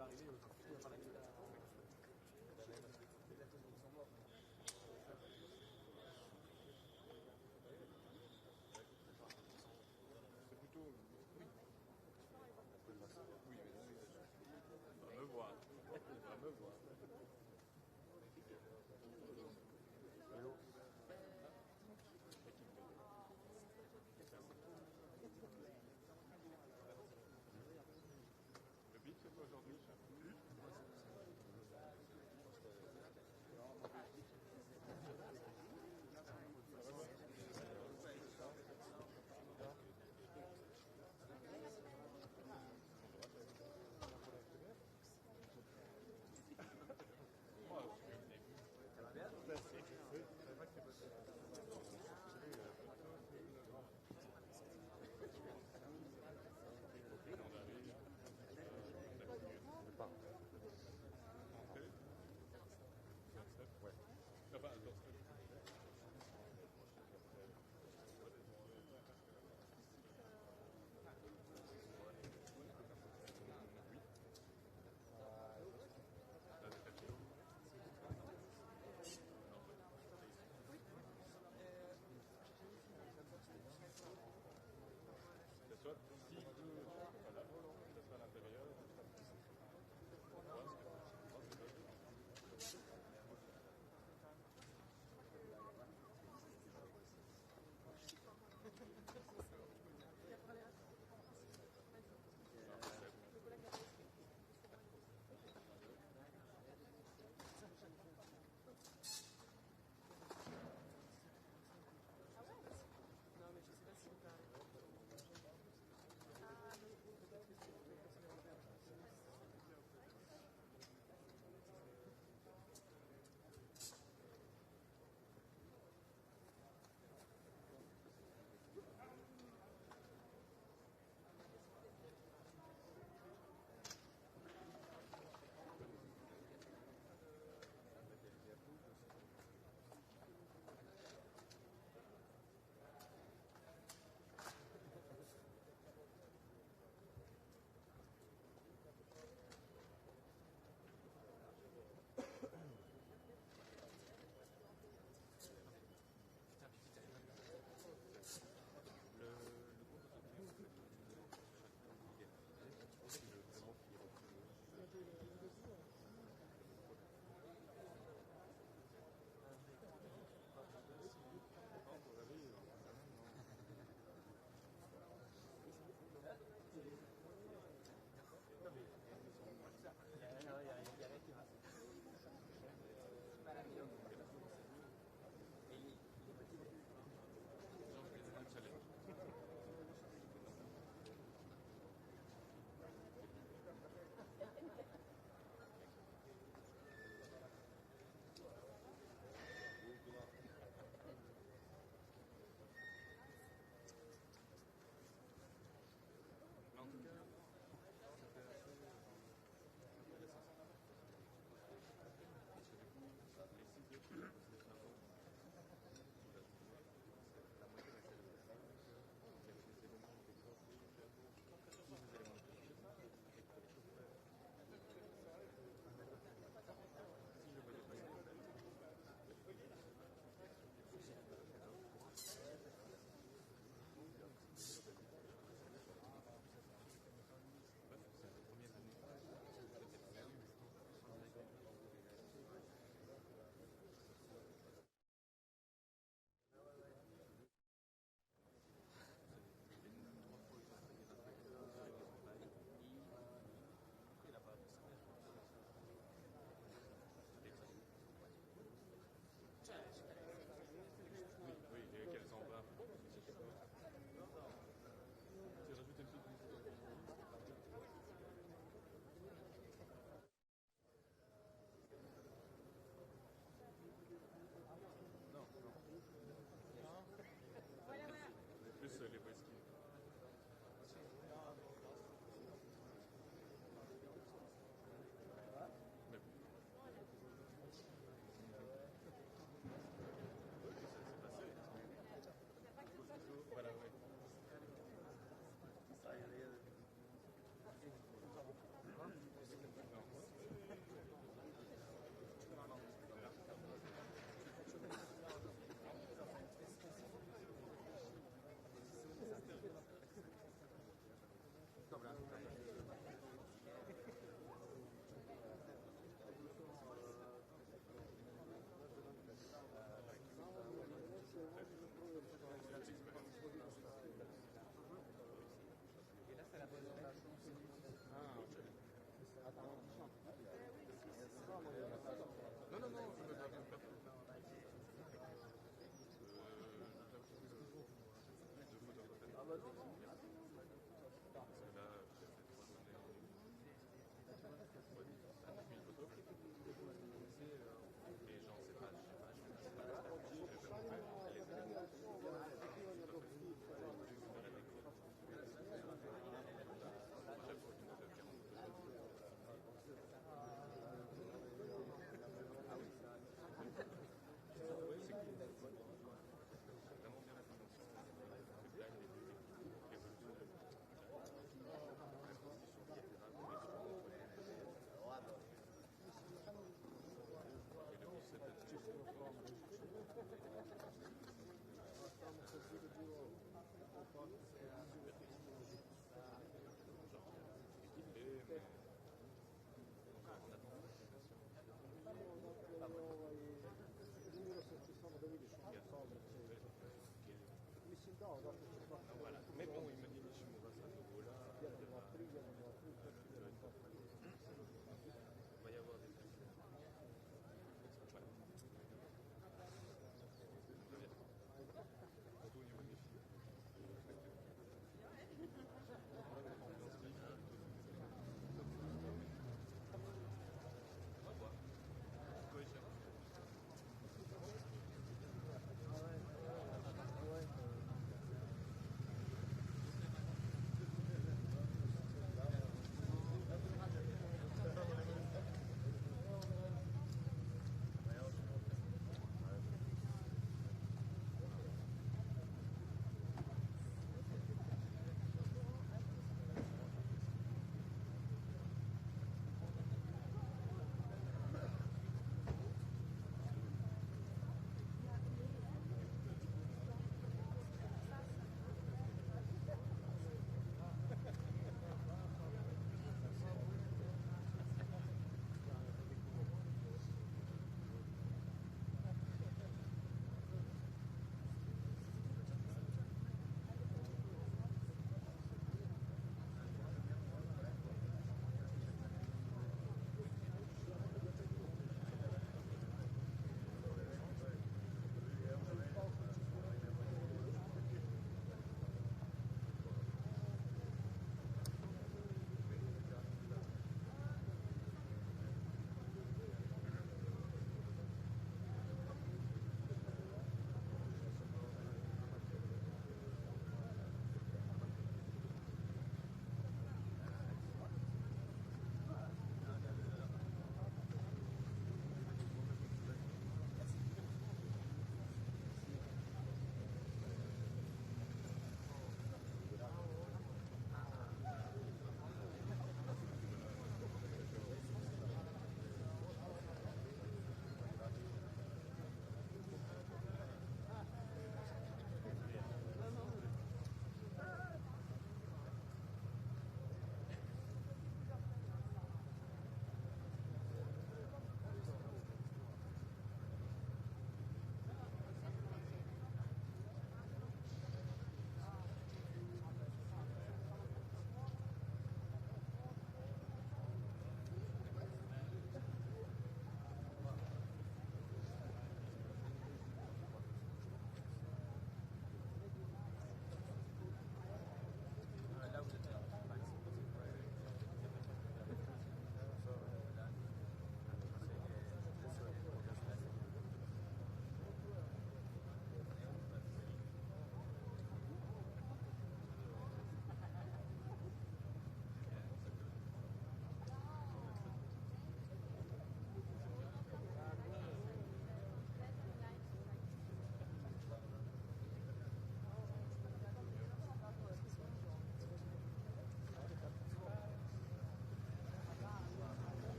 va arriver au tout à la gueule. C'est plutôt... Oui. Oui, mais on va me voir. On va me voir. Hello. Le but, c'est quoi aujourd'hui, ça?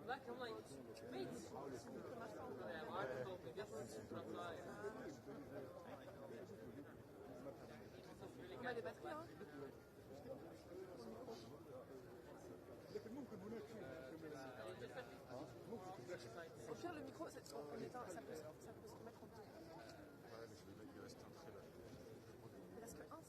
Black, I'm like, mate. Yeah, my article, guess a des batteries, hein. Au pire, le micro, on éteint, ça peut se remettre en deux. Ouais, mais je vais mettre, il reste un trait là. Il reste que un,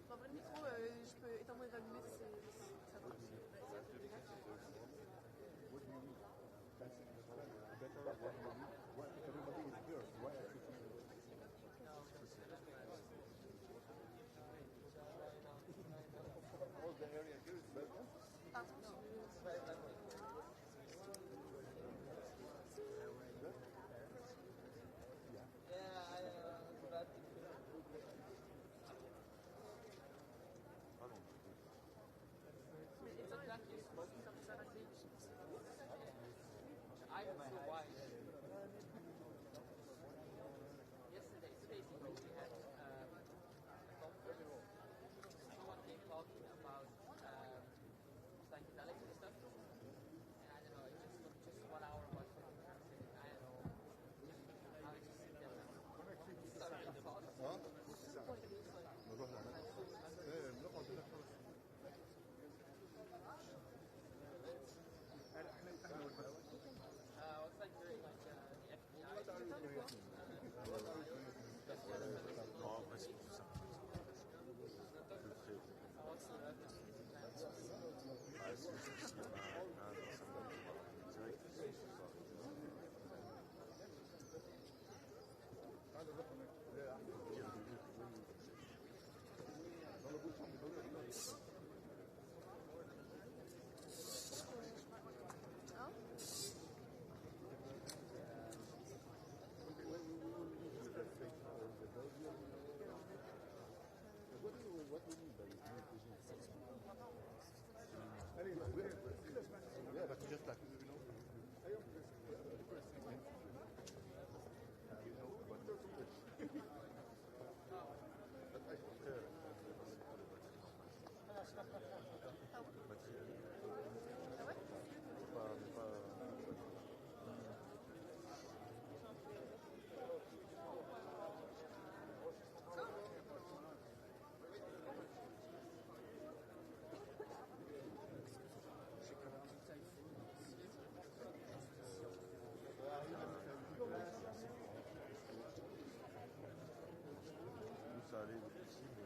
c'est en vrai, le micro, je peux éteindre et rallumer, ça marche. Ça allait le possible.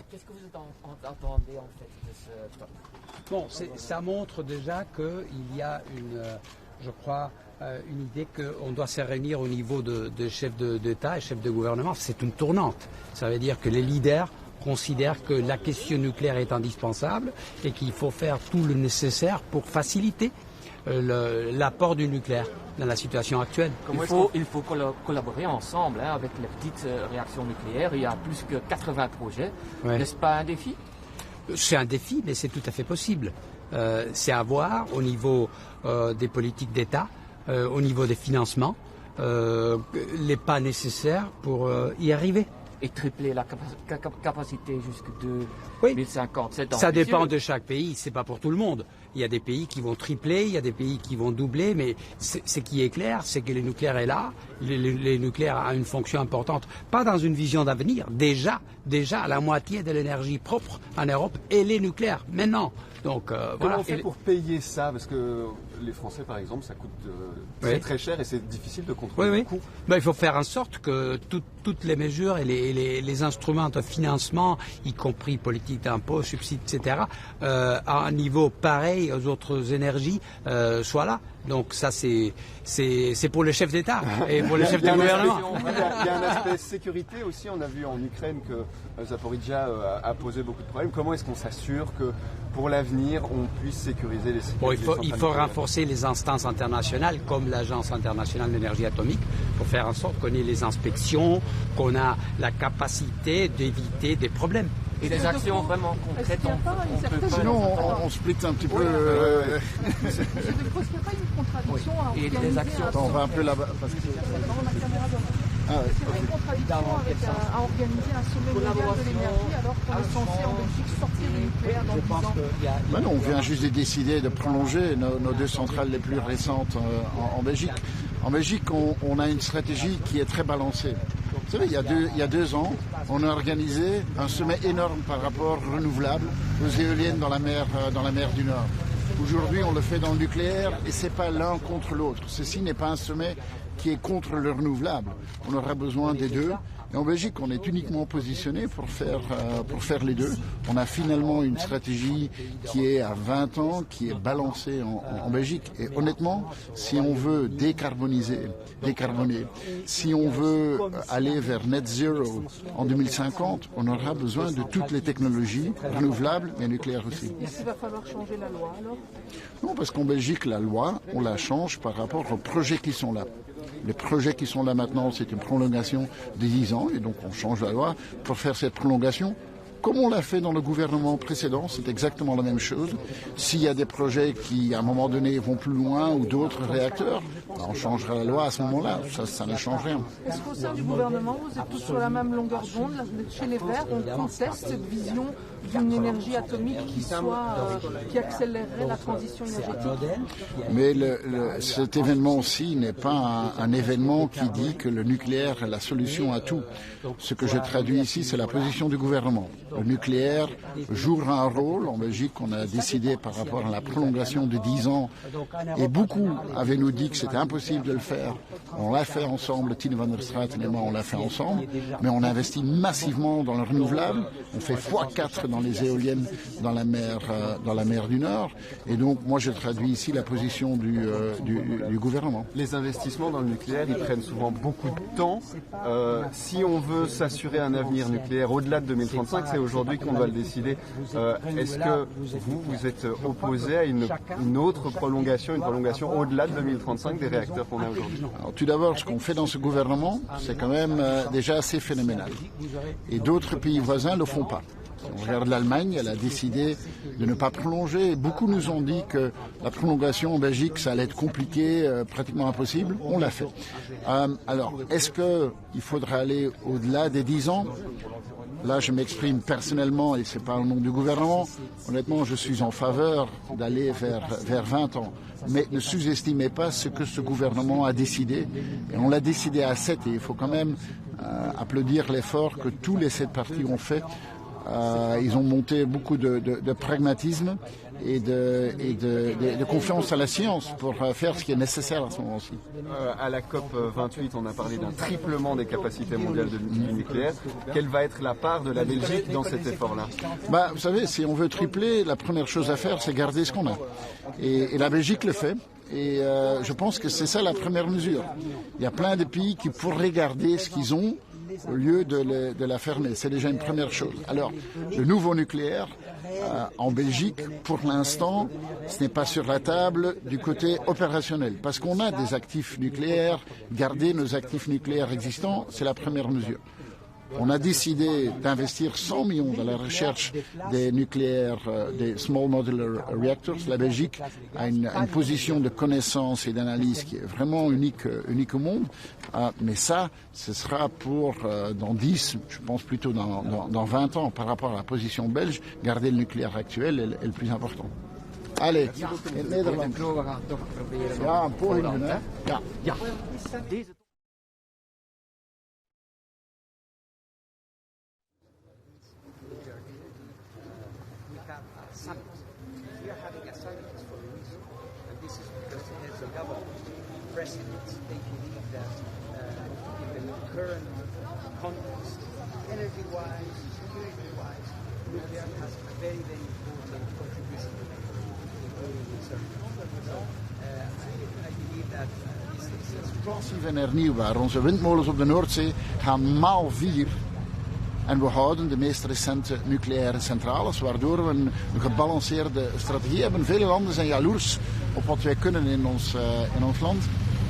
Qu'est-ce que vous entendez en fait de ce peuple? Bon, ça montre déjà qu'il y a je crois, une idée qu'on doit se réunir au niveau de chefs d'État et chefs de gouvernement. C'est une tournante. Ça veut dire que les leaders considèrent que la question nucléaire est indispensable et qu'il faut faire tout le nécessaire pour faciliter l'apport du nucléaire dans la situation actuelle. Il faut collaborer ensemble avec les petites réactions nucléaires. Il y a plus que 80 projets. Ouais. N'est-ce pas un défi? C'est un défi, mais c'est tout à fait possible. C'est à voir au niveau des politiques d'État, au niveau des financements, les pas nécessaires pour y arriver. Et tripler la capacité jusqu'à 2050. Oui. Ça dépend de chaque pays, c'est pas pour tout le monde. Il y a des pays qui vont tripler, il y a des pays qui vont doubler, mais ce qui est clair, c'est que le nucléaire est là, le nucléaire a une fonction importante, pas dans une vision d'avenir. Déjà, la moitié de l'énergie propre en Europe, elle est nucléaire, maintenant. Donc, comment on fait pour payer ça? Parce que les Français, par exemple, ça coûte très cher et c'est difficile de contrôler le coût. Il faut faire en sorte que toutes les mesures et les instruments de financement, y compris politique d'impôt, subsides, etc., à un niveau pareil aux autres énergies, soient là. Donc ça, c'est pour les chefs d'État et pour les chefs de gouvernement. Il y a un aspect sécurité aussi. On a vu en Ukraine que Zaporizhzhia a posé beaucoup de problèmes. Comment est-ce qu'on s'assure que pour l'avenir, on puisse sécuriser les centrales? Il faut renforcer les instances internationales comme l'Agence internationale d'énergie atomique pour faire en sorte qu'on ait les inspections, qu'on a la capacité d'éviter des problèmes. Et des actions vraiment concrètes. Sinon, on split un petit peu. Est-ce qu'il n'y a pas une contradiction à organiser des actions. On va un peu là-bas. Parce que... Est-ce qu'il y a une contradiction à organiser un sommet mondial de l'énergie alors qu'on est censé en Belgique sortir du nucléaire dans 10 ans? Non, on vient juste de décider de prolonger nos deux centrales les plus récentes en Belgique. En Belgique, on a une stratégie qui est très balancée. Vous savez, il y a 2 ans, on a organisé un sommet énorme par rapport aux renouvelables, aux éoliennes dans la mer du Nord. Aujourd'hui, on le fait dans le nucléaire et c'est pas l'un contre l'autre. Ceci n'est pas un sommet qui est contre le renouvelable. On aura besoin des deux. Et en Belgique, on est uniquement positionné pour faire les deux. On a finalement une stratégie qui est à 20 ans, qui est balancée en Belgique. Et honnêtement, si on veut décarboner, si on veut aller vers net zero en 2050, on aura besoin de toutes les technologies renouvelables, mais nucléaires aussi. Est-ce qu'il va falloir changer la loi alors? Non, parce qu'en Belgique, la loi, on la change par rapport aux projets qui sont là. Les projets qui sont là maintenant, c'est une prolongation de 10 ans et donc on change la loi pour faire cette prolongation. Comme on l'a fait dans le gouvernement précédent, c'est exactement la même chose. S'il y a des projets qui, à un moment donné, vont plus loin ou d'autres réacteurs, on changera la loi à ce moment-là. Ça ne change rien. Est-ce qu'au sein du gouvernement, vous êtes tous sur la même longueur d'onde? Chez les Verts, on conteste cette vision d'une énergie atomique qui accélérerait la transition énergétique. Mais cet événement aussi n'est pas un événement qui dit que le nucléaire est la solution à tout. Ce que je traduis ici, c'est la position du gouvernement. Le nucléaire jouera un rôle. En Belgique, on a décidé par rapport à la prolongation de 10 ans. Et beaucoup avaient nous dit que c'était impossible de le faire. On l'a fait ensemble, Tine van der Straeten et moi, on l'a fait ensemble. Mais on investit massivement dans le renouvelable. On fait x4 dans les éoliennes dans la mer du Nord. Et donc, moi, je traduis ici la position du gouvernement. Les investissements dans le nucléaire, ils prennent souvent beaucoup de temps. Si on veut s'assurer un avenir nucléaire au-delà de 2035, c'est aujourd'hui qu'on doit le décider. Est-ce que vous êtes opposé à une autre prolongation, une prolongation au-delà de 2035 des réacteurs qu'on a aujourd'hui? Alors, tout d'abord, ce qu'on fait dans ce gouvernement, c'est quand même déjà assez phénoménal. Et d'autres pays voisins ne le font pas. Si on regarde l'Allemagne, elle a décidé de ne pas prolonger. Beaucoup nous ont dit que la prolongation en Belgique, ça allait être compliqué, pratiquement impossible. On l'a fait. Alors, est-ce qu'il faudra aller au-delà des 10 ans? Là, je m'exprime personnellement, et ce n'est pas au nom du gouvernement. Honnêtement, je suis en faveur d'aller vers 20 ans. Mais ne sous-estimez pas ce que ce gouvernement a décidé. Et on l'a décidé à 7, et il faut quand même applaudir l'effort que tous les 7 partis ont fait. Ils ont monté beaucoup de pragmatisme et de confiance à la science pour faire ce qui est nécessaire à ce moment-ci. À la COP 28, on a parlé d'un triplement des capacités mondiales du nucléaire. Quelle va être la part de la Belgique dans cet effort-là? Vous savez, si on veut tripler, la première chose à faire, c'est garder ce qu'on a. Et la Belgique le fait. Et je pense que c'est ça la première mesure. Il y a plein de pays qui pourraient garder ce qu'ils ont au lieu de la fermer. C'est déjà une première chose. Alors, le nouveau nucléaire, en Belgique, pour l'instant, ce n'est pas sur la table du côté opérationnel. Parce qu'on a des actifs nucléaires, garder nos actifs nucléaires existants, c'est la première mesure. On a décidé d'investir 100 millions dans la recherche des nucléaires, des Small Modular Reactors. La Belgique a une position de connaissance et d'analyse qui est vraiment unique au monde. Mais ça, ce sera pour dans 10, je pense plutôt dans 20 ans, par rapport à la position belge, garder le nucléaire actuel est le plus important. Allez, in Nederland. Ja, een poging, hè? Ja. Presidents, they believe that in the current context, energy-wise, security-wise, nuclear has a very, very important contribution to make, including research. So I believe that this is Explosief en hernieuwbaar. Onze windmolens op de Noordzee gaan maal 4. En we houden de meest recente nucleaire centrales, waardoor we een gebalanceerde strategie hebben. Vele landen zijn jaloers op wat wij kunnen in ons land.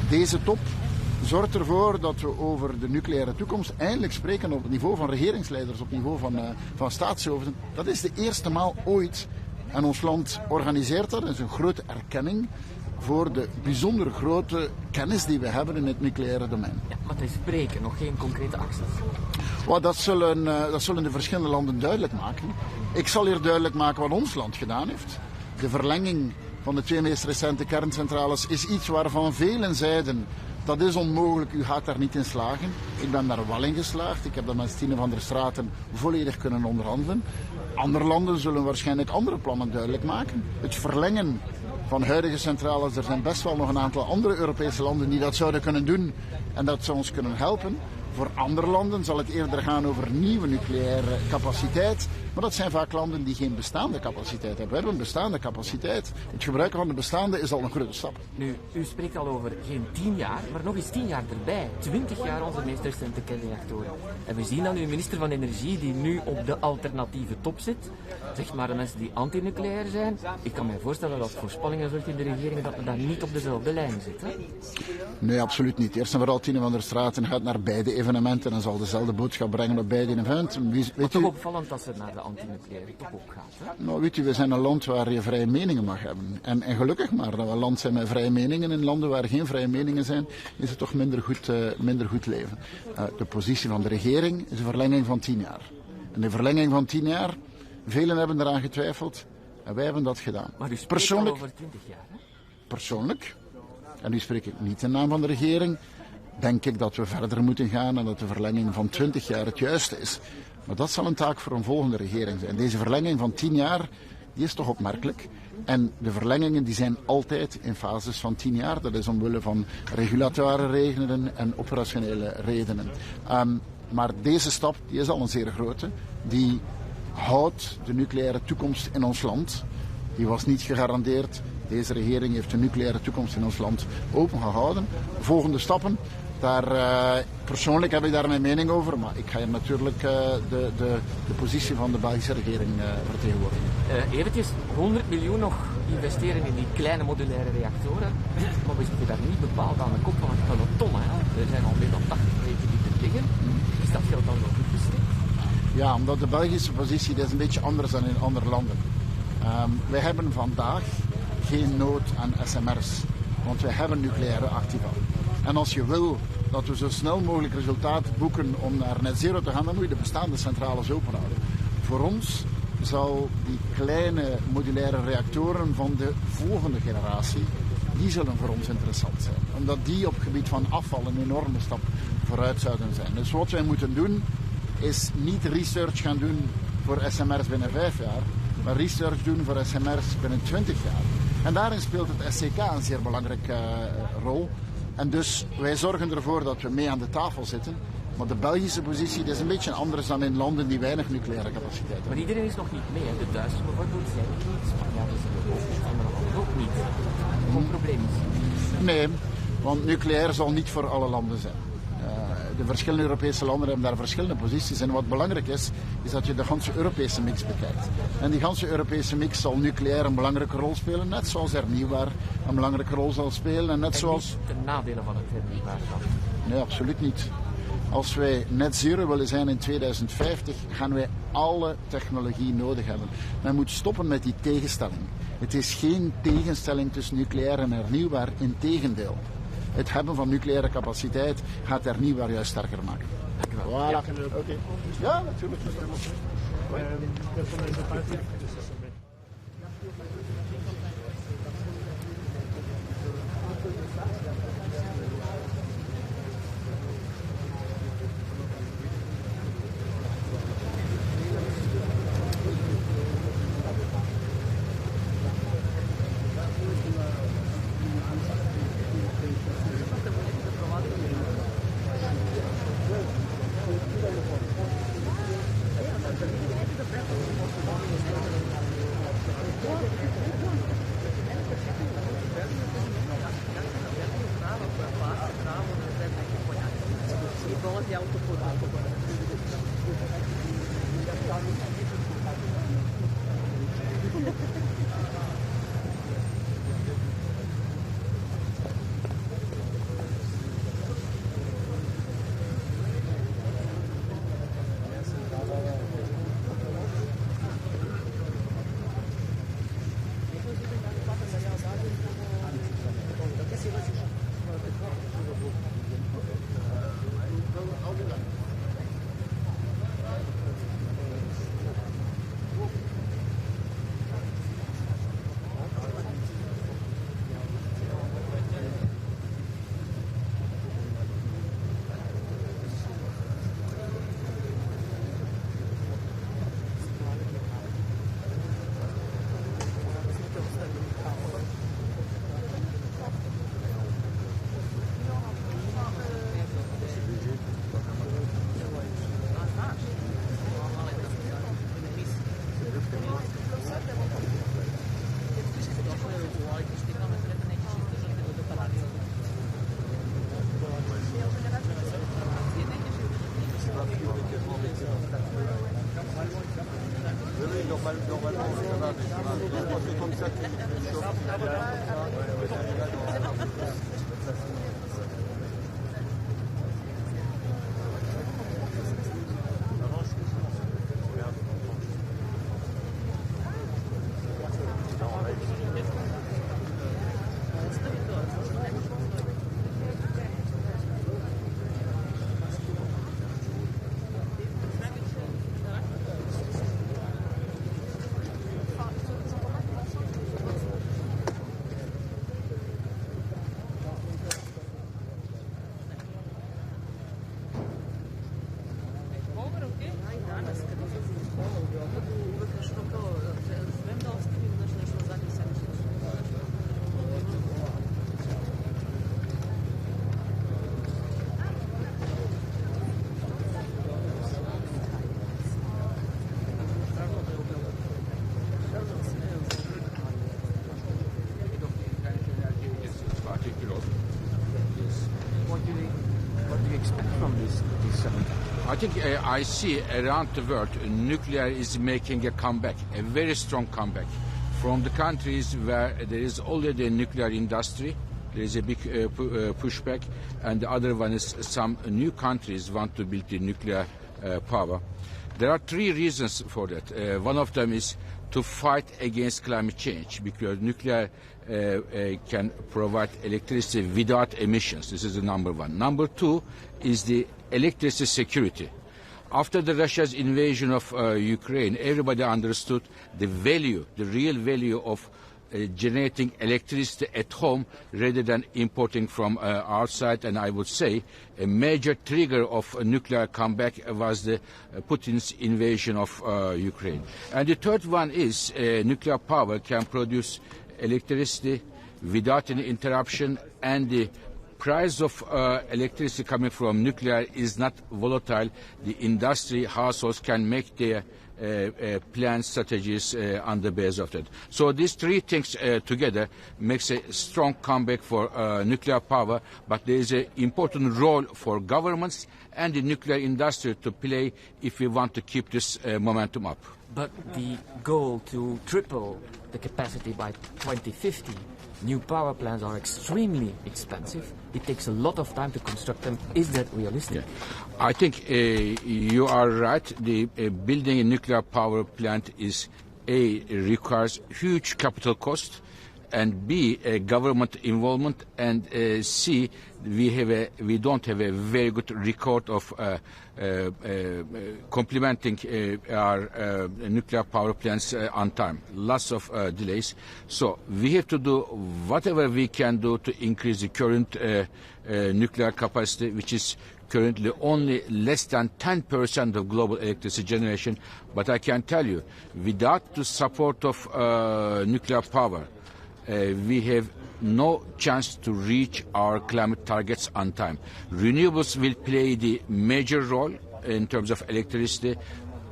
Deze top zorgt ervoor dat we over de nucleaire toekomst eindelijk spreken op het niveau van regeringsleiders, op het niveau van staatshoofden. Dat is de eerste maal ooit. En ons land organiseert dat. Dat is een grote erkenning voor de bijzonder grote kennis die we hebben in het nucleaire domein. Ja, maar het is spreken, nog geen concrete acties. Dat zullen de verschillende landen duidelijk maken. Ik zal hier duidelijk maken wat ons land gedaan heeft. De verlenging van de 2 meest recente kerncentrales is iets waarvan velen zeiden, dat is onmogelijk, u gaat daar niet in slagen. Ik ben daar wel in geslaagd. Ik heb dat met Stine van der Straten volledig kunnen onderhandelen. Andere landen zullen waarschijnlijk andere plannen duidelijk maken. Het verlengen van huidige centrales, er zijn best wel nog een aantal andere Europese landen die dat zouden kunnen doen en dat zou ons kunnen helpen. Voor andere landen zal het eerder gaan over nieuwe nucleaire capaciteit. Maar dat zijn vaak landen die geen bestaande capaciteit hebben. We hebben een bestaande capaciteit. Het gebruiken van de bestaande is al een grote stap. Nu, u spreekt al over geen 10 jaar, maar nog eens 10 jaar erbij. 20 jaar onze meest recente kernreactoren. En we zien dan uw minister van Energie, die nu op de alternatieve top zit. Zeg maar de mensen die anti-nucleair zijn. Ik kan mij voorstellen dat voorspellingen zorgt in de regering dat we daar niet op dezelfde lijn zitten. Nee, absoluut niet. Eerst en vooral Stine van der Straten gaat naar beide evenementen en zal dezelfde boodschap brengen op beide evenementen. Het is toch opvallend dat ze naar de anti-nucleaire top ook gaat. Hè? Nou, weet u, we zijn een land waar je vrije meningen mag hebben. En gelukkig maar dat we een land zijn met vrije meningen. In landen waar geen vrije meningen zijn, is het toch minder goed leven. De positie van de regering is een verlenging van 10 jaar. En de verlenging van 10 jaar, velen hebben eraan getwijfeld en wij hebben dat gedaan. Maar u spreekt al over 20 jaar, hè? Persoonlijk, en nu spreek ik niet in naam van de regering, denk ik dat we verder moeten gaan en dat de verlenging van 20 jaar het juiste is. Maar dat zal een taak voor een volgende regering zijn. Deze verlenging van 10 jaar, die is toch opmerkelijk. En de verlengingen die zijn altijd in fases van 10 jaar. Dat is omwille van regulatoire redenen en operationele redenen. Maar deze stap die is al een zeer grote. Die houdt de nucleaire toekomst in ons land. Die was niet gegarandeerd. Deze regering heeft de nucleaire toekomst in ons land opengehouden. Volgende stappen. Persoonlijk heb ik daar mijn mening over, maar ik ga hier natuurlijk de positie van de Belgische regering vertegenwoordigen. Eventjes, 100 miljoen nog investeren in die kleine modulaire reactoren, maar we zitten daar niet bepaald aan de kop van het peloton. Hè? Er zijn al meer dan 80 projecten die er liggen. Is dat geld dan wel goed besteed? Ja, omdat de Belgische positie is een beetje anders dan in andere landen. Wij hebben vandaag geen nood aan SMR's, want wij hebben nucleaire activa. En als je wil dat we zo snel mogelijk resultaat boeken om naar net zero te gaan, dan moet je de bestaande centrales openhouden. Voor ons zal die kleine modulaire reactoren van de volgende generatie, die zullen voor ons interessant zijn. Omdat die op het gebied van afval een enorme stap vooruit zouden zijn. Dus wat wij moeten doen, is niet research gaan doen voor SMR's binnen 5 jaar, maar research doen voor SMR's binnen 20 jaar. En daarin speelt het SCK een zeer belangrijke rol. En dus wij zorgen ervoor dat we mee aan de tafel zitten. Maar de Belgische positie is een beetje anders dan in landen die weinig nucleaire capaciteit hebben. Maar iedereen is nog niet mee. Hè? De Duitsers bijvoorbeeld zijn er niet. Spanjaarden zijn er ook niet. En ook niet. Gewoon probleem is. Nee, want nucleair zal niet voor alle landen zijn. De verschillende Europese landen hebben daar verschillende posities. En wat belangrijk is, is dat je de ganse Europese mix bekijkt. En die ganse Europese mix zal nucleair een belangrijke rol spelen, net zoals hernieuwbaar een belangrijke rol zal spelen. En net zoals... niet ten nadele van het hernieuwbaar dan? Nee, absoluut niet. Als wij net zero willen zijn in 2050, gaan wij alle technologie nodig hebben. Men moet stoppen met die tegenstelling. Het is geen tegenstelling tussen nucleair en hernieuwbaar, integendeel. Het hebben van nucleaire capaciteit gaat hernieuwbaar juist sterker maken. Voilà. Ja, okay. Ja, natuurlijk. I think I see around the world nuclear is making a comeback, a very strong comeback. From the countries where there is already a nuclear industry, there is a big pushback, and the other one is some new countries want to build the nuclear power. There are three reasons for that. One of them is to fight against climate change, because nuclear can provide electricity without emissions. This is the number one. Number two is the electricity security. After Russia's invasion of Ukraine, everybody understood the value, the real value of generating electricity at home rather than importing from outside. And I would say a major trigger of a nuclear comeback was the Putin's invasion of Ukraine. And the third one is nuclear power can produce electricity without any interruption, and the price of electricity coming from nuclear is not volatile. The industry, households can make their plan strategies on the base of that. So these three things together makes a strong comeback for nuclear power, but there is an important role for governments and the nuclear industry to play if we want to keep this momentum up. But the goal to triple the capacity by 2050, new power plants are extremely expensive. It takes a lot of time to construct them. Is that realistic? Yeah. I think you are right. The building a nuclear power plant is requires huge capital cost, and B, government involvement, and C, we don't have a very good record of complementing our nuclear power plants on time. Lots of delays. So we have to do whatever we can do to increase the current nuclear capacity, which is currently only less than 10% of global electricity generation. But I can tell you, without the support of nuclear power, we have no chance to reach our climate targets on time. Renewables will play the major role in terms of electricity,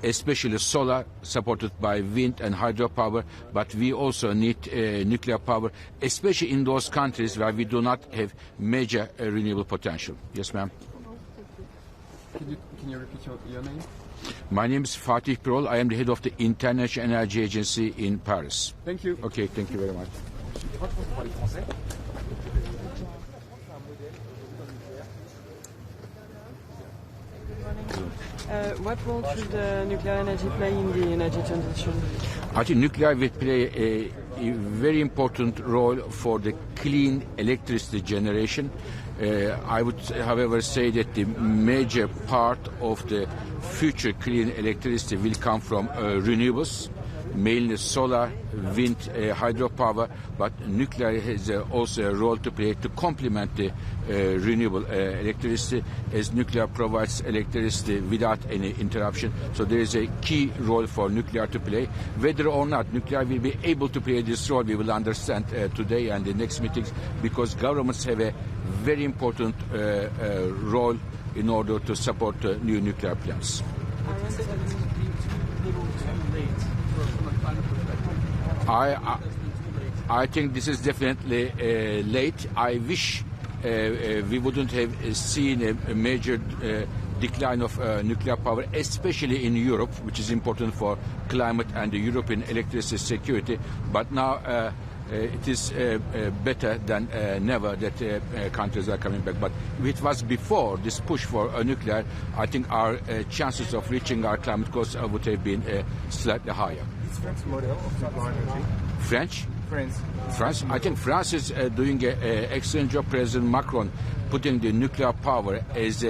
especially solar, supported by wind and hydropower, but we also need nuclear power, especially in those countries where we do not have major renewable potential. Yes, ma'am. Can you repeat your name? My name is Fatih Pirol. I am the head of the International Energy Agency in Paris. Thank you. Okay, thank you very much. What role should nuclear energy play in the energy transition? I think nuclear will play a very important role for the clean electricity generation. I would, however, say that the major part of the future clean electricity will come from renewables, mainly solar, wind, hydropower, but nuclear has also a role to play to complement the renewable electricity, as nuclear provides electricity without any interruption. So there is a key role for nuclear to play. Whether or not nuclear will be able to play this role, we will understand today and the next meetings, because governments have a very important role in order to support new nuclear plants. I think this is definitely late. I wish we wouldn't have seen a major decline of nuclear power, especially in Europe, which is important for climate and the European electricity security. But now it is better than never that countries are coming back. But if it was before this push for nuclear, I think our chances of reaching our climate goals would have been slightly higher. French model of nuclear energy. French? France. I think France is doing an excellent job. President Macron putting the nuclear power as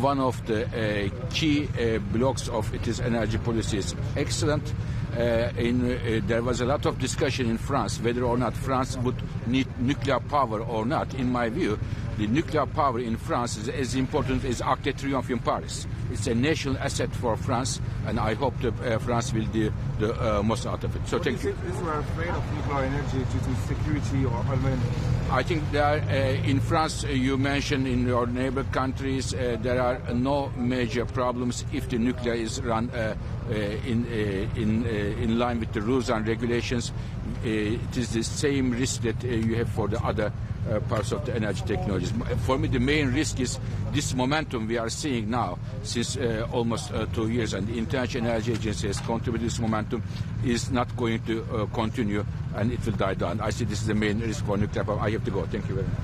one of the key blocks of its energy policy is excellent. There was a lot of discussion in France whether or not France would need nuclear power or not. In my view, the nuclear power in France is as important as Arc de Triomphe in Paris. It's a national asset for France, and I hope that France will do the most out of it. So thank you. Is we are afraid of nuclear energy due to security or environment? I think there in France, you mentioned in your neighbor countries, there are no major problems if the nuclear is run in line with the rules and regulations. It is the same risk that you have for the other parts of the energy technologies. For me, the main risk is this momentum we are seeing now since almost 2 years, and the International Energy Agency has contributed this momentum, is not going to continue, and it will die down. I see this is the main risk for nuclear power. I have to go. Thank you very much.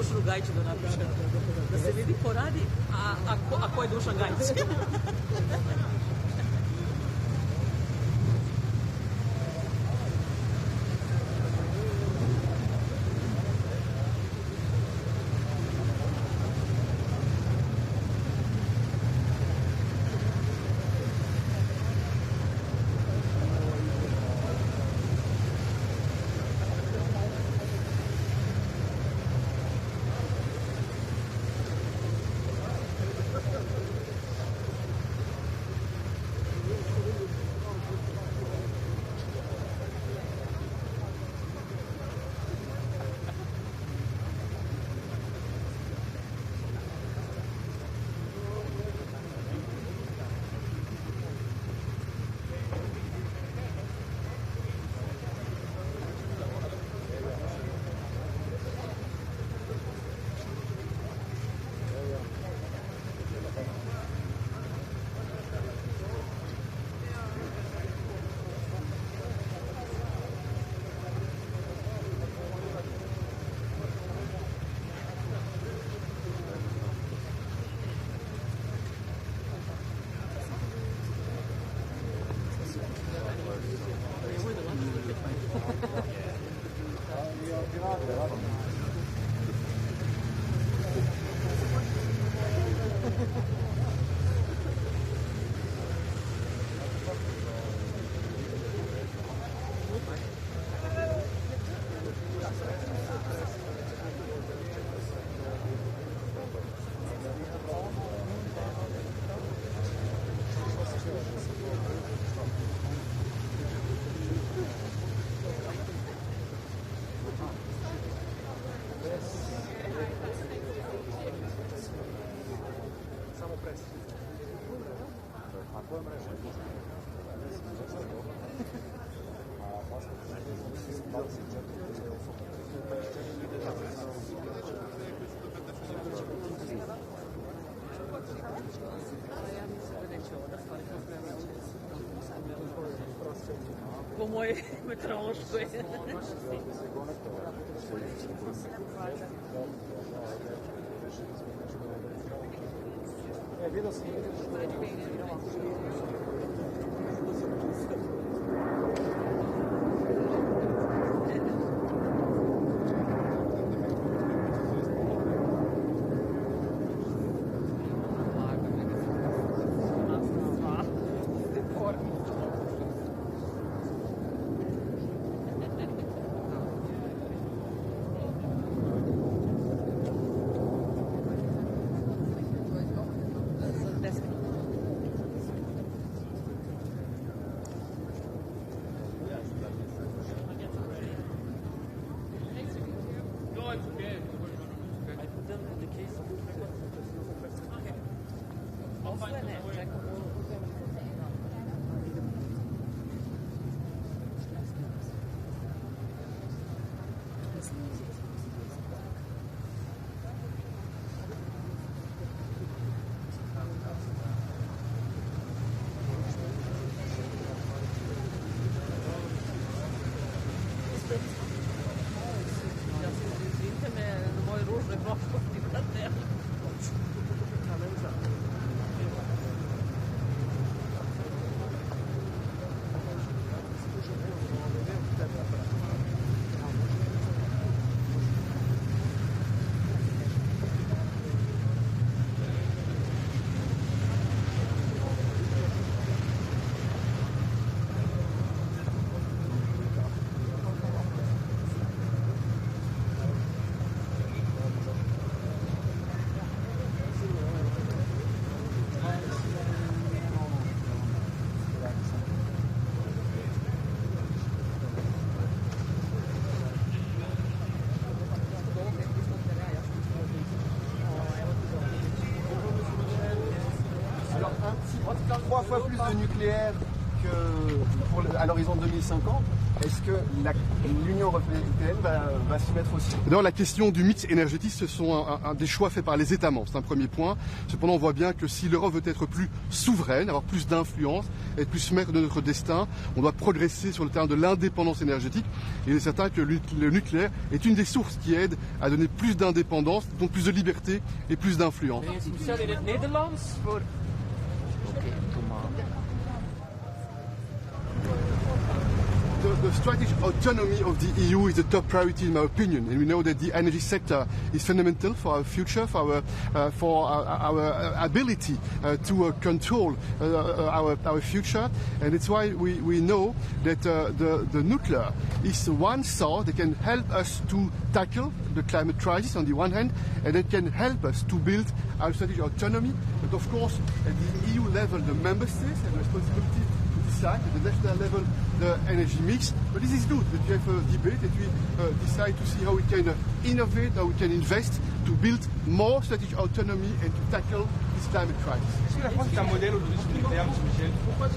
dušnu gajču da napišem. Da se vidi ko radi, a ko je Dušan Gajć. Po mojoj meteorološkoj. Trois fois plus de nucléaire à l'horizon 2050. Est-ce que Et l'Union européenne va s'y mettre aussi. Dans la question du mix énergétique, ce sont un des choix faits par les États membres. C'est un premier point. Cependant, on voit bien que si l'Europe veut être plus souveraine, avoir plus d'influence, être plus maître de notre destin, on doit progresser sur le terrain de l'indépendance énergétique. Et il est certain que le nucléaire est une des sources qui aide à donner plus d'indépendance, donc plus de liberté et plus d'influence. The strategic autonomy of the EU is the top priority in my opinion, and we know that the energy sector is fundamental for our future, for our ability to control our future, and it's why we know that the nuclear is one source that can help us to tackle the climate crisis on the one hand, and it can help us to build our strategic autonomy. But of course, at the EU level, the member states have responsibility at the national level the energy mix, but this is good that we have a debate, that we decide to see how we can innovate, how we can invest to build more strategic autonomy and to tackle this climate crisis. Est-ce que la France est un modèle aujourd'hui sur le nucléaire, M. Michel? Pourquoi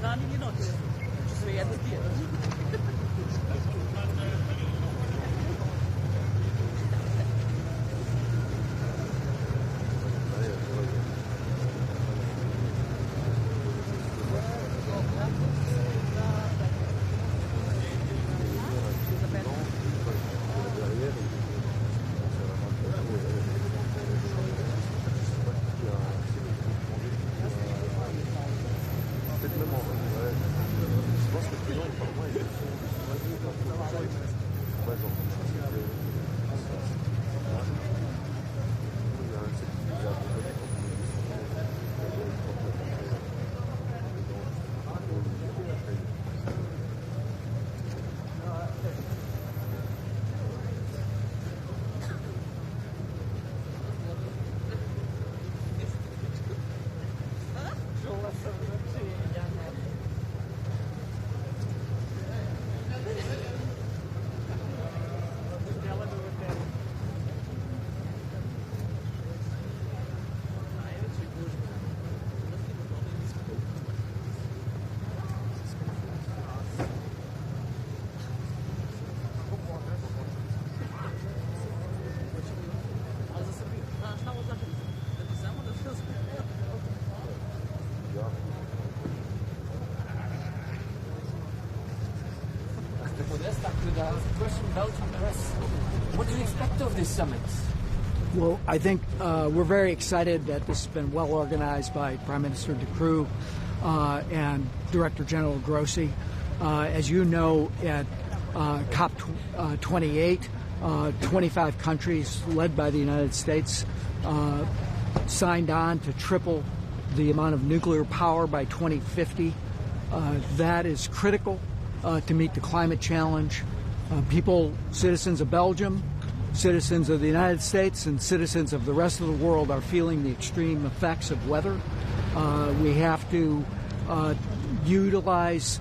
ranije noći. Sve jedno tijelo. What do you expect of this summit? Well, I think we're very excited that this has been well organized by Prime Minister Croo and Director General Grossi. As you know, at COP28, 25 countries led by the United States signed on to triple the amount of nuclear power by 2050. That is critical to meet the climate challenge. Citizens of Belgium, citizens of the United States, and citizens of the rest of the world are feeling the extreme effects of weather. We have to utilize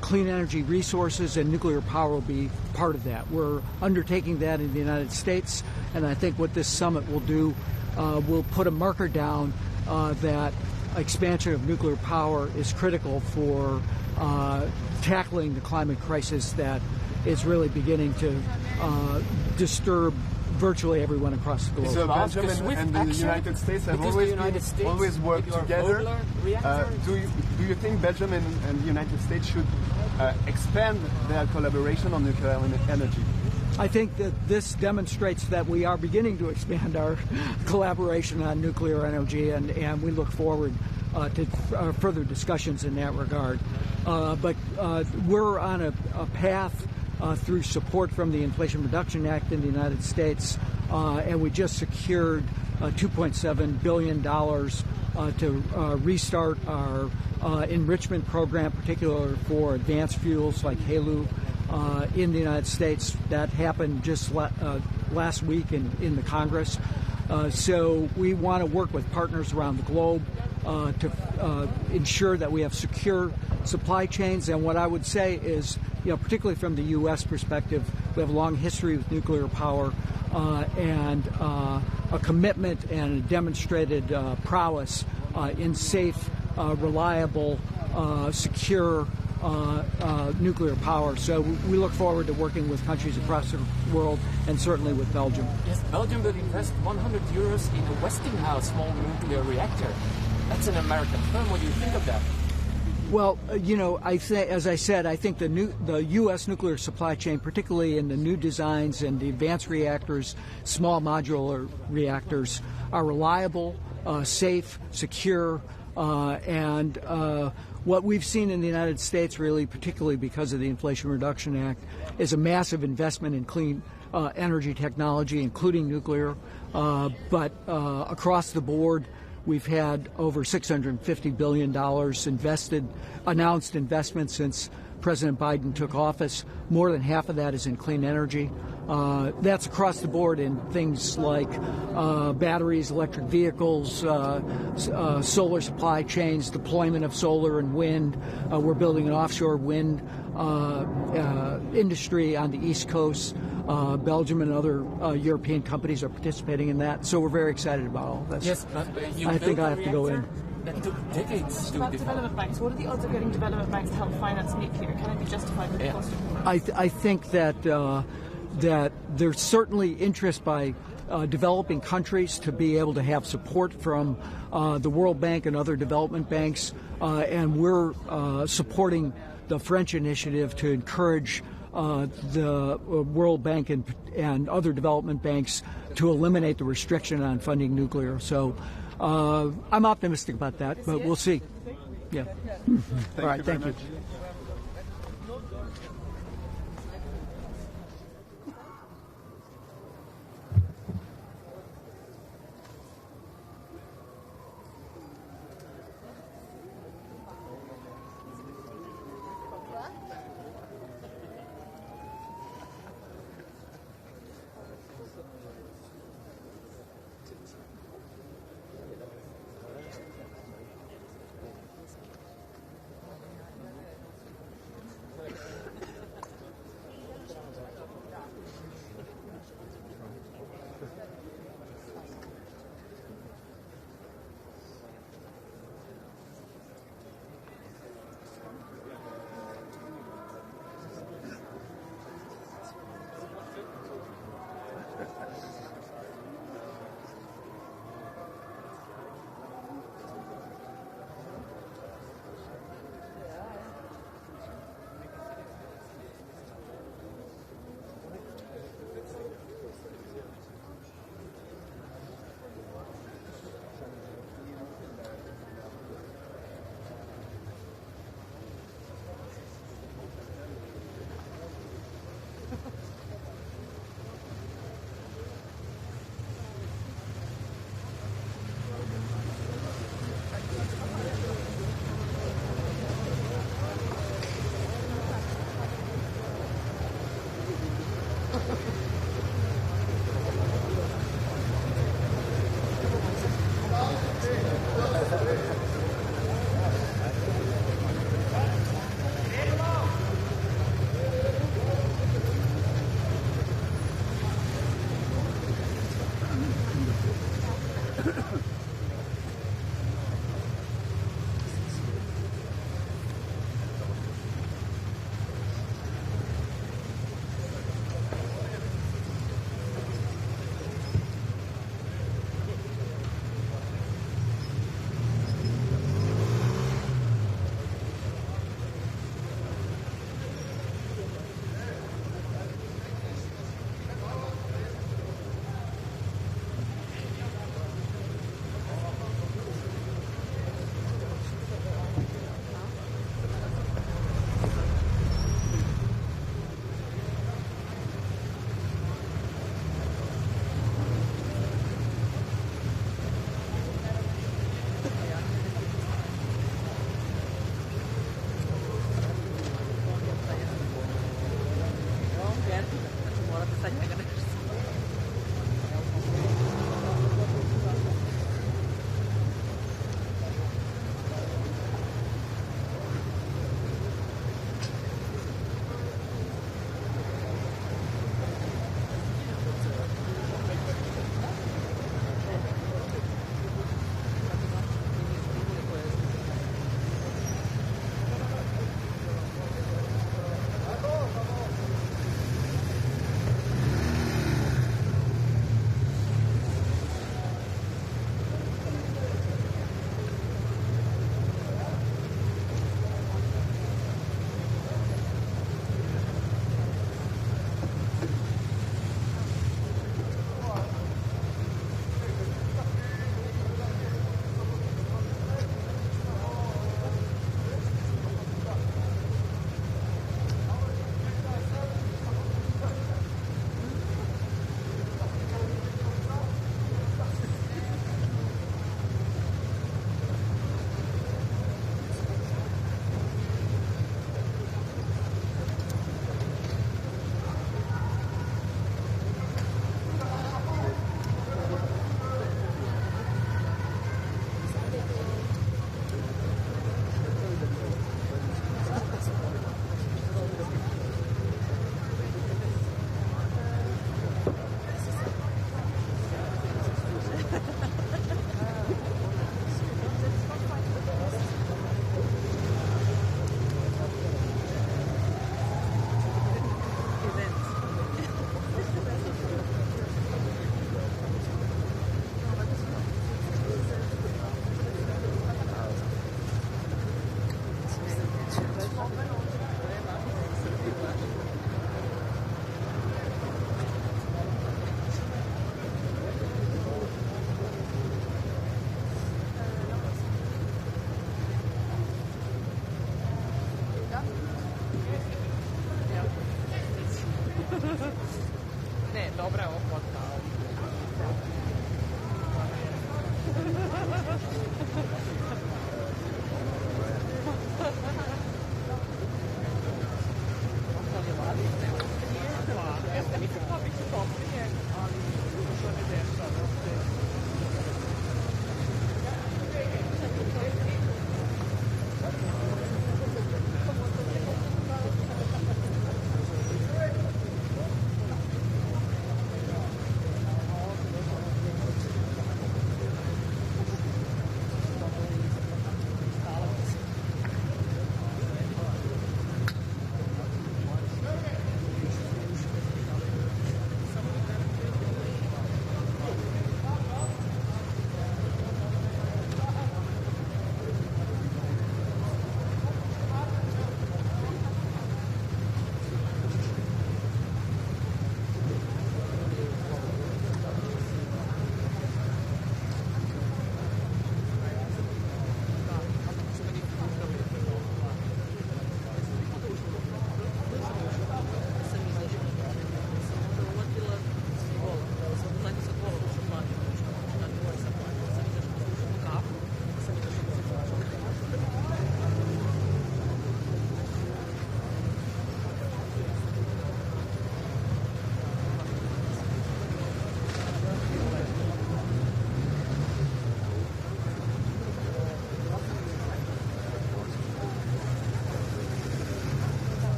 clean energy resources, and nuclear power will be part of that. We're undertaking that in the United States, and I think what this summit will do will put a marker down that expansion of nuclear power is critical for tackling the climate crisis that is really beginning to disturb virtually everyone across the globe. So Belgium and the United States have always worked together. Do you think Belgium and the United States should expand their collaboration on nuclear energy? I think that this demonstrates that we are beginning to expand our collaboration on nuclear energy, and we look forward to further discussions in that regard. But we're on a path through support from the Inflation Reduction Act in the United States, and we just secured $2.7 billion to restart our enrichment program, particularly for advanced fuels like HALEU in the United States. That happened just last week in the Congress. So we want to work with partners around the globe to ensure that we have secure supply chains. And what I would say is, particularly from the U.S. perspective, we have a long history with nuclear power and a commitment and a demonstrated prowess in safe, reliable, secure nuclear power. So we look forward to working with countries across the world, and certainly with Belgium. Yes, Belgium will invest 100 euros in a Westinghouse small nuclear reactor. That's an American firm. What do you think of that? Well, as I said, I think the U.S. nuclear supply chain, particularly in the new designs and the advanced reactors, small modular reactors, are reliable, safe, secure, and what we've seen in the United States, really, particularly because of the Inflation Reduction Act, is a massive investment in clean energy technology, including nuclear. But across the board, we've had over $650 billion announced investment since President Biden took office. More than half of that is in clean energy. That's across the board in things like batteries, electric vehicles, solar supply chains, deployment of solar and wind. We're building an offshore wind industry on the East Coast. Belgium and other European companies are participating in that, so we're very excited about all this. Yes, I think I have to go in. It took decades to About develop. development banks, what are the odds of getting development banks to help finance nuclear? Can it be justified with the cost of I think that that there's certainly interest by developing countries to be able to have support from the World Bank and other development banks, and we're supporting the French initiative to encourage the World Bank and other development banks to eliminate the restriction on funding nuclear. So I'm optimistic about that, but we'll see. Yeah. All right, thank you.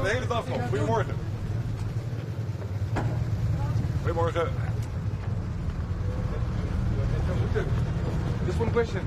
de hele dag nog. Goedemorgen. Goedemorgen. Just one question.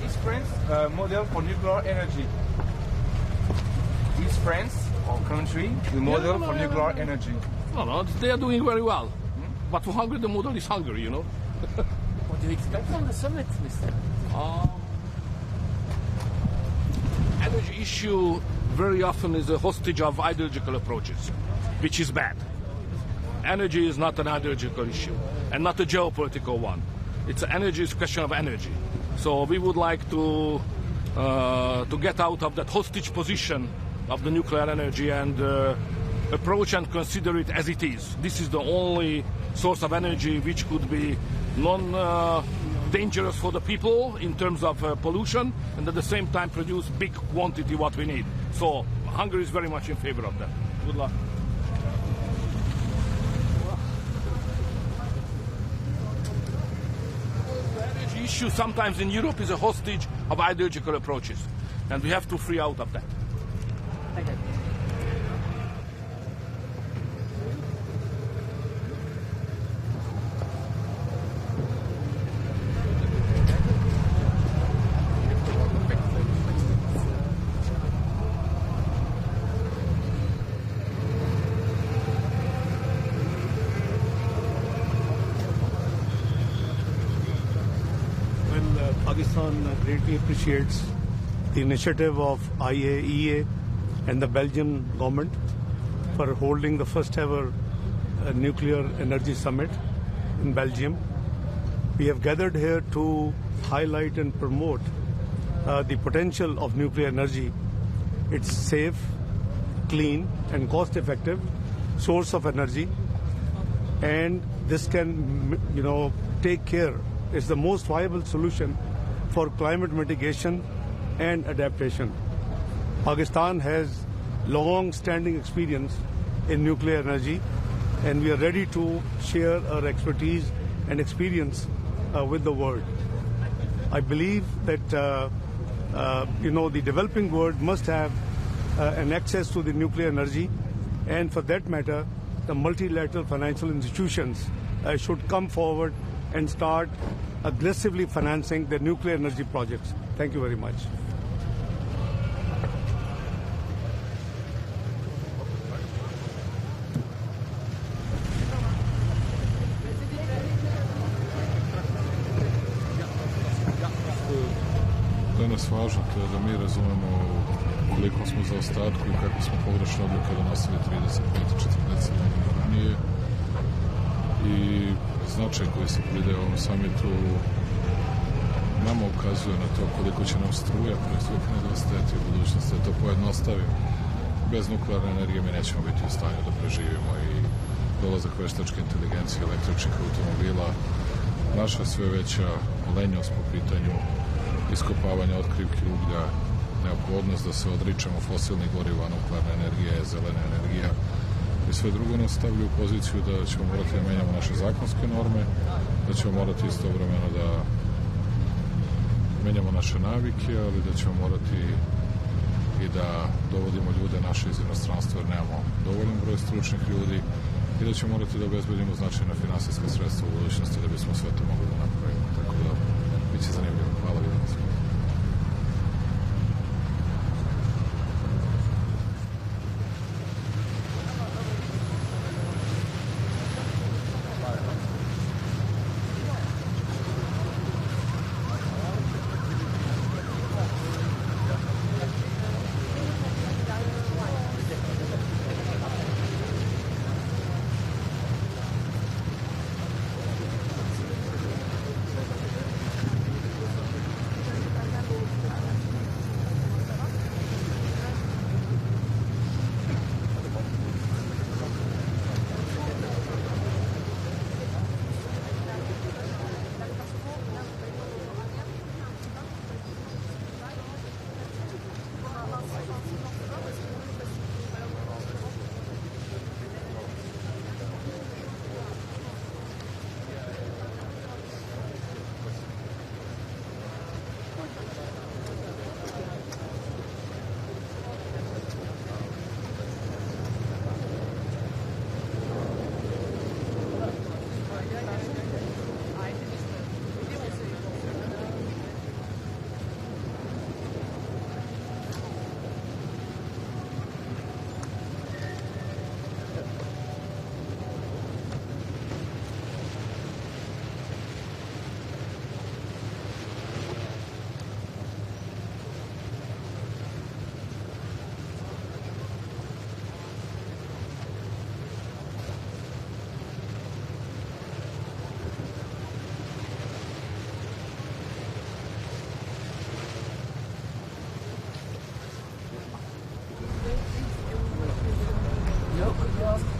Is France a model for nuclear energy? Is France, our country, the model for nuclear energy? No, they are doing very well. But for Hungary, the model is Hungary, you know. What do you expect from the summit, Mr.? Energy issue very often is a hostage of ideological approaches, which is bad. Energy is not an ideological issue and not a geopolitical one. It's energy is a question of energy. So we would like to get out of that hostage position of the nuclear energy and approach and consider it as it is. This is the only source of energy which could be non-dangerous for the people in terms of pollution and at the same time produce big quantity what we need. So Hungary is very much in favor of that. Good luck. Issue sometimes in Europe is a hostage of ideological approaches, and we have to free out of that. Thank you. Pakistan greatly appreciates the initiative of IAEA and the Belgian government for holding the first ever nuclear energy summit in Belgium. We have gathered here to highlight and promote the potential of nuclear energy. It's safe, clean and cost-effective source of energy, and this can, take care. It's the most viable solution for climate mitigation and adaptation. Pakistan has long-standing experience in nuclear energy, and we are ready to share our expertise and experience with the world. I believe that the developing world must have an access to the nuclear energy, and for that matter, the multilateral financial institutions should come forward and start aggressively financing the nuclear energy projects. Thank you very much. Danas važno to je da mi razumemo koliko smo za ostatku i kako smo pogrešne odluke donosili 35-40 godina ranije i značaj koji se pridaje ovom samitu nama ukazuje na to koliko će nam struja proizvoditi nedostajati u budućnosti, da to pojednostavim. Bez nuklearne energije mi nećemo biti u stanju da preživimo i dolazak veštačke inteligencije, električnih automobila, naša sve veća lenjost po pitanju iskopavanja otkrivki uglja, neophodnost da se odričemo fosilnih goriva, nuklearna energija, zelena energija i sve drugo nas stavlja u poziciju da ćemo morati da menjamo naše zakonske norme, da ćemo morati istovremeno da menjamo naše navike, ali da ćemo morati i da dovodimo ljude naše iz inostranstva jer nemamo dovoljan broj stručnih ljudi i da ćemo morati da obezbedimo značajna finansijska sredstva u budućnosti da bismo sve to mogli da napravimo. Tako da, bit će zanimljivo. Hvala, vidimo se.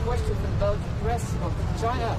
Question from Belgian press of China.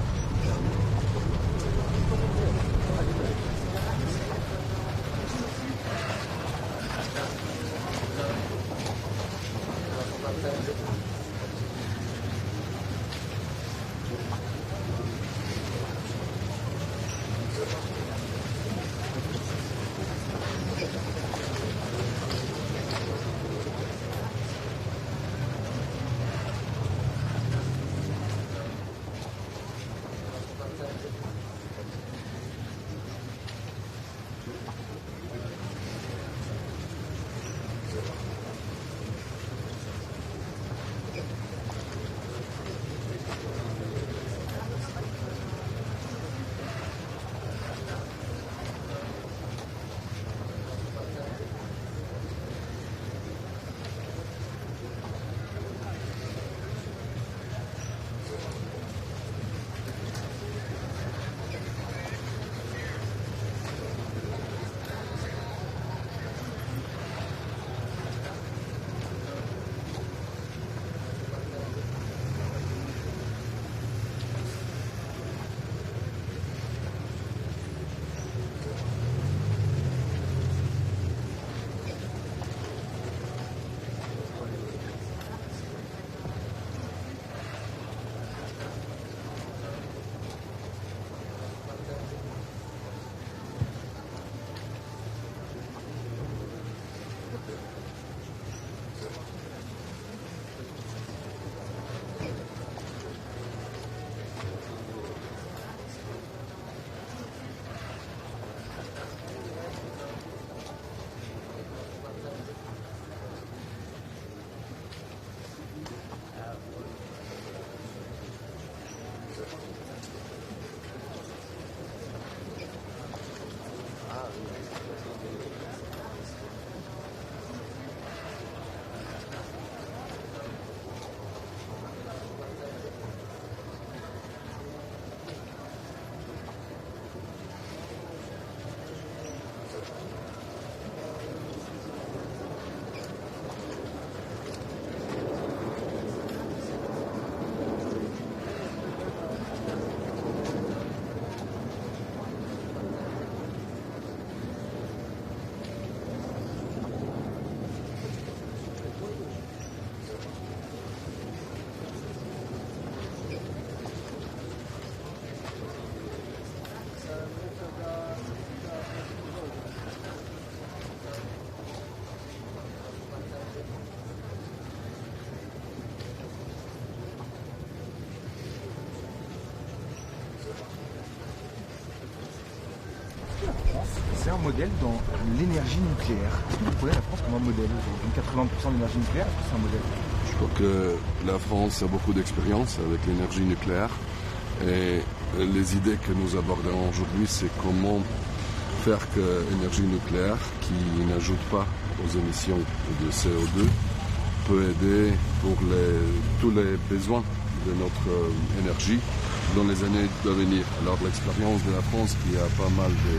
modèle dans l'énergie nucléaire. Est-ce que vous prenez la France comme un modèle aujourd'hui? 80% d'énergie nucléaire, est-ce que c'est un modèle? Je crois que la France a beaucoup d'expérience avec l'énergie nucléaire et les idées que nous abordons aujourd'hui, c'est comment faire que l'énergie nucléaire, qui n'ajoute pas aux émissions de CO2, peut aider pour tous les besoins de notre énergie dans les années à venir. Alors l'expérience de la France, qui a pas mal de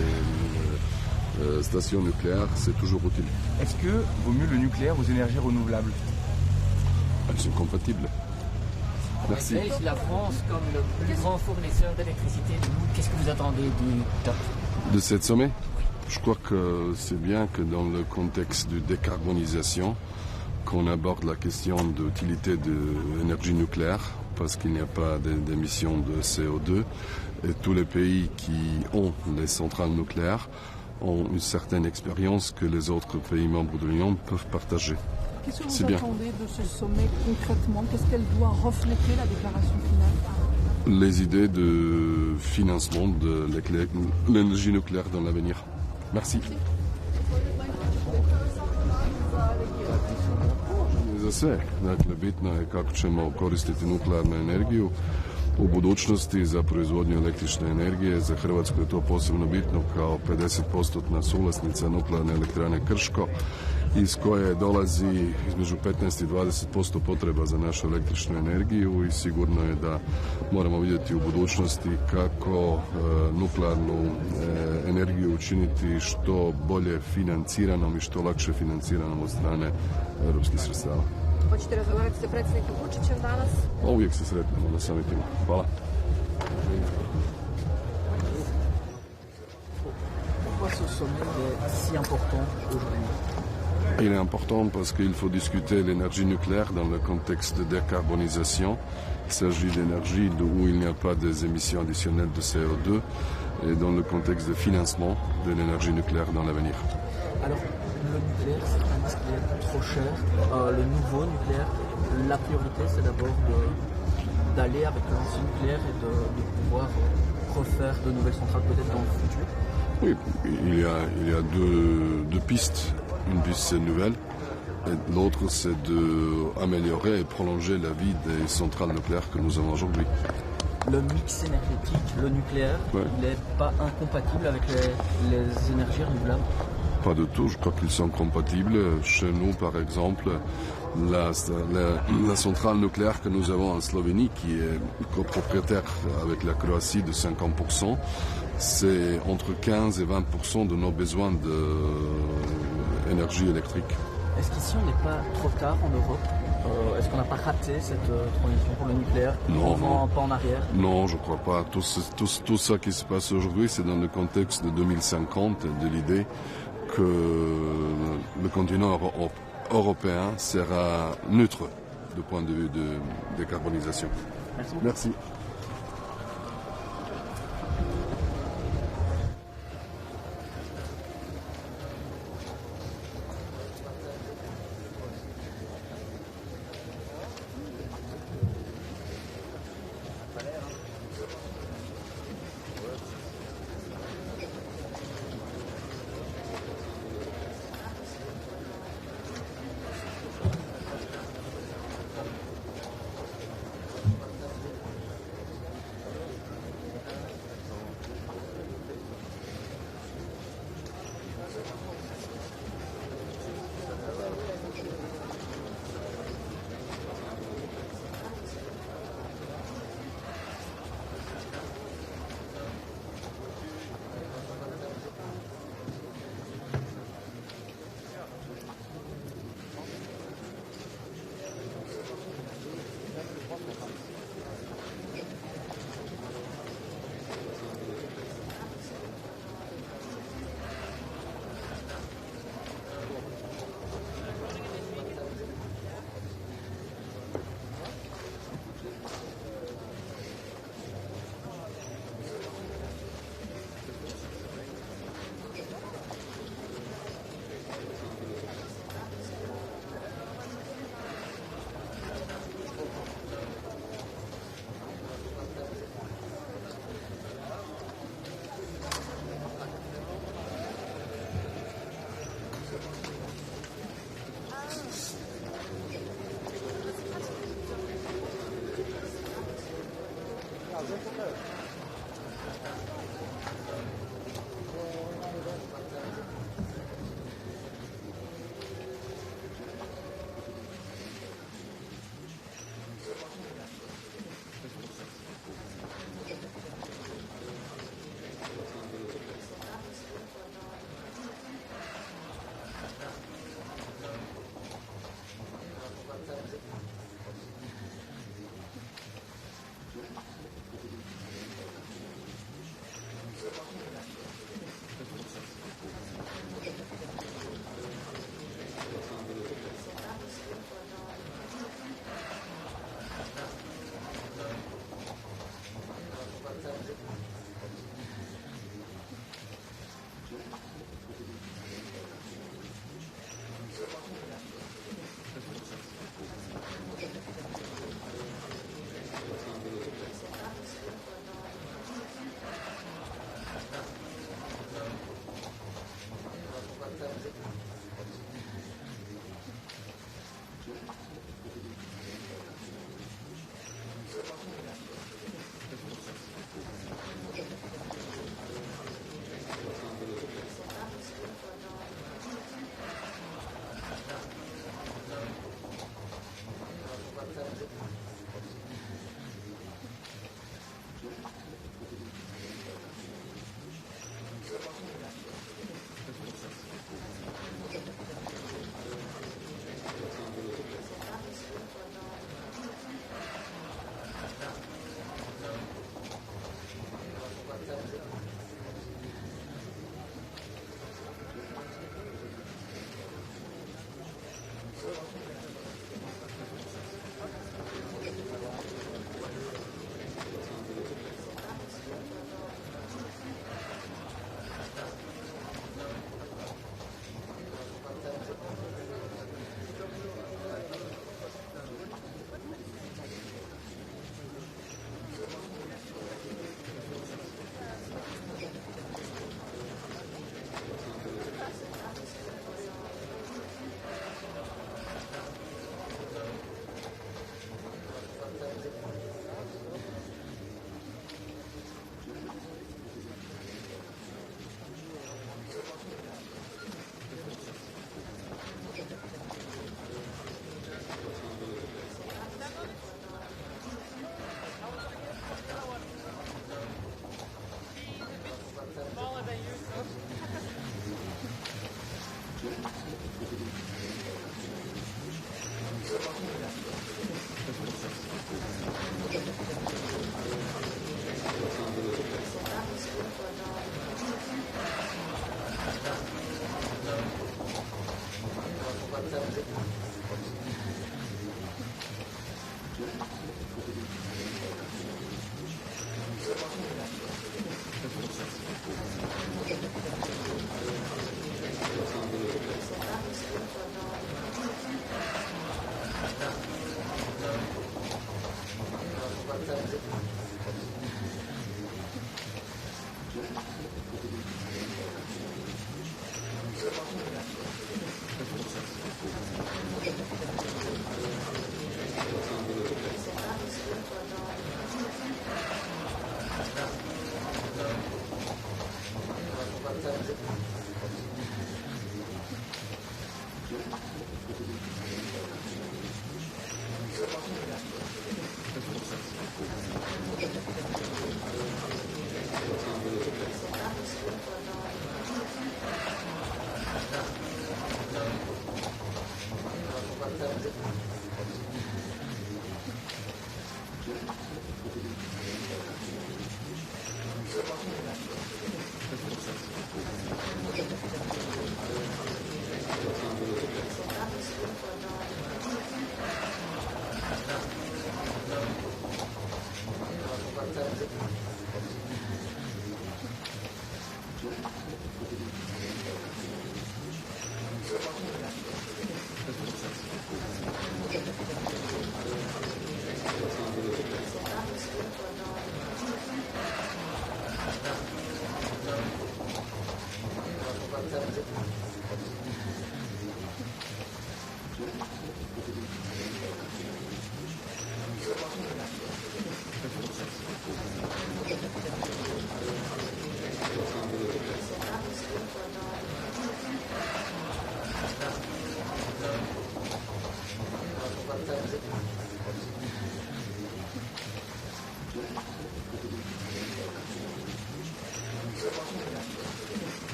stations nucléaires, c'est toujours utile. Est-ce que vaut mieux le nucléaire aux énergies renouvelables? Elles sont compatibles. Merci. La France, comme le plus grand fournisseur d'électricité, qu'est-ce que vous attendez du top? De cette sommet? Je crois que c'est bien que dans le contexte de décarbonisation, qu'on aborde la question de l'utilité de l'énergie nucléaire, parce qu'il n'y a pas d'émissions de CO2, et tous les pays qui ont des centrales nucléaires ont une certaine expérience que les autres pays membres de l'Union peuvent partager. Qu'est-ce que vous attendez de ce sommet concrètement? Qu'est-ce qu'elle doit refléter, la déclaration finale? Les idées de financement de l'énergie nucléaire dans l'avenir. Merci. Za sve. Dakle, bitno je kako ćemo koristiti nuklearnu energiju u budućnosti za proizvodnju električne energije. Za Hrvatsku je to posebno bitno kao 50% suvlasnica nuklearne elektrane Krško, iz koje dolazi između 15 i 20% potreba za našu električnu energiju i sigurno je da moramo vidjeti u budućnosti kako nuklearnu energiju učiniti što bolje financiranom i što lakše financiranom od strane europskih sredstava. Hoćete razgovarati sa predsjednikom Vučićem danas? Uvijek se sretnemo na samitima. Hvala. Pourquoi ce sommet est si important aujourd'hui? Il est important parce qu'il faut discuter l'énergie nucléaire dans le contexte de décarbonisation. Il s'agit d'énergie où il n'y a pas des émissions additionnelles de CO2 et dans le contexte de financement de l'énergie nucléaire dans l'avenir. Alors, le nucléaire, c'est un risque qui est trop cher. Le nouveau nucléaire, la priorité, c'est d'abord d'aller avec l'ancien nucléaire et de pouvoir refaire de nouvelles centrales peut-être dans le futur. Oui, il y a deux pistes. Une piste, c'est nouvelle, et l'autre, c'est d'améliorer et prolonger la vie des centrales nucléaires que nous avons aujourd'hui. Le mix énergétique, le nucléaire, il n'est pas incompatible avec les énergies renouvelables? Pas du tout, je crois qu'ils sont compatibles. Chez nous, par exemple, la centrale nucléaire que nous avons en Slovénie, qui est copropriétaire avec la Croatie de 50%, c'est entre 15 et 20% de nos besoins d'énergie électrique. Est-ce qu'ici on n'est pas trop tard en Europe? Est-ce qu'on n'a pas raté cette transition pour le nucléaire? Non, pas en arrière? Non, je ne crois pas. Tout ça qui se passe aujourd'hui, c'est dans le contexte de 2050, de l'idée que le continent européen sera neutre du point de vue de décarbonisation. Merci. Merci.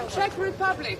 Czech Republic.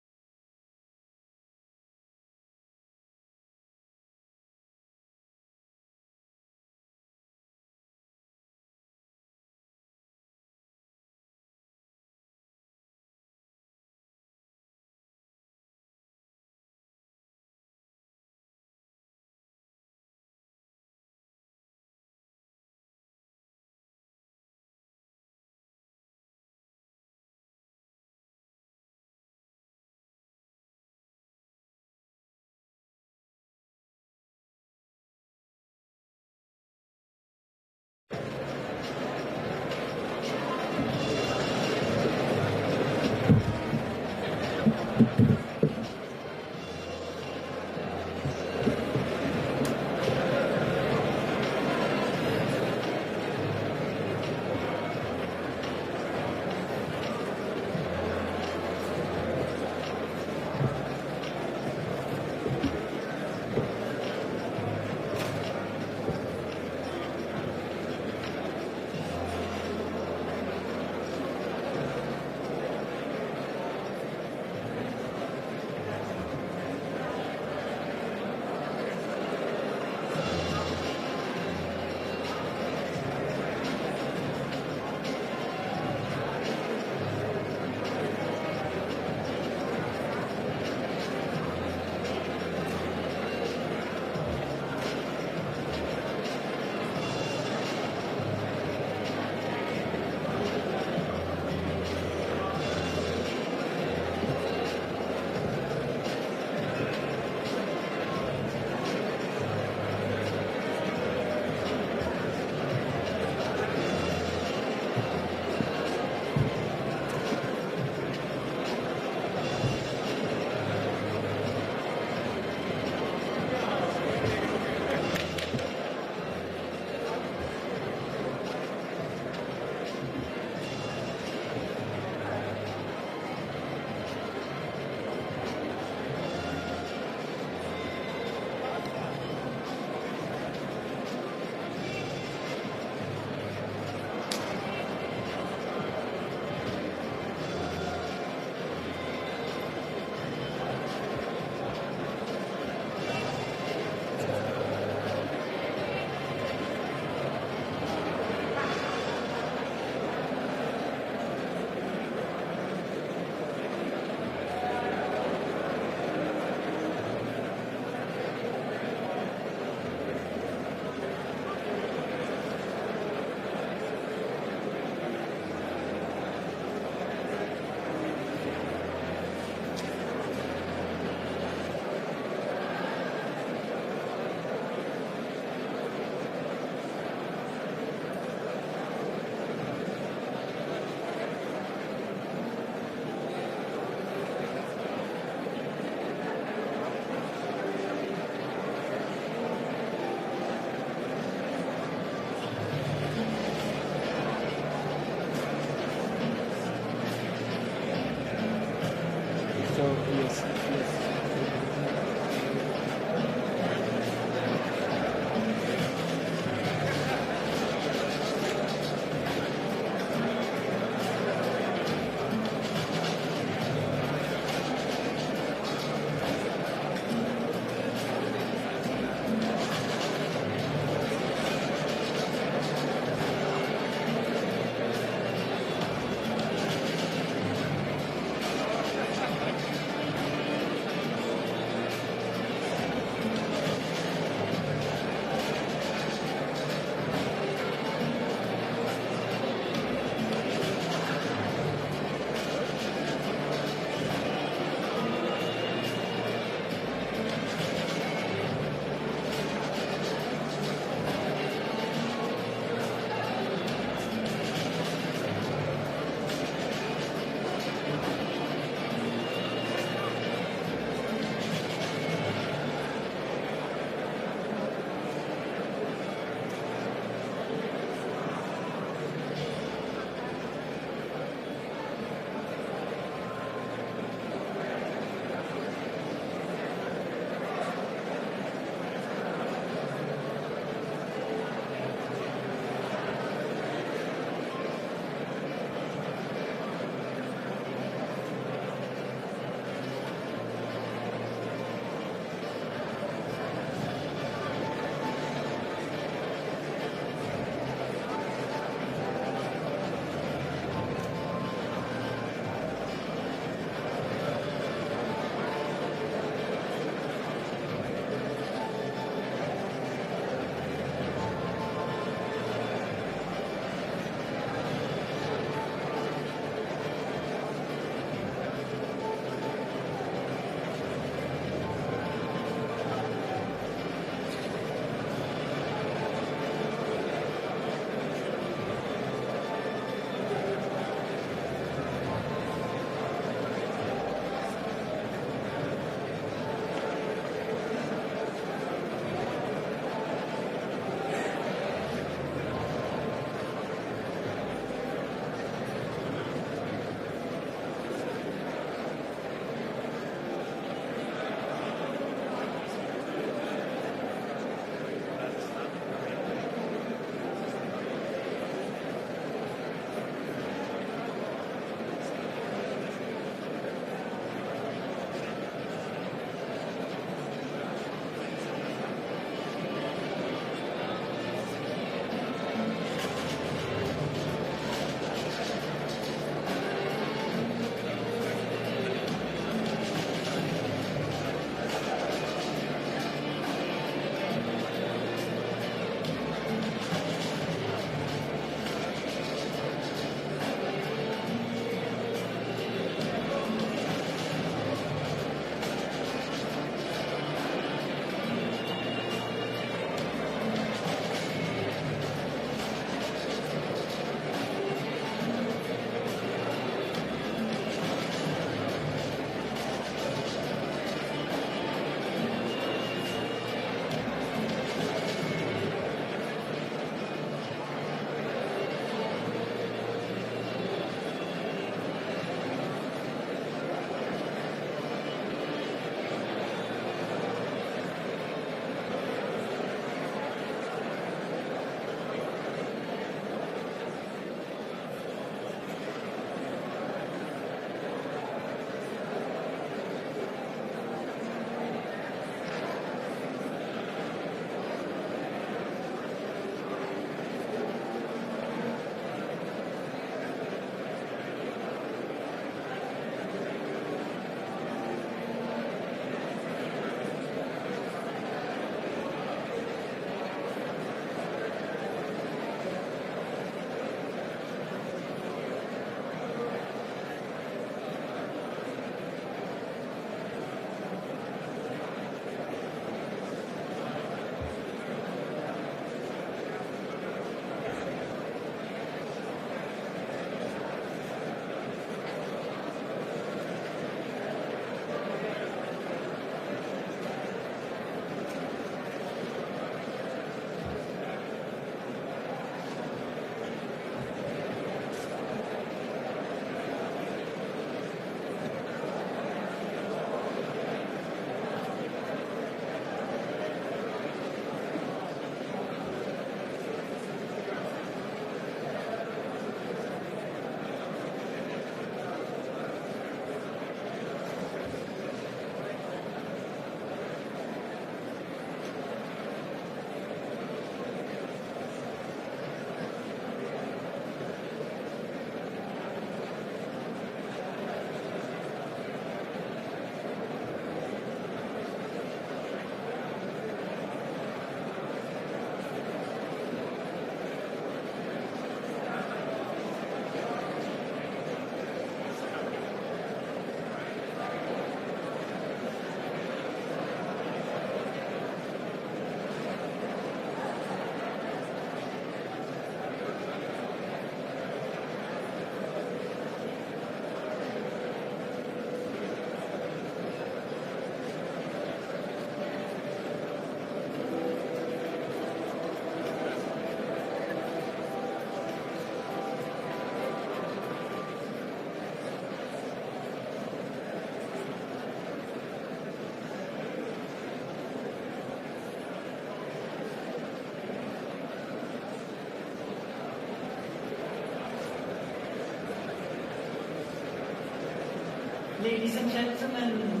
Ladies and gentlemen,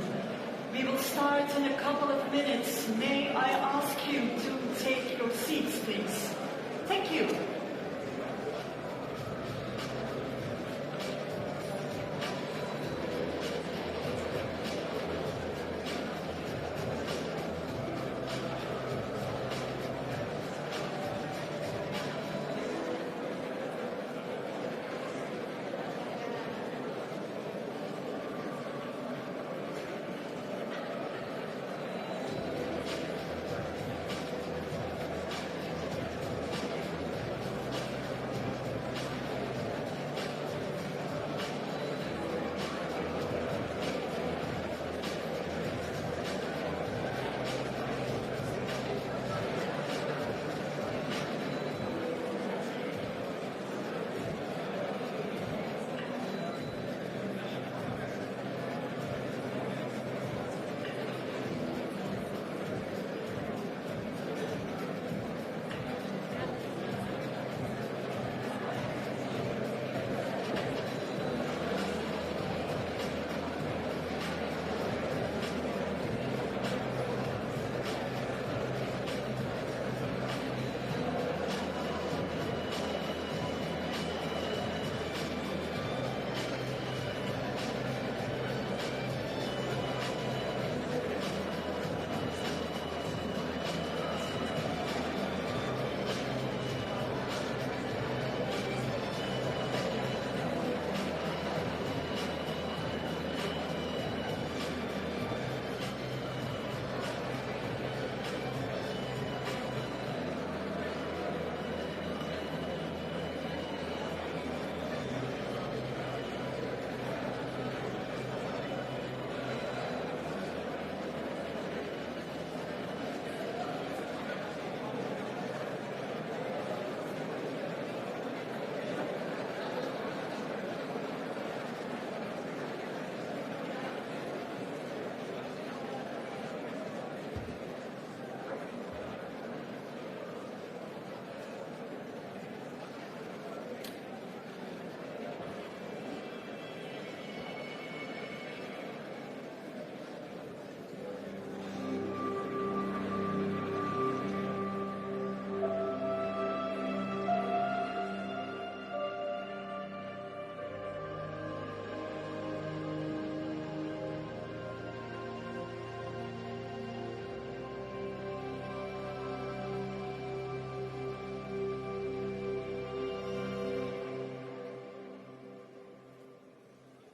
we will start in a couple of minutes. May I ask you to take your seats, please? Thank you.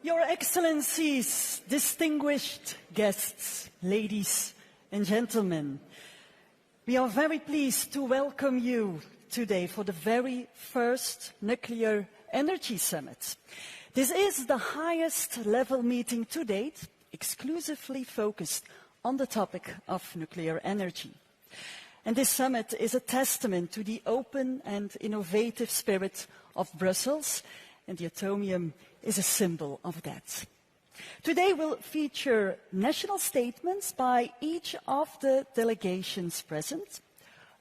Your Excellencies, distinguished guests, ladies and gentlemen, we are very pleased to welcome you today for the very first Nuclear Energy Summit. This is the highest level meeting to date, exclusively focused on the topic of nuclear energy. And this summit is a testament to the open and innovative spirit of Brussels, and the Atomium is a symbol of that. Today will feature national statements by each of the delegations present,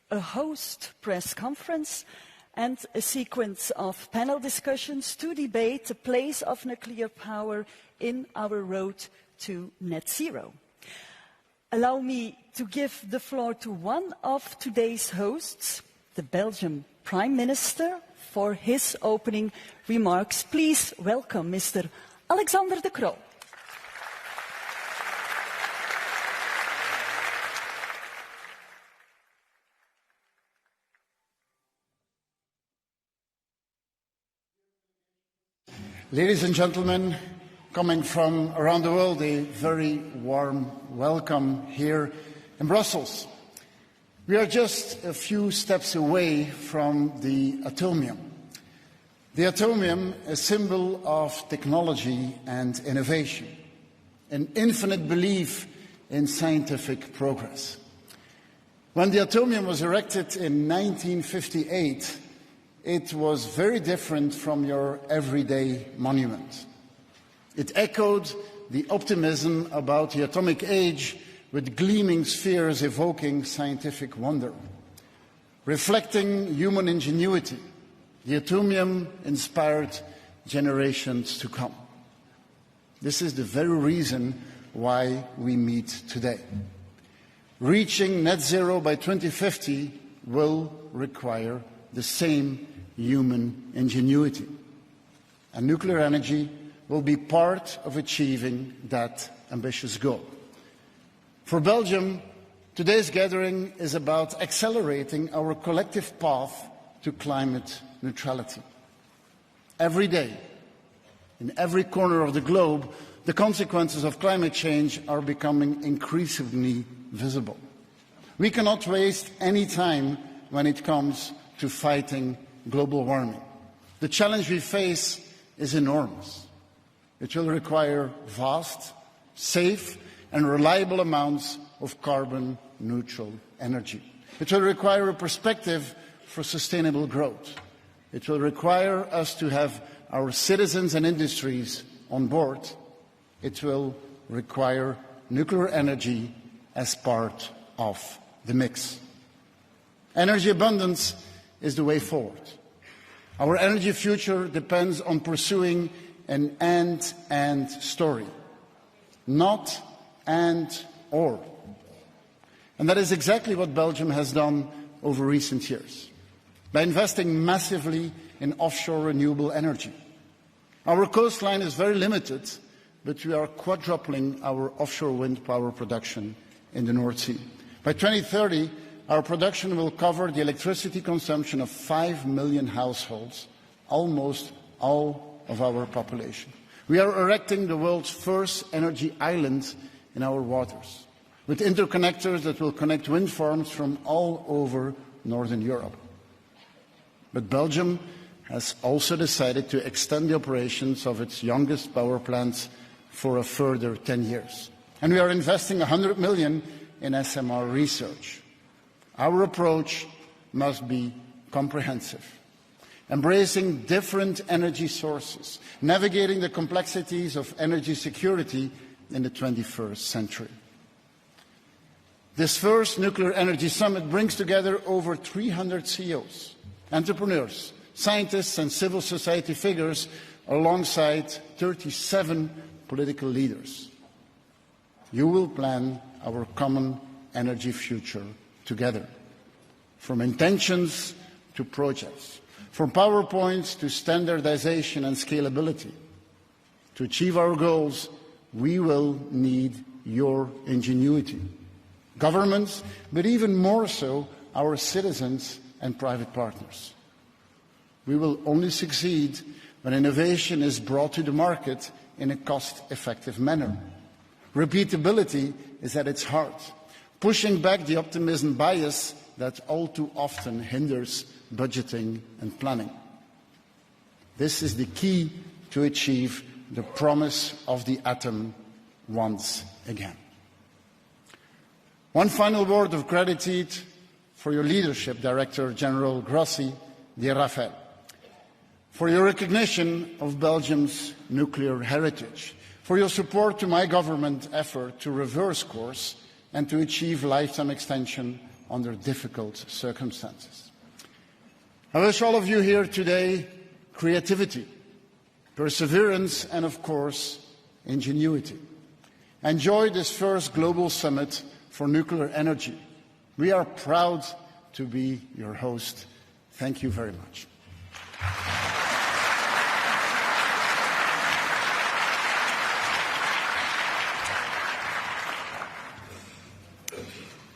a host press conference, and a sequence of panel discussions to debate the place of nuclear power in our road to net zero. Allow me to give the floor to one of today's hosts, the Belgian Prime Minister, for his opening remarks. Please welcome Mr. Alexander De Croo. Ladies and gentlemen, coming from around the world, a very warm welcome here in Brussels. We are just a few steps away from the Atomium. The Atomium, a symbol of technology and innovation, an infinite belief in scientific progress. When the Atomium was erected in 1958, it was very different from your everyday monument. It echoed the optimism about the atomic age, with gleaming spheres evoking scientific wonder. Reflecting human ingenuity, the Atomium inspired generations to come. This is the very reason why we meet today. Reaching net zero by 2050 will require the same human ingenuity. And nuclear energy will be part of achieving that ambitious goal. For Belgium, today's gathering is about accelerating our collective path to climate neutrality. Every day, in every corner of the globe, the consequences of climate change are becoming increasingly visible. We cannot waste any time when it comes to fighting global warming. The challenge we face is enormous. It will require vast, safe and reliable amounts of carbon-neutral energy. It will require a perspective for sustainable growth. It will require us to have our citizens and industries on board. It will require nuclear energy as part of the mix. Energy abundance is the way forward. Our energy future depends on pursuing an and story, not and/or. And that is exactly what Belgium has done over recent years, by investing massively in offshore renewable energy. Our coastline is very limited, but we are quadrupling our offshore wind power production in the North Sea. By 2030, our production will cover the electricity consumption of 5 million households, almost all of our population. We are erecting the world's first energy island in our waters, with interconnectors that will connect wind farms from all over Northern Europe. But Belgium has also decided to extend the operations of its youngest power plants for a further 10 years. And we are investing 100 million in SMR research. Our approach must be comprehensive, embracing different energy sources, navigating the complexities of energy security in the 21st century. This first Nuclear Energy Summit brings together over 300 CEOs, entrepreneurs, scientists and civil society figures alongside 37 political leaders. You will plan our common energy future together, from intentions to projects, from PowerPoints to standardization and scalability. To achieve our goals, we will need your ingenuity. Governments, but even more so, our citizens and private partners. We will only succeed when innovation is brought to the market in a cost-effective manner. Repeatability is at its heart, pushing back the optimism bias that all too often hinders budgeting and planning. This is the key to achieve the promise of the atom once again. One final word of gratitude for your leadership, Director General Grossi, dear Rafael, for your recognition of Belgium's nuclear heritage, for your support to my government effort to reverse course and to achieve lifetime extension under difficult circumstances. I wish all of you here today creativity, perseverance and, of course, ingenuity. Enjoy this first global summit for nuclear energy. We are proud to be your host. Thank you very much.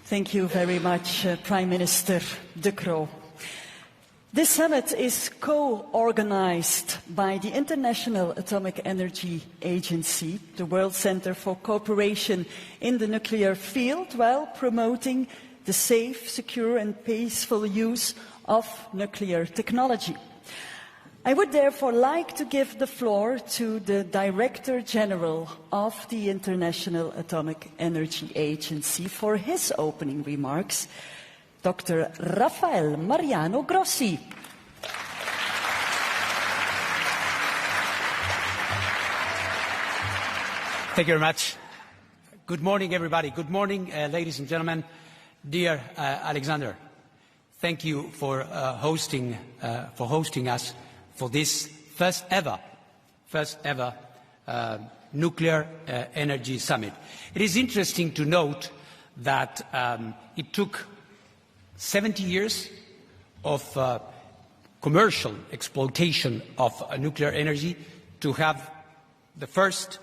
Thank you very much, Prime Minister De Croo. This summit is co-organized by the International Atomic Energy Agency, the World Centre for Cooperation in the Nuclear Field, while promoting the safe, secure and peaceful use of nuclear technology. I would therefore like to give the floor to the Director General of the International Atomic Energy Agency for his opening remarks, Dr. Rafael Mariano Grossi. Thank you very much. Good morning, everybody. Good morning, ladies and gentlemen. Dear Alexander, thank you for hosting us for this first ever nuclear energy summit. It is interesting to note that it took 70 years of commercial exploitation of nuclear energy to have the first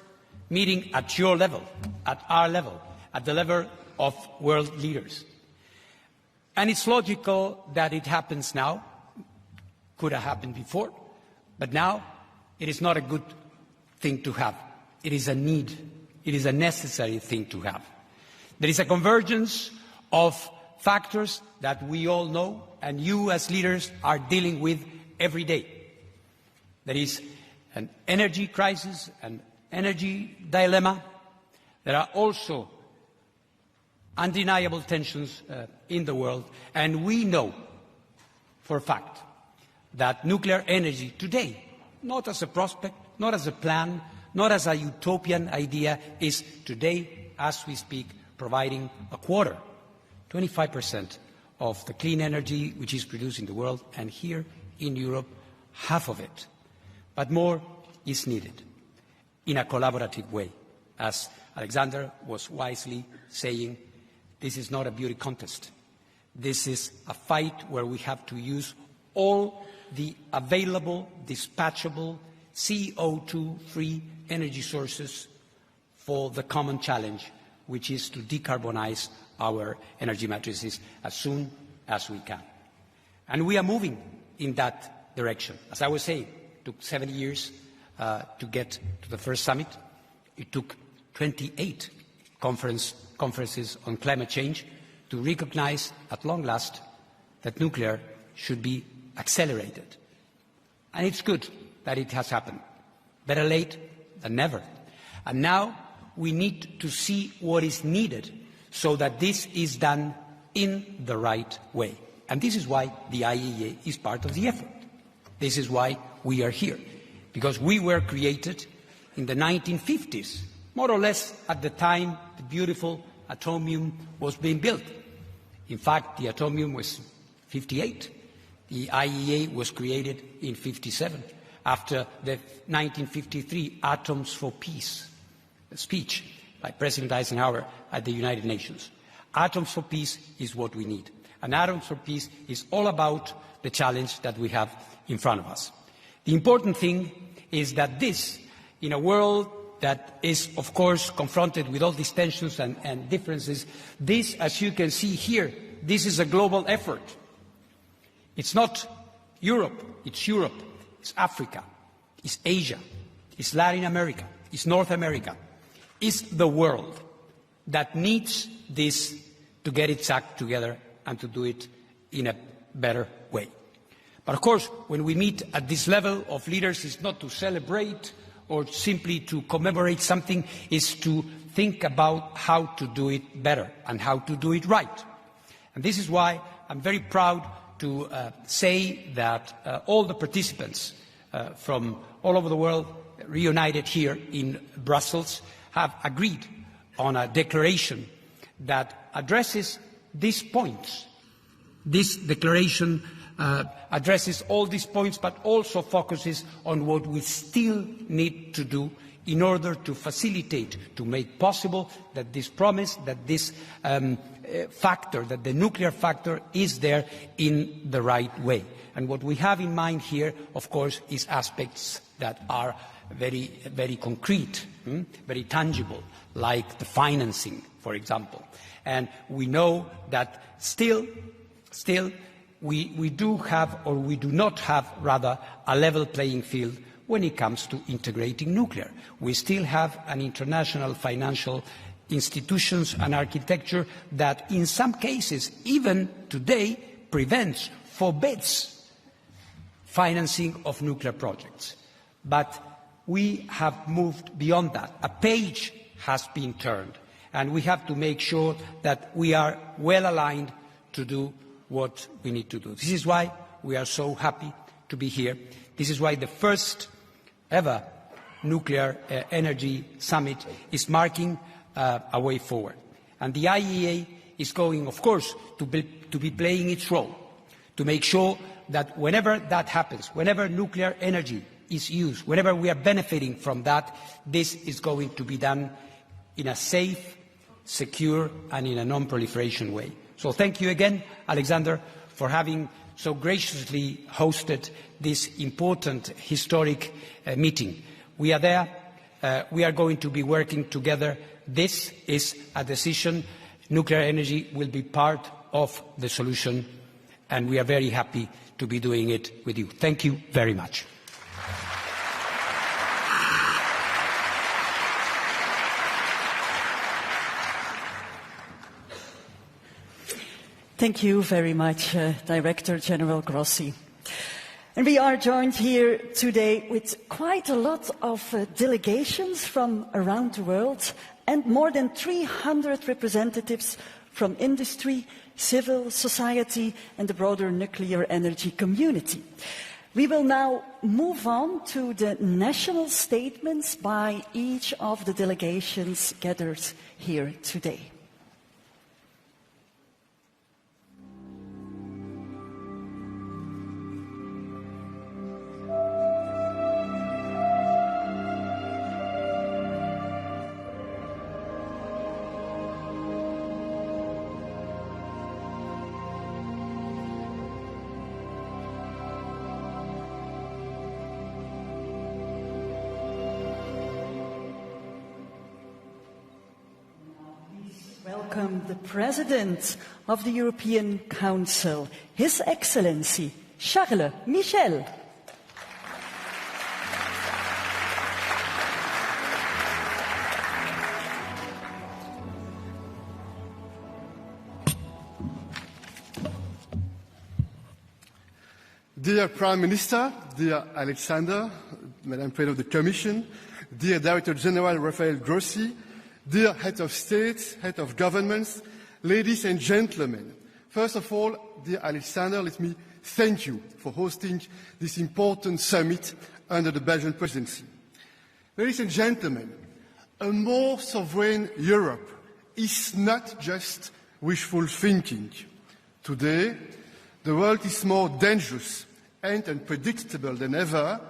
meeting at your level, at our level, at the level of world leaders. And it's logical that it happens now. Could have happened before, but now it is not a good thing to have. It is a need. It is a necessary thing to have. There is a convergence of factors that we all know and you as leaders are dealing with every day. There is an energy crisis, an energy dilemma. There are also undeniable tensions in the world, and we know for a fact that nuclear energy today, not as a prospect, not as a plan, not as a utopian idea, is today, as we speak, providing a quarter, 25% of the clean energy which is produced in the world, and here in Europe, half of it. But more is needed in a collaborative way. As Alexander was wisely saying, this is not a beauty contest. This is a fight where we have to use all the available, dispatchable, CO2-free energy sources for the common challenge, which is to decarbonize our energy matrices as soon as we can. And we are moving in that direction. As I was saying, it took 7 years to get to the first summit. It took 28 conferences on climate change to recognize at long last that nuclear should be accelerated. And it's good that it has happened. Better late than never. And now we need to see what is needed so that this is done in the right way. And this is why the IAEA is part of the effort. This is why we are here. Because we were created in the 1950s, more or less at the time the beautiful atomium was being built. In fact, the atomium was 58. The IAEA was created in 57, after the 1953 Atoms for Peace speech by President Eisenhower at the United Nations. Atoms for Peace is what we need. And Atoms for Peace is all about the challenge that we have in front of us. The important thing is that this, in a world that is, of course, confronted with all these tensions and differences, this, as you can see here, this is a global effort. It's not Europe, it's Africa, it's Asia, it's Latin America, it's North America. It's the world that needs this to get its act together and to do it in a better way. But of course, when we meet at this level of leaders, it's not to celebrate or simply to commemorate something, it's to think about how to do it better and how to do it right. And this is why I'm very proud to say that all the participants from all over the world reunited here in Brussels have agreed on a declaration that addresses these points. This declaration addresses all these points, but also focuses on what we still need to do in order to facilitate, to make possible that this promise, that this factor, that the nuclear factor is there in the right way. And what we have in mind here, of course, is aspects that are very, very concrete, very tangible, like the financing, for example. And we know that still we do have, or we do not have, rather, a level playing field when it comes to integrating nuclear. We still have an international financial institutions and architecture that in some cases, even today, prevents, forbids financing of nuclear projects. But we have moved beyond that. A page has been turned, and we have to make sure that we are well aligned to do what we need to do. This is why we are so happy to be here. This is why the first ever nuclear energy summit is marking a way forward. And the IAEA is going, of course, to be playing its role, to make sure that whenever that happens, whenever nuclear energy is used, whenever we are benefiting from that, this is going to be done in a safe, secure, and in a non-proliferation way. So thank you again, Alexander, for having so graciously hosted this important historic meeting. We are there. We are going to be working together. This is a decision. Nuclear energy will be part of the solution, and we are very happy to be doing it with you. Thank you very much. Thank you very much, Director General Grossi. And we are joined here today with quite a lot of delegations from around the world and more than 300 representatives from industry, civil society and the broader nuclear energy community. We will now move on to the national statements by each of the delegations gathered here today. Welcome the President of the European Council, His Excellency Charles Michel. Dear Prime Minister, dear Alexander, Madam President of the Commission, dear Director General Rafael Grossi, dear Head of State, Head of Governments, ladies and gentlemen. First of all, dear Alexander, let me thank you for hosting this important summit under the Belgian presidency. Ladies and gentlemen, a more sovereign Europe is not just wishful thinking. Today, the world is more dangerous and unpredictable than ever.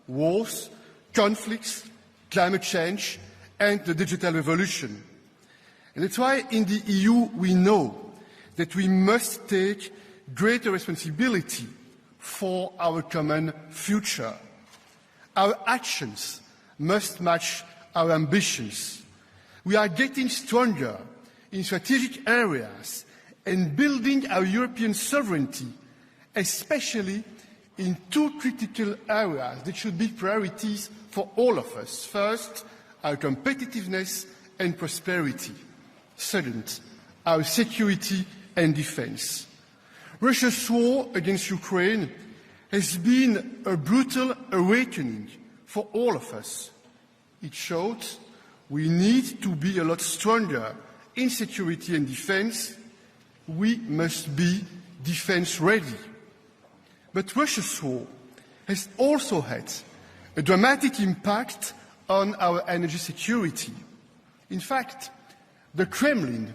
Wars, conflicts, climate change, and the digital revolution. And that's why in the EU we know that we must take greater responsibility for our common future. Our actions must match our ambitions. We are getting stronger in strategic areas and building our European sovereignty, especially in two critical areas that should be priorities for all of us. First, our competitiveness and prosperity. Second, our security and defense. Russia's war against Ukraine has been a brutal awakening for all of us. It showed we need to be a lot stronger in security and defense. We must be defense ready. But Russia's war has also had a dramatic impact on our energy security. In fact, the Kremlin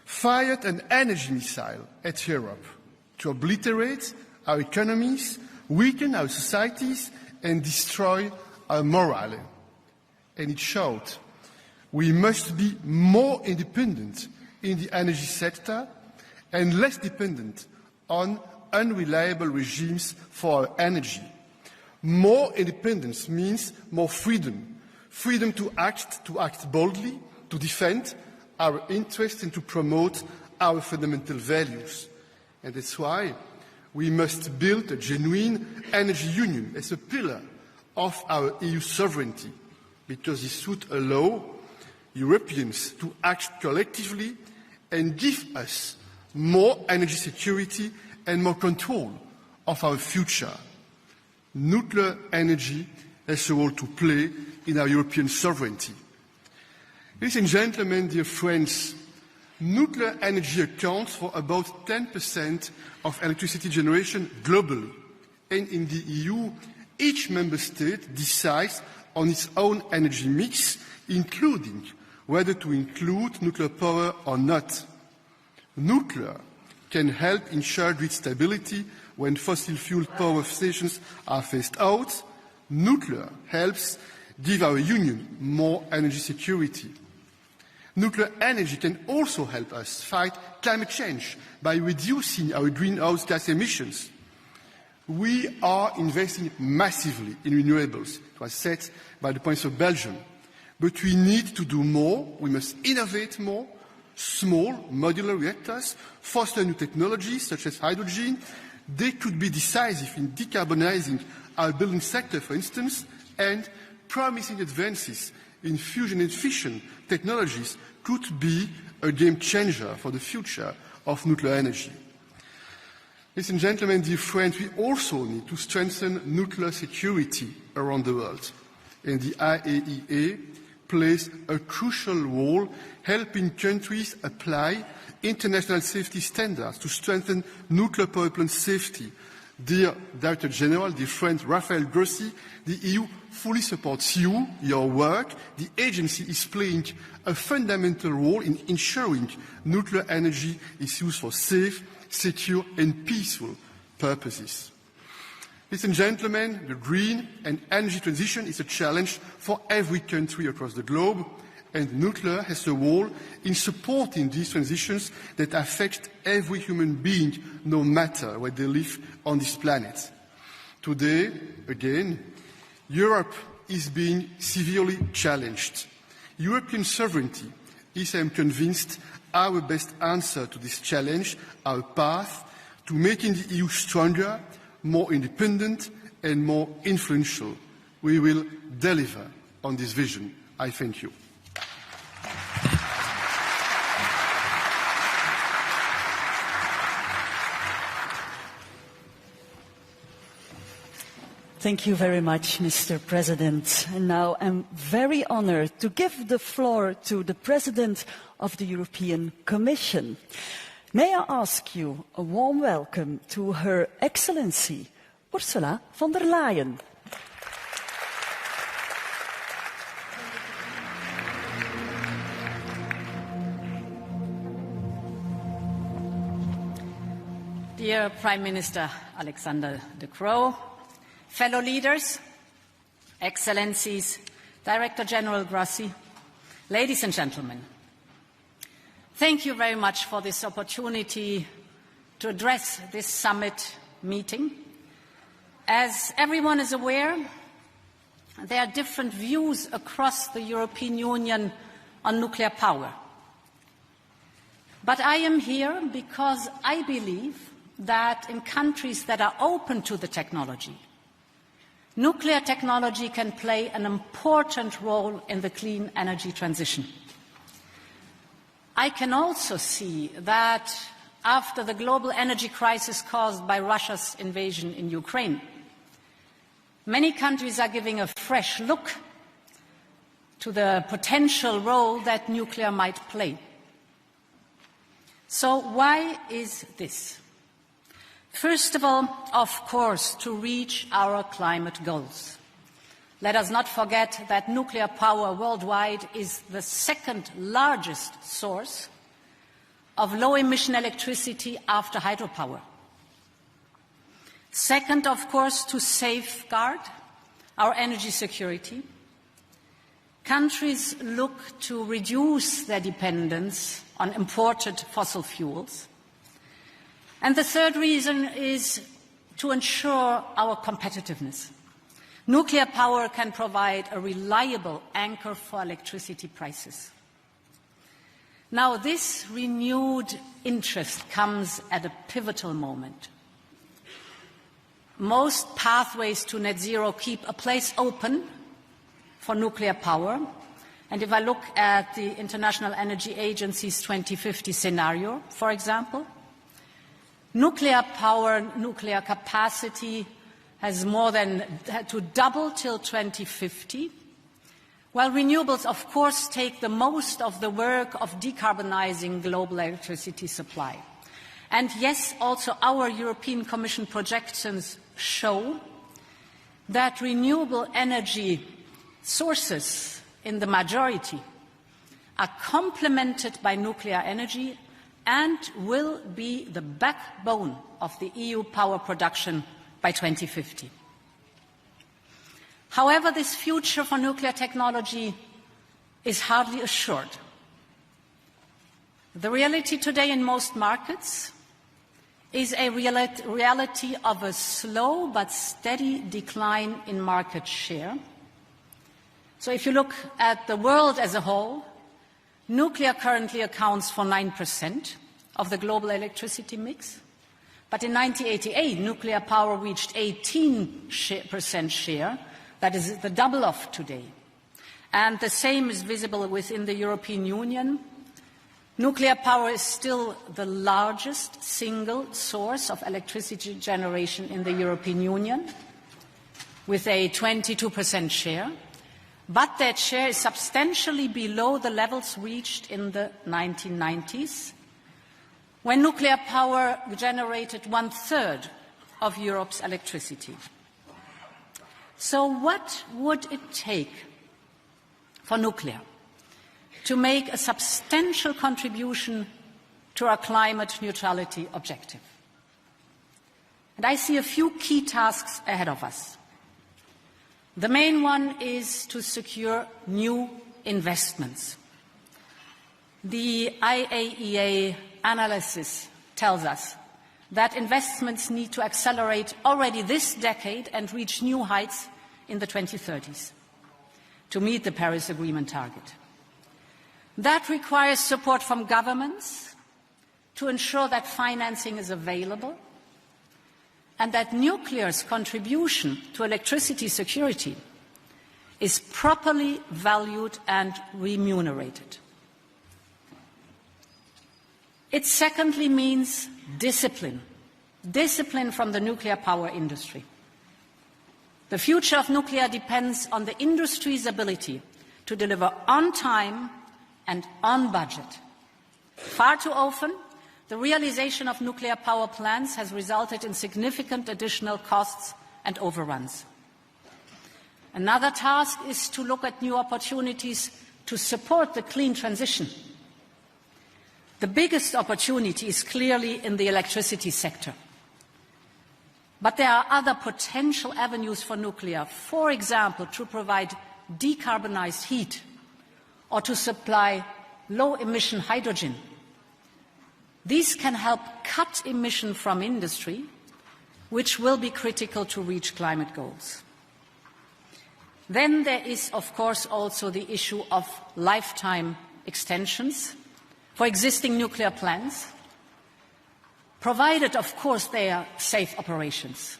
fired an energy missile at Europe to obliterate our economies, weaken our societies, and destroy our morale. And it showed we must be more independent in the energy sector and less dependent on unreliable regimes for our energy. More independence means more freedom. Freedom to act boldly, to defend our interests and to promote our fundamental values. And that's why we must build a genuine energy union as a pillar of our EU sovereignty, because this would allow Europeans to act collectively and give us more energy security and more control of our future. Nuclear energy has a role to play in our European sovereignty. Ladies and gentlemen, dear friends, nuclear energy accounts for about 10% of electricity generation globally. And in the EU, each member state decides on its own energy mix, including whether to include nuclear power or not. Nuclear can help ensure grid stability when fossil fuel power stations are phased out. Nuclear helps give our union more energy security. Nuclear energy can also help us fight climate change by reducing our greenhouse gas emissions. We are investing massively in renewables, it was said by the Prince of Belgium. But we need to do more, we must innovate more, small modular reactors, foster new technologies such as hydrogen. They could be decisive in decarbonizing our building sector, for instance, and promising advances in fusion and fission technologies could be a game changer for the future of nuclear energy. Ladies and gentlemen, dear friends, we also need to strengthen nuclear security around the world. And the IAEA plays a crucial role helping countries apply international safety standards to strengthen nuclear power plant safety. Dear Director General, dear friend Rafael Grossi, the EU fully supports you, your work. The agency is playing a fundamental role in ensuring nuclear energy is used for safe, secure and peaceful purposes. Ladies and gentlemen, the green and energy transition is a challenge for every country across the globe, and nuclear has a role in supporting these transitions that affect every human being, no matter where they live on this planet. Today, again, Europe is being severely challenged. European sovereignty is, I am convinced, our best answer to this challenge, our path to making the EU stronger, more independent and more influential. We will deliver on this vision. I thank you. Thank you very much, Mr. President. And now I'm very honored to give the floor to the President of the European Commission. May I ask you a warm welcome to Her Excellency, Ursula von der Leyen. Dear Prime Minister Alexander De Croo, fellow leaders, Excellencies, Director General Grossi, ladies and gentlemen, thank you very much for this opportunity to address this summit meeting. As everyone is aware, there are different views across the European Union on nuclear power. But I am here because I believe that in countries that are open to the technology, nuclear technology can play an important role in the clean energy transition. I can also see that after the global energy crisis caused by Russia's invasion in Ukraine, many countries are giving a fresh look to the potential role that nuclear might play. So why is this? First of all, of course, to reach our climate goals. Let us not forget that nuclear power worldwide is the second largest source of low-emission electricity after hydropower. Second, of course, to safeguard our energy security. Countries look to reduce their dependence on imported fossil fuels. And the third reason is to ensure our competitiveness. Nuclear power can provide a reliable anchor for electricity prices. Now, this renewed interest comes at a pivotal moment. Most pathways to net zero keep a place open for nuclear power. And if I look at the International Energy Agency's 2050 scenario, for example, nuclear power, nuclear capacity has more than had to double till 2050, while renewables, of course, take the most of the work of decarbonizing global electricity supply. And yes, also our European Commission projections show that renewable energy sources in the majority are complemented by nuclear energy and will be the backbone of the EU power production by 2050. However, this future for nuclear technology is hardly assured. The reality today in most markets is a reality of a slow but steady decline in market share. So if you look at the world as a whole, nuclear currently accounts for 9% of the global electricity mix. But in 1988, nuclear power reached 18% share. That is the double of today. And the same is visible within the European Union. Nuclear power is still the largest single source of electricity generation in the European Union, with a 22% share. But that share is substantially below the levels reached in the 1990s, when nuclear power generated 1/3 of Europe's electricity. So what would it take for nuclear to make a substantial contribution to our climate neutrality objective? And I see a few key tasks ahead of us. The main one is to secure new investments. The IAEA analysis tells us that investments need to accelerate already this decade and reach new heights in the 2030s to meet the Paris Agreement target. That requires support from governments to ensure that financing is available and that nuclear's contribution to electricity security is properly valued and remunerated. It secondly means discipline from the nuclear power industry. The future of nuclear depends on the industry's ability to deliver on time and on budget. Far too often, the realization of nuclear power plants has resulted in significant additional costs and overruns. Another task is to look at new opportunities to support the clean transition. The biggest opportunity is clearly in the electricity sector. But there are other potential avenues for nuclear, for example, to provide decarbonized heat or to supply low-emission hydrogen. These can help cut emission from industry, which will be critical to reach climate goals. Then there is, of course, also the issue of lifetime extensions for existing nuclear plants, provided, of course, they are safe operations.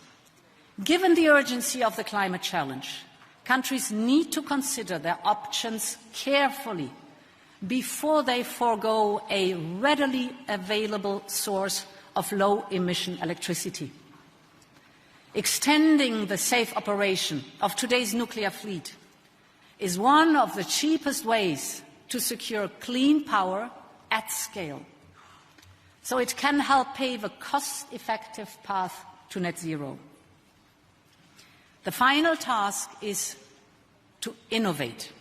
Given the urgency of the climate challenge, countries need to consider their options carefully before they forego a readily available source of low-emission electricity. Extending the safe operation of today's nuclear fleet is one of the cheapest ways to secure clean power at scale. So it can help pave a cost-effective path to net zero. The final task is to innovate.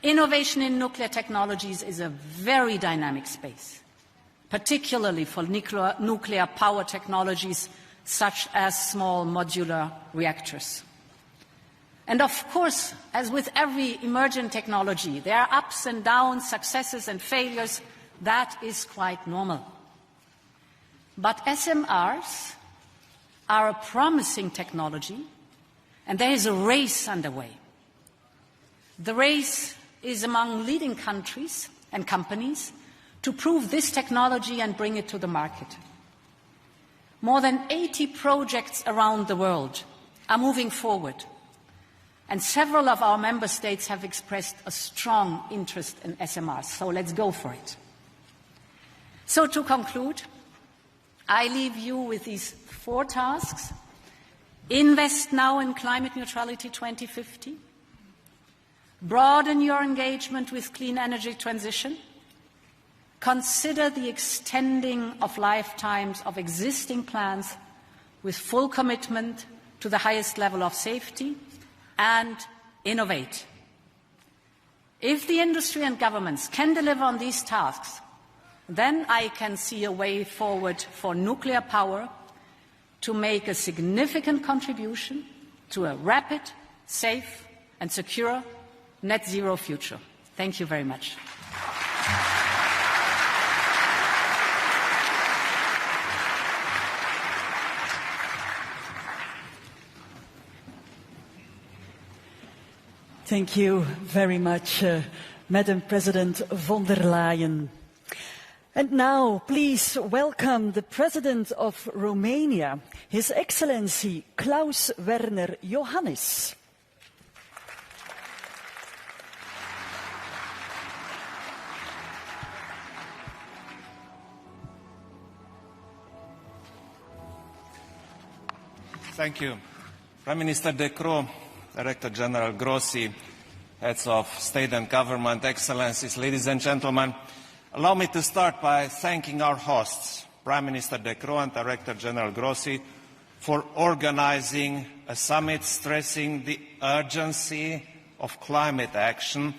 Innovation in nuclear technologies is a very dynamic space, particularly for nuclear power technologies such as small modular reactors. And of course, as with every emergent technology, there are ups and downs, successes and failures. That is quite normal. But SMRs are a promising technology, and there is a race underway. The race is among leading countries and companies to prove this technology and bring it to the market. More than 80 projects around the world are moving forward, and several of our member states have expressed a strong interest in SMRs, so let's go for it. So to conclude, I leave you with these 4 tasks. Invest now in climate neutrality 2050. Broaden your engagement with clean energy transition. Consider the extending of lifetimes of existing plants with full commitment to the highest level of safety, and innovate. If the industry and governments can deliver on these tasks, then I can see a way forward for nuclear power to make a significant contribution to a rapid, safe and secure net zero future. Thank you very much. Thank you very much, Madam President von der Leyen. And now, please welcome the President of Romania, His Excellency Klaus Werner Iohannis. Thank you. Prime Minister De Croo, Director General Grossi, Heads of State and Government, Excellencies, ladies and gentlemen, allow me to start by thanking our hosts, Prime Minister De Croo and Director General Grossi, for organizing a summit stressing the urgency of climate action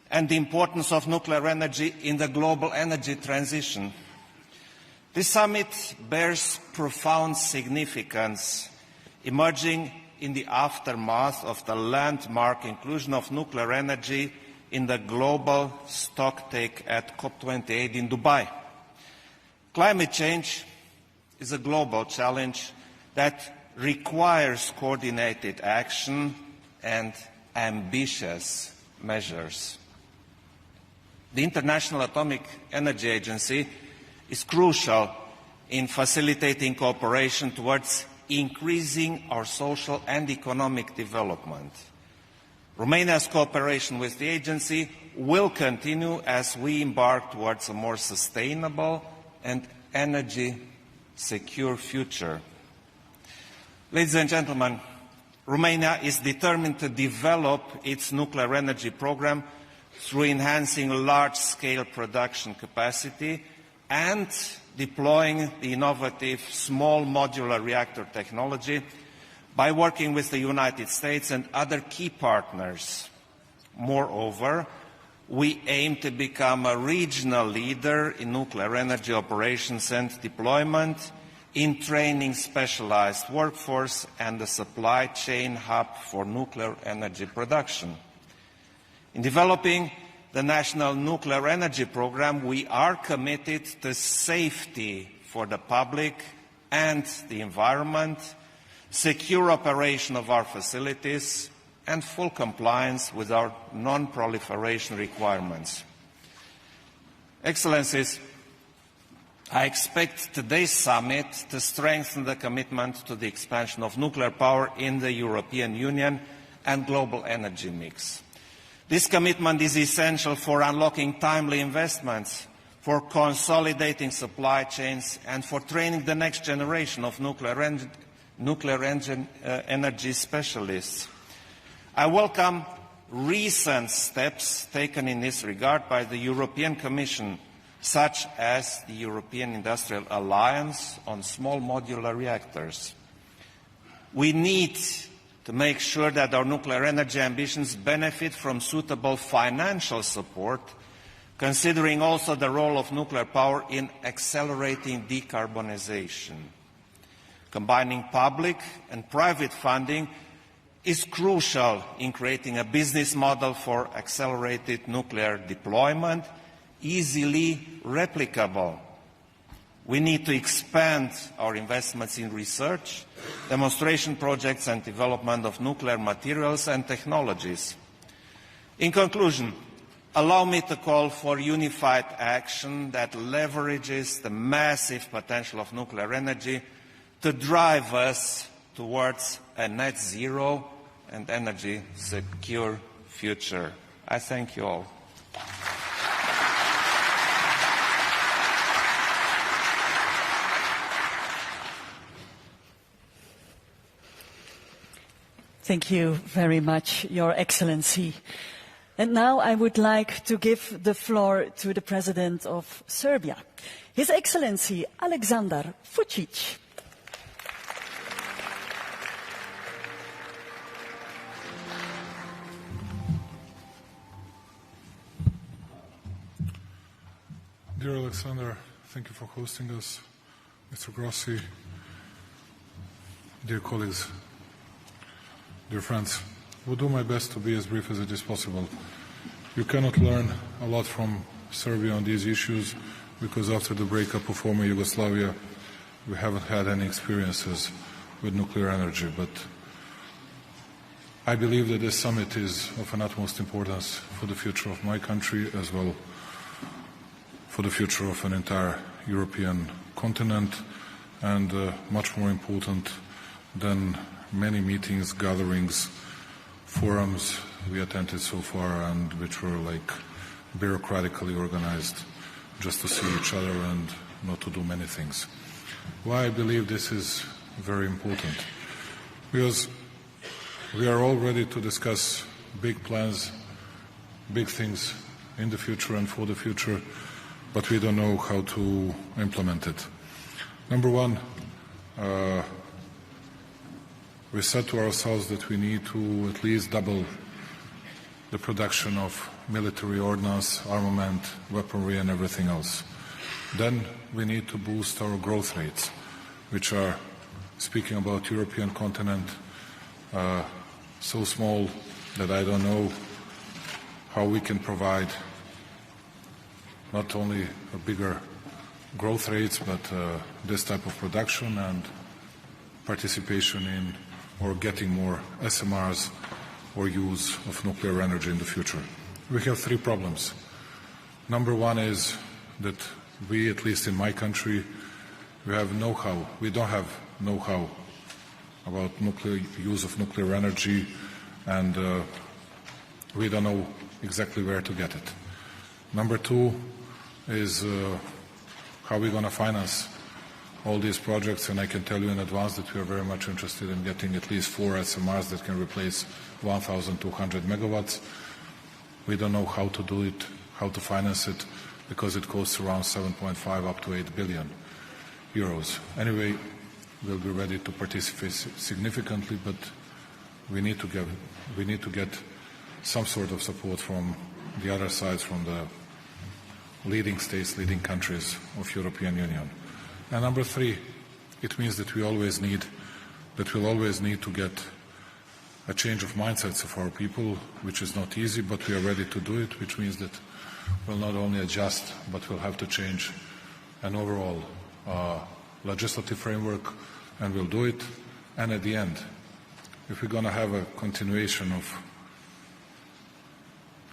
and the importance of nuclear energy in the global energy transition. This summit bears profound significance, emerging in the aftermath of the landmark inclusion of nuclear energy in the global stocktake at COP28 in Dubai. Climate change is a global challenge that requires coordinated action and ambitious measures. The International Atomic Energy Agency is crucial in facilitating cooperation towards increasing our social and economic development. Romania's cooperation with the agency will continue as we embark towards a more sustainable and energy-secure future. Ladies and gentlemen, Romania is determined to develop its nuclear energy program through enhancing large-scale production capacity and deploying the innovative small modular reactor technology by working with the United States and other key partners. Moreover, we aim to become a regional leader in nuclear energy operations and deployment, in training specialized workforce and a supply chain hub for nuclear energy production. In developing the National Nuclear Energy Program, we are committed to safety for the public and the environment, secure operation of our facilities, and full compliance with our non-proliferation requirements. Excellencies, I expect today's summit to strengthen the commitment to the expansion of nuclear power in the European Union and global energy mix. This commitment is essential for unlocking timely investments, for consolidating supply chains, and for training the next generation of nuclear energy specialists. I welcome recent steps taken in this regard by the European Commission, such as the European Industrial Alliance on Small Modular Reactors. We need to make sure that our nuclear energy ambitions benefit from suitable financial support, considering also the role of nuclear power in accelerating decarbonization. Combining public and private funding is crucial in creating a business model for accelerated nuclear deployment, easily replicable. We need to expand our investments in research, demonstration projects and development of nuclear materials and technologies. In conclusion, allow me to call for unified action that leverages the massive potential of nuclear energy to drive us towards a net zero and energy secure future. I thank you all. Thank you very much, Your Excellency. And now I would like to give the floor to the President of Serbia, His Excellency Aleksandar Vučić. Dear Alexander, thank you for hosting us. Mr. Grossi, dear colleagues, dear friends, will do my best to be as brief as it is possible. You cannot learn a lot from Serbia on these issues because after the breakup of former Yugoslavia, we haven't had any experiences with nuclear energy. But I believe that this summit is of an utmost importance for the future of my country as well for the future of an entire European continent, and much more important than many meetings, gatherings, forums we attended so far, and which were like bureaucratically organized just to see each other and not to do many things. Why I believe this is very important? Because we are all ready to discuss big plans, big things in the future and for the future, but we don't know how to implement it. Number one, we said to ourselves that we need to at least double the production of military ordnance, armament, weaponry and everything else. Then we need to boost our growth rates, which are, speaking about European continent, so small that I don't know how we can provide not only a bigger growth rates, but this type of production and participation in or getting more SMRs or use of nuclear energy in the future. We have three problems. Number one is that we, at least in my country, we have know-how. We don't have know-how about use of nuclear energy, and we don't know exactly where to get it. Number two is how we're going to finance all these projects, and I can tell you in advance that we are very much interested in getting at least 4 SMRs that can replace 1,200 megawatts. We don't know how to do it, how to finance it, because it costs around 7.5 up to 8 billion euros. Anyway, we'll be ready to participate significantly, but we need to get some sort of support from the other sides, from the leading states, leading countries of European Union. And number three, it means that we'll always need to get a change of mindsets of our people, which is not easy, but we are ready to do it, which means that we'll not only adjust, but we'll have to change an overall legislative framework, and we'll do it. And at the end, if we're going to have a continuation of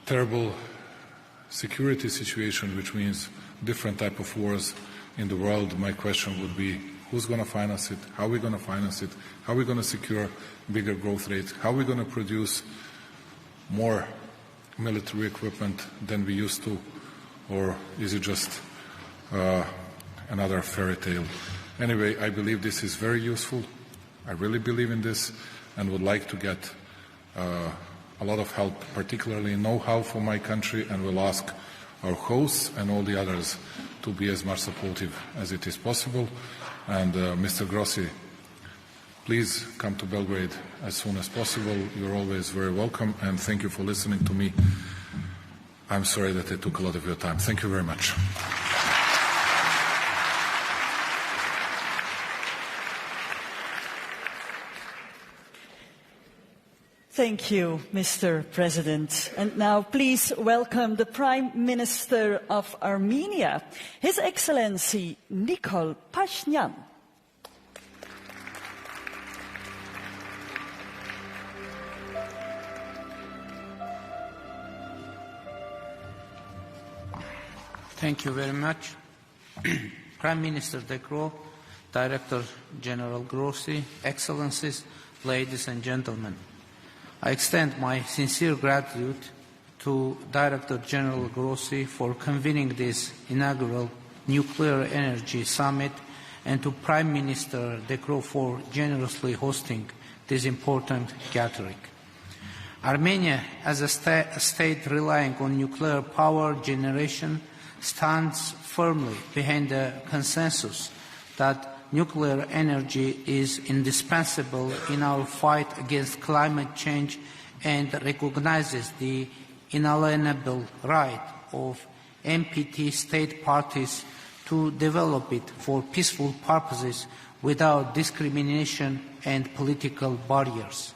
terrible security situation, which means different type of wars in the world, my question would be, who's going to finance it? How are we going to finance it? How are we going to secure bigger growth rates? How are we going to produce more military equipment than we used to? Or is it just another fairy tale? Anyway, I believe this is very useful. I really believe in this and would like to get a lot of help, particularly know-how for my country, and will ask our hosts and all the others to be as much supportive as it is possible. And Mr. Grossi, please come to Belgrade as soon as possible. You're always very welcome, and thank you for listening to me. I'm sorry that I took a lot of your time. Thank you very much. Thank you, Mr. President. And now please welcome the Prime Minister of Armenia, His Excellency Nikol Pashinyan. Thank you very much. Prime Minister De Croo, Director General Grossi, Excellencies, ladies and gentlemen. I extend my sincere gratitude to Director General Grossi for convening this inaugural Nuclear Energy Summit, and to Prime Minister De Croo for generously hosting this important gathering. Armenia, as a state relying on nuclear power generation, stands firmly behind the consensus that nuclear energy is indispensable in our fight against climate change, and recognizes the inalienable right of NPT state parties to develop it for peaceful purposes without discrimination and political barriers.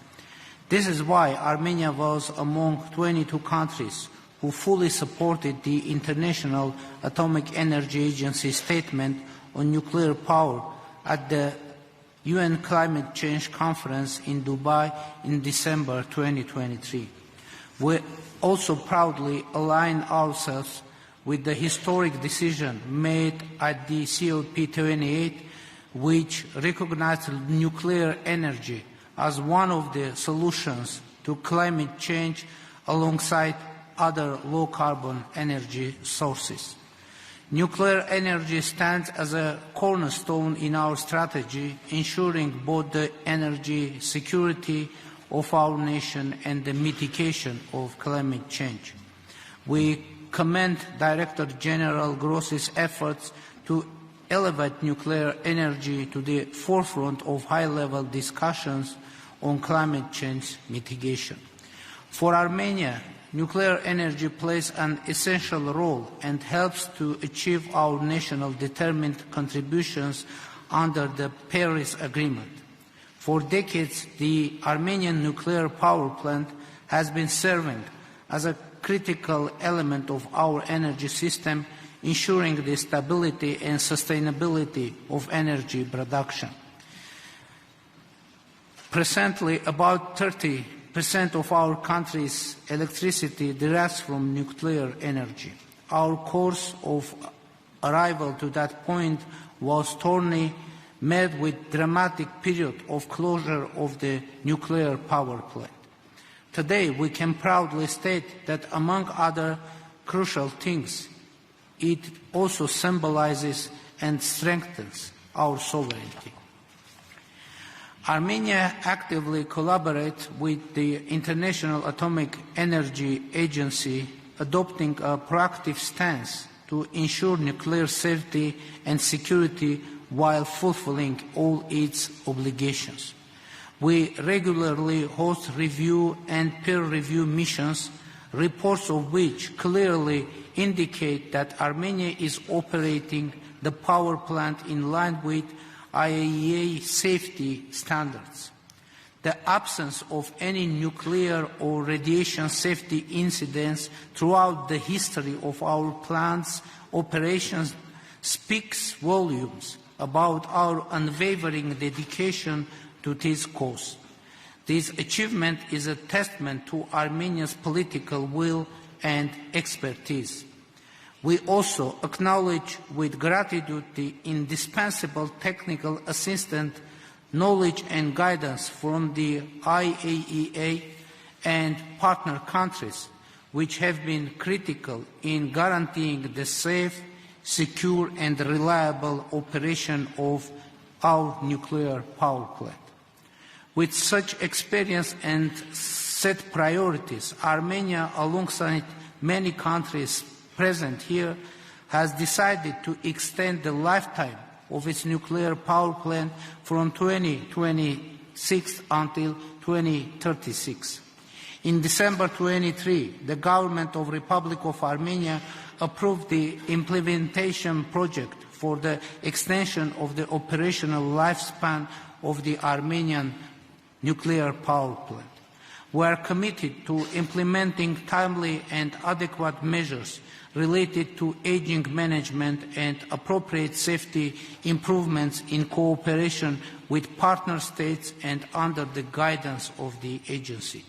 This is why Armenia was among 22 countries who fully supported the International Atomic Energy Agency statement on nuclear power at the UN Climate Change Conference in Dubai in December 2023. We also proudly align ourselves with the historic decision made at the COP28, which recognized nuclear energy as one of the solutions to climate change alongside other low-carbon energy sources. Nuclear energy stands as a cornerstone in our strategy, ensuring both the energy security of our nation and the mitigation of climate change. We commend Director General Grossi's efforts to elevate nuclear energy to the forefront of high-level discussions on climate change mitigation. For Armenia, nuclear energy plays an essential role and helps to achieve our national determined contributions under the Paris Agreement. For decades, the Armenian nuclear power plant has been serving as a critical element of our energy system, ensuring the stability and sustainability of energy production. Presently, about 30% of our country's electricity derives from nuclear energy. Our course of arrival to that point was thorny, met with dramatic period of closure of the nuclear power plant. Today, we can proudly state that among other crucial things, it also symbolizes and strengthens our sovereignty. Armenia actively collaborates with the International Atomic Energy Agency, adopting a proactive stance to ensure nuclear safety and security while fulfilling all its obligations. We regularly host review and peer review missions, reports of which clearly indicate that Armenia is operating the power plant in line with IAEA safety standards. The absence of any nuclear or radiation safety incidents throughout the history of our plant's operations speaks volumes about our unwavering dedication to this cause. This achievement is a testament to Armenia's political will and expertise. We also acknowledge with gratitude the indispensable technical assistance, knowledge and guidance from the IAEA and partner countries, which have been critical in guaranteeing the safe, secure and reliable operation of our nuclear power plant. With such experience and set priorities, Armenia, alongside many countries present here, has decided to extend the lifetime of its nuclear power plant from 2026 until 2036. In December 2023, the government of Republic of Armenia approved the implementation project for the extension of the operational lifespan of the Armenian nuclear power plant. We are committed to implementing timely and adequate measures related to aging management and appropriate safety improvements in cooperation with partner states and under the guidance of the agency.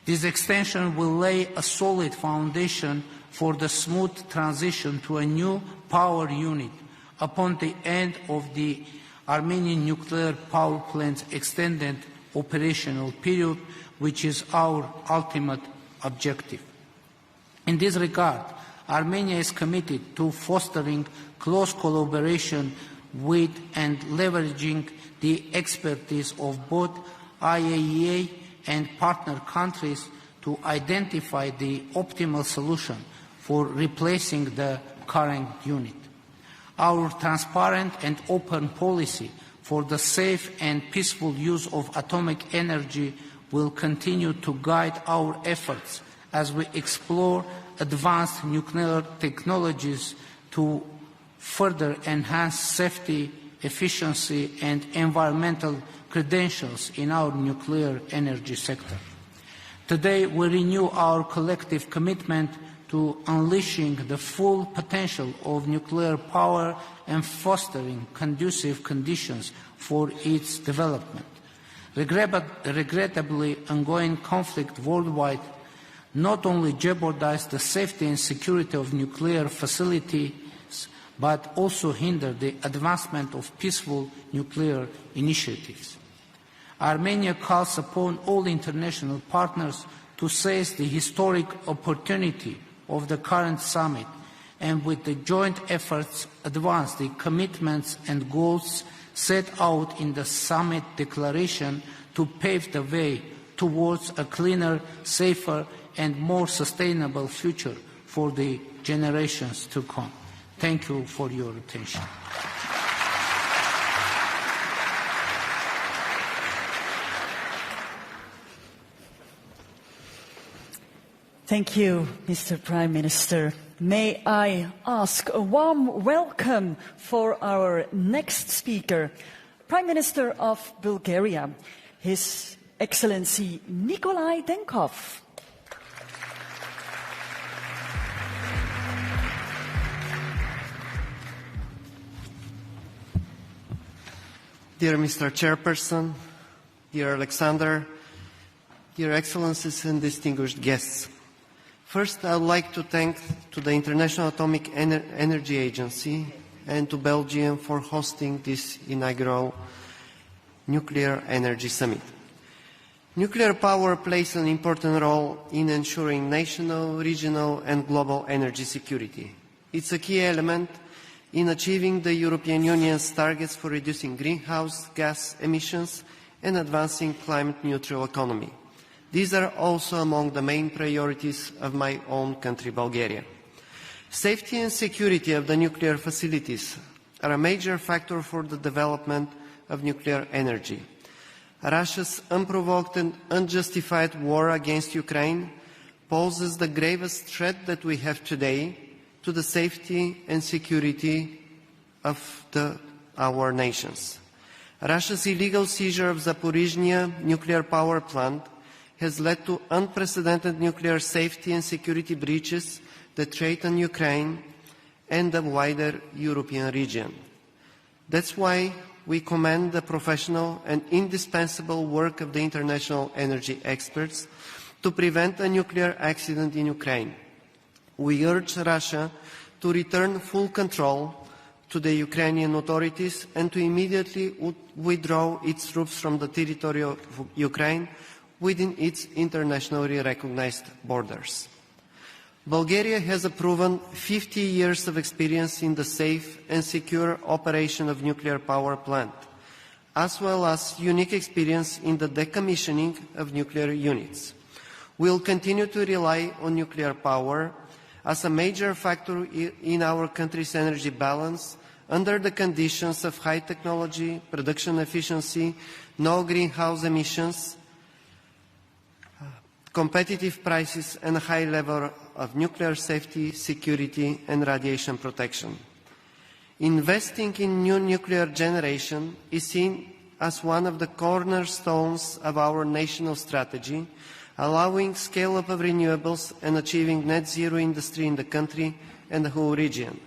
This extension will lay a solid foundation for the smooth transition to a new power unit upon the end of the Armenian nuclear power plant's extended operational period, which is our ultimate objective. In this regard, Armenia is committed to fostering close collaboration with and leveraging the expertise of both IAEA and partner countries to identify the optimal solution for replacing the current unit. Our transparent and open policy for the safe and peaceful use of atomic energy will continue to guide our efforts as we explore advanced nuclear technologies to further enhance safety, efficiency and environmental credentials in our nuclear energy sector. Today, we renew our collective commitment to unleashing the full potential of nuclear power and fostering conducive conditions for its development. Regrettably, ongoing conflict worldwide not only jeopardize the safety and security of nuclear facilities, but also hinder the advancement of peaceful nuclear initiatives. Armenia calls upon all international partners to seize the historic opportunity of the current summit and with the joint efforts advance the commitments and goals set out in the summit declaration to pave the way towards a cleaner, safer and more sustainable future for the generations to come. Thank you for your attention. Thank you, Mr. Prime Minister. May I ask a warm welcome for our next speaker, Prime Minister of Bulgaria, His Excellency Nikolai Denkov. Dear Mr. Chairperson, dear Alexander, dear Excellencies and distinguished guests. First, I would like to thank the International Atomic Energy Agency and to Belgium for hosting this inaugural Nuclear Energy Summit. Nuclear power plays an important role in ensuring national, regional and global energy security. It's a key element in achieving the European Union's targets for reducing greenhouse gas emissions and advancing climate-neutral economy. These are also among the main priorities of my own country, Bulgaria. Safety and security of the nuclear facilities are a major factor for the development of nuclear energy. Russia's unprovoked and unjustified war against Ukraine poses the gravest threat that we have today to the safety and security of our nations. Russia's illegal seizure of Zaporizhzhia nuclear power plant has led to unprecedented nuclear safety and security breaches that threaten Ukraine and the wider European region. That's why we commend the professional and indispensable work of the international energy experts to prevent a nuclear accident in Ukraine. We urge Russia to return full control to the Ukrainian authorities and to immediately withdraw its troops from the territory of Ukraine within its internationally recognized borders. Bulgaria has a proven 50 years of experience in the safe and secure operation of nuclear power plant, as well as unique experience in the decommissioning of nuclear units. We will continue to rely on nuclear power as a major factor in our country's energy balance under the conditions of high technology, production efficiency, no greenhouse emissions, competitive prices and a high level of nuclear safety, security and radiation protection. Investing in new nuclear generation is seen as one of the cornerstones of our national strategy, allowing scale-up of renewables and achieving net zero industry in the country and the whole region.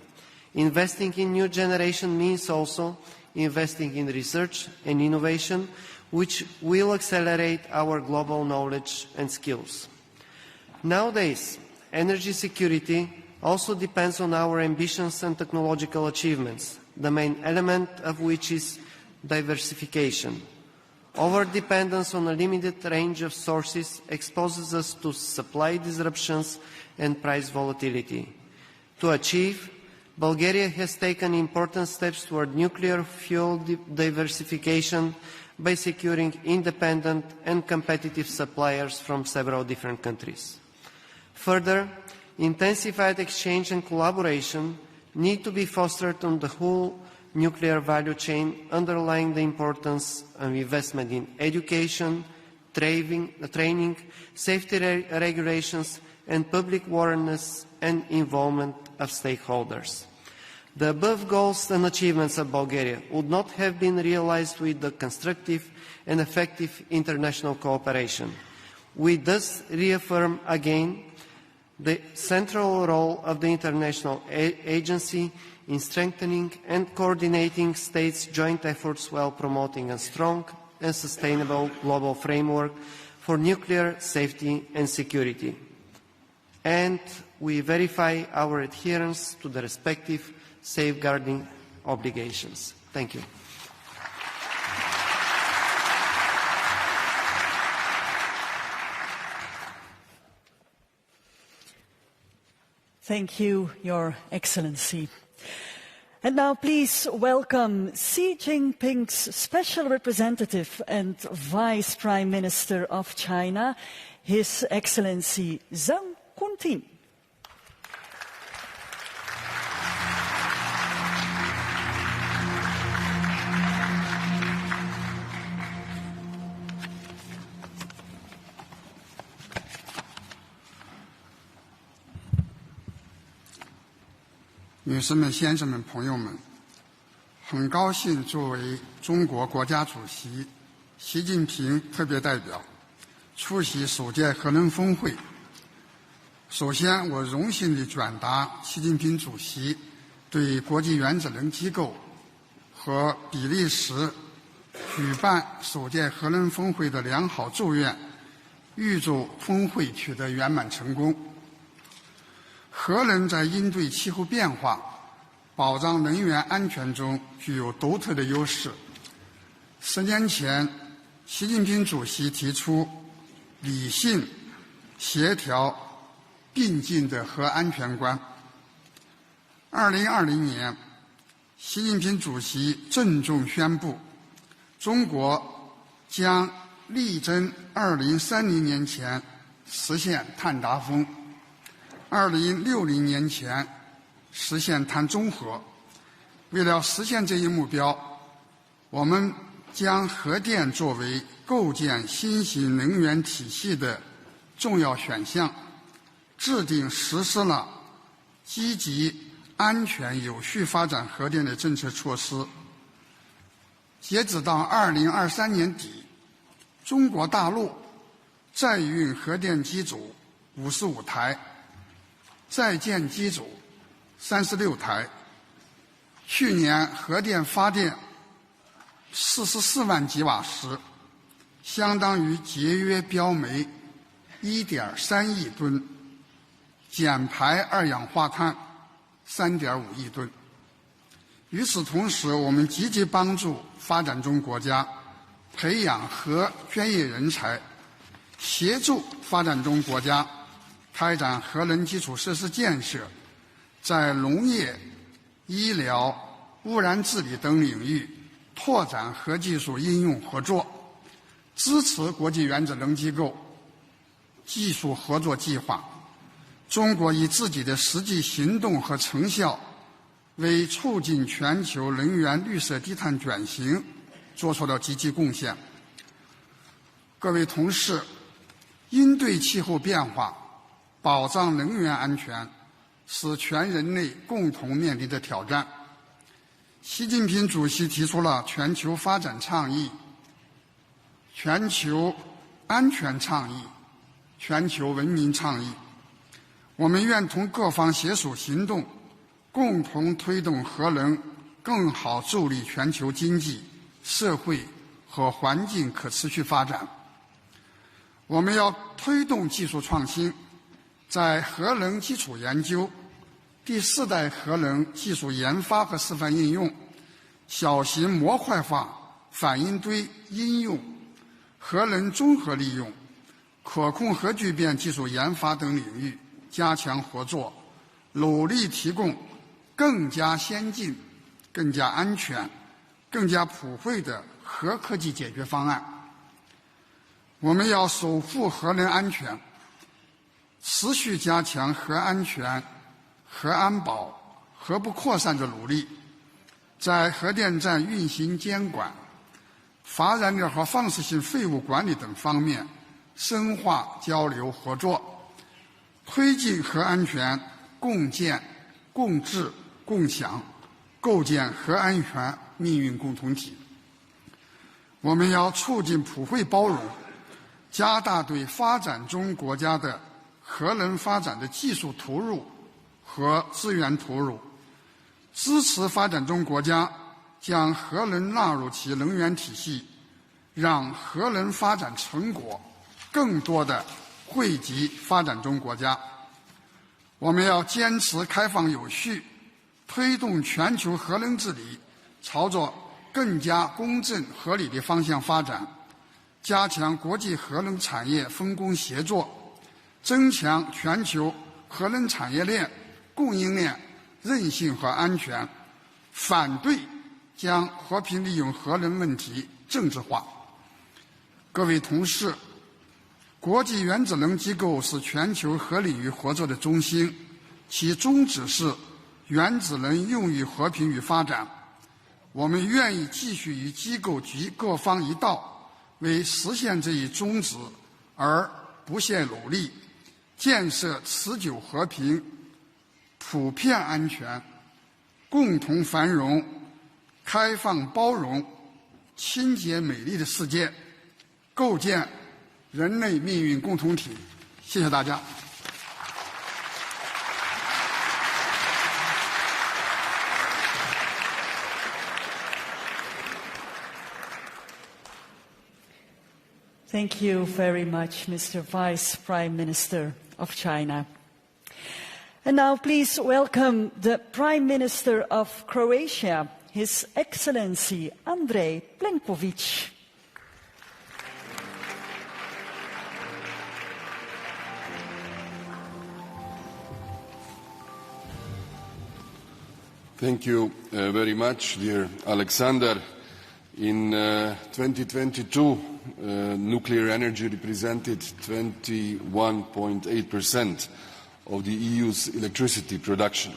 Investing in new generation means also investing in research and innovation, which will accelerate our global knowledge and skills. Nowadays, energy security also depends on our ambitions and technological achievements, the main element of which is diversification. Over-dependence on a limited range of sources exposes us to supply disruptions and price volatility. To achieve, Bulgaria has taken important steps toward nuclear fuel diversification by securing independent and competitive suppliers from several different countries. Further, intensified exchange and collaboration need to be fostered on the whole nuclear value chain, underlying the importance of investment in education, training, safety regulations, and public awareness and involvement of stakeholders. The above goals and achievements of Bulgaria would not have been realized with the constructive and effective international cooperation. We thus reaffirm again the central role of the international agency in strengthening and coordinating states' joint efforts while promoting a strong and sustainable global framework for nuclear safety and security. And we verify our adherence to the respective safeguarding obligations. Thank you. Thank you, Your Excellency. And now please welcome Xi Jinping's Special Representative and Vice Prime Minister of China, His Excellency Zhang Kuntin.女士们、先生们、朋友们，很高兴作为中国国家主席习近平特别代表出席首届核能峰会。首先，我荣幸地转达习近平主席对国际原子能机构和比利时举办首届核能峰会的良好祝愿，预祝峰会取得圆满成功。核能在应对气候变化、保障能源安全中具有独特的优势。10年前，习近平主席提出理性、协调、并进的核安全观。2020年，习近平主席郑重宣布，中国将力争2030年前实现碳达峰，2060年前实现碳中和。为了实现这一目标，我们将核电作为构建新型能源体系的重要选项，制定实施了积极、安全、有序发展核电的政策措施。截止到2023年底，中国大陆在运核电机组55台，在建机组36台。去年核电发电44万吉瓦时，相当于节约标煤1.3亿吨，减排二氧化碳3.5亿吨。与此同时，我们积极帮助发展中国家培养核专业人才，协助发展中国家开展核能基础设施建设，在农业、医疗、污染治理等领域拓展核技术应用合作，支持国际原子能机构技术合作计划。中国以自己的实际行动和成效，为促进全球能源绿色低碳转型做出了积极贡献。各位同事，应对气候变化、保障能源安全是全人类共同面临的挑战。习近平主席提出了全球发展倡议、全球安全倡议、全球文明倡议。我们愿同各方携手行动，共同推动核能更好助力全球经济、社会和环境可持续发展。我们要推动技术创新，在核能基础研究、第4代核能技术研发和示范应用、小型模块化反应堆应用、核能综合利用、可控核聚变技术研发等领域加强合作，努力提供更加先进、更加安全、更加普惠的核科技解决方案。我们要守护核能安全，持续加强核安全、核安保、核不扩散的努力，在核电站运行监管、乏燃料和放射性废物管理等方面深化交流合作，推进核安全共建、共治、共享、构建核安全命运共同体。我们要促进普惠包容，加大对发展中国家的核能发展的技术投入和资源投入，支持发展中国家将核能纳入其能源体系，让核能发展成果更多地惠及发展中国家。我们要坚持开放有序，推动全球核能治理朝着更加公正合理的方向发展，加强国际核能产业分工协作，增强全球核能产业链、供应链韧性和安全，反对将和平利用核能问题政治化。各位同事，国际原子能机构是全球核领域合作的中心，其宗旨是原子能用于和平与发展。我们愿意继续与机构及各方一道，为实现这一宗旨而不懈努力，建设持久和平、普遍安全、共同繁荣、开放包容、清洁美丽的世界，构建人类命运共同体。谢谢大家。Thank you very much, Mr. Vice Prime Minister of China. And now please welcome the Prime Minister of Croatia, His Excellency Andrej Plenković. Thank you very much, dear Alexander. In 2022, nuclear energy represented 21.8% of the EU's electricity production.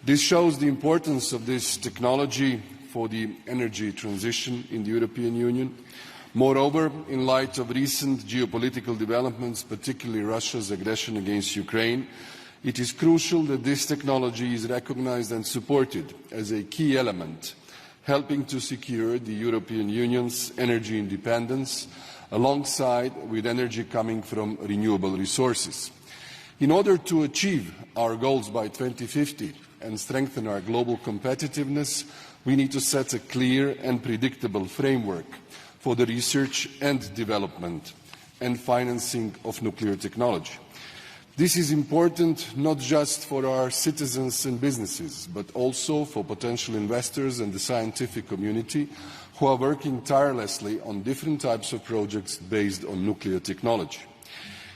This shows the importance of this technology for the energy transition in the European Union. Moreover, in light of recent geopolitical developments, particularly Russia's aggression against Ukraine, it is crucial that this technology is recognized and supported as a key element, helping to secure the European Union's energy independence alongside with energy coming from renewable resources. In order to achieve our goals by 2050 and strengthen our global competitiveness, we need to set a clear and predictable framework for the research and development and financing of nuclear technology. This is important not just for our citizens and businesses, but also for potential investors and the scientific community who are working tirelessly on different types of projects based on nuclear technology.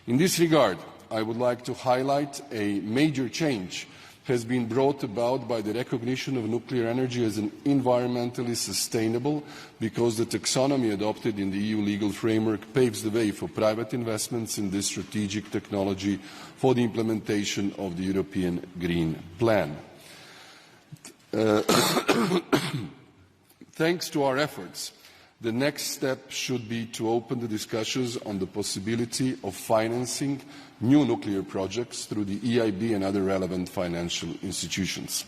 In this regard, I would like to highlight a major change has been brought about by the recognition of nuclear energy as an environmentally sustainable, because the taxonomy adopted in the EU legal framework paves the way for private investments in this strategic technology for the implementation of the European Green Plan. Thanks to our efforts, the next step should be to open the discussions on the possibility of financing new nuclear projects through the EIB and other relevant financial institutions.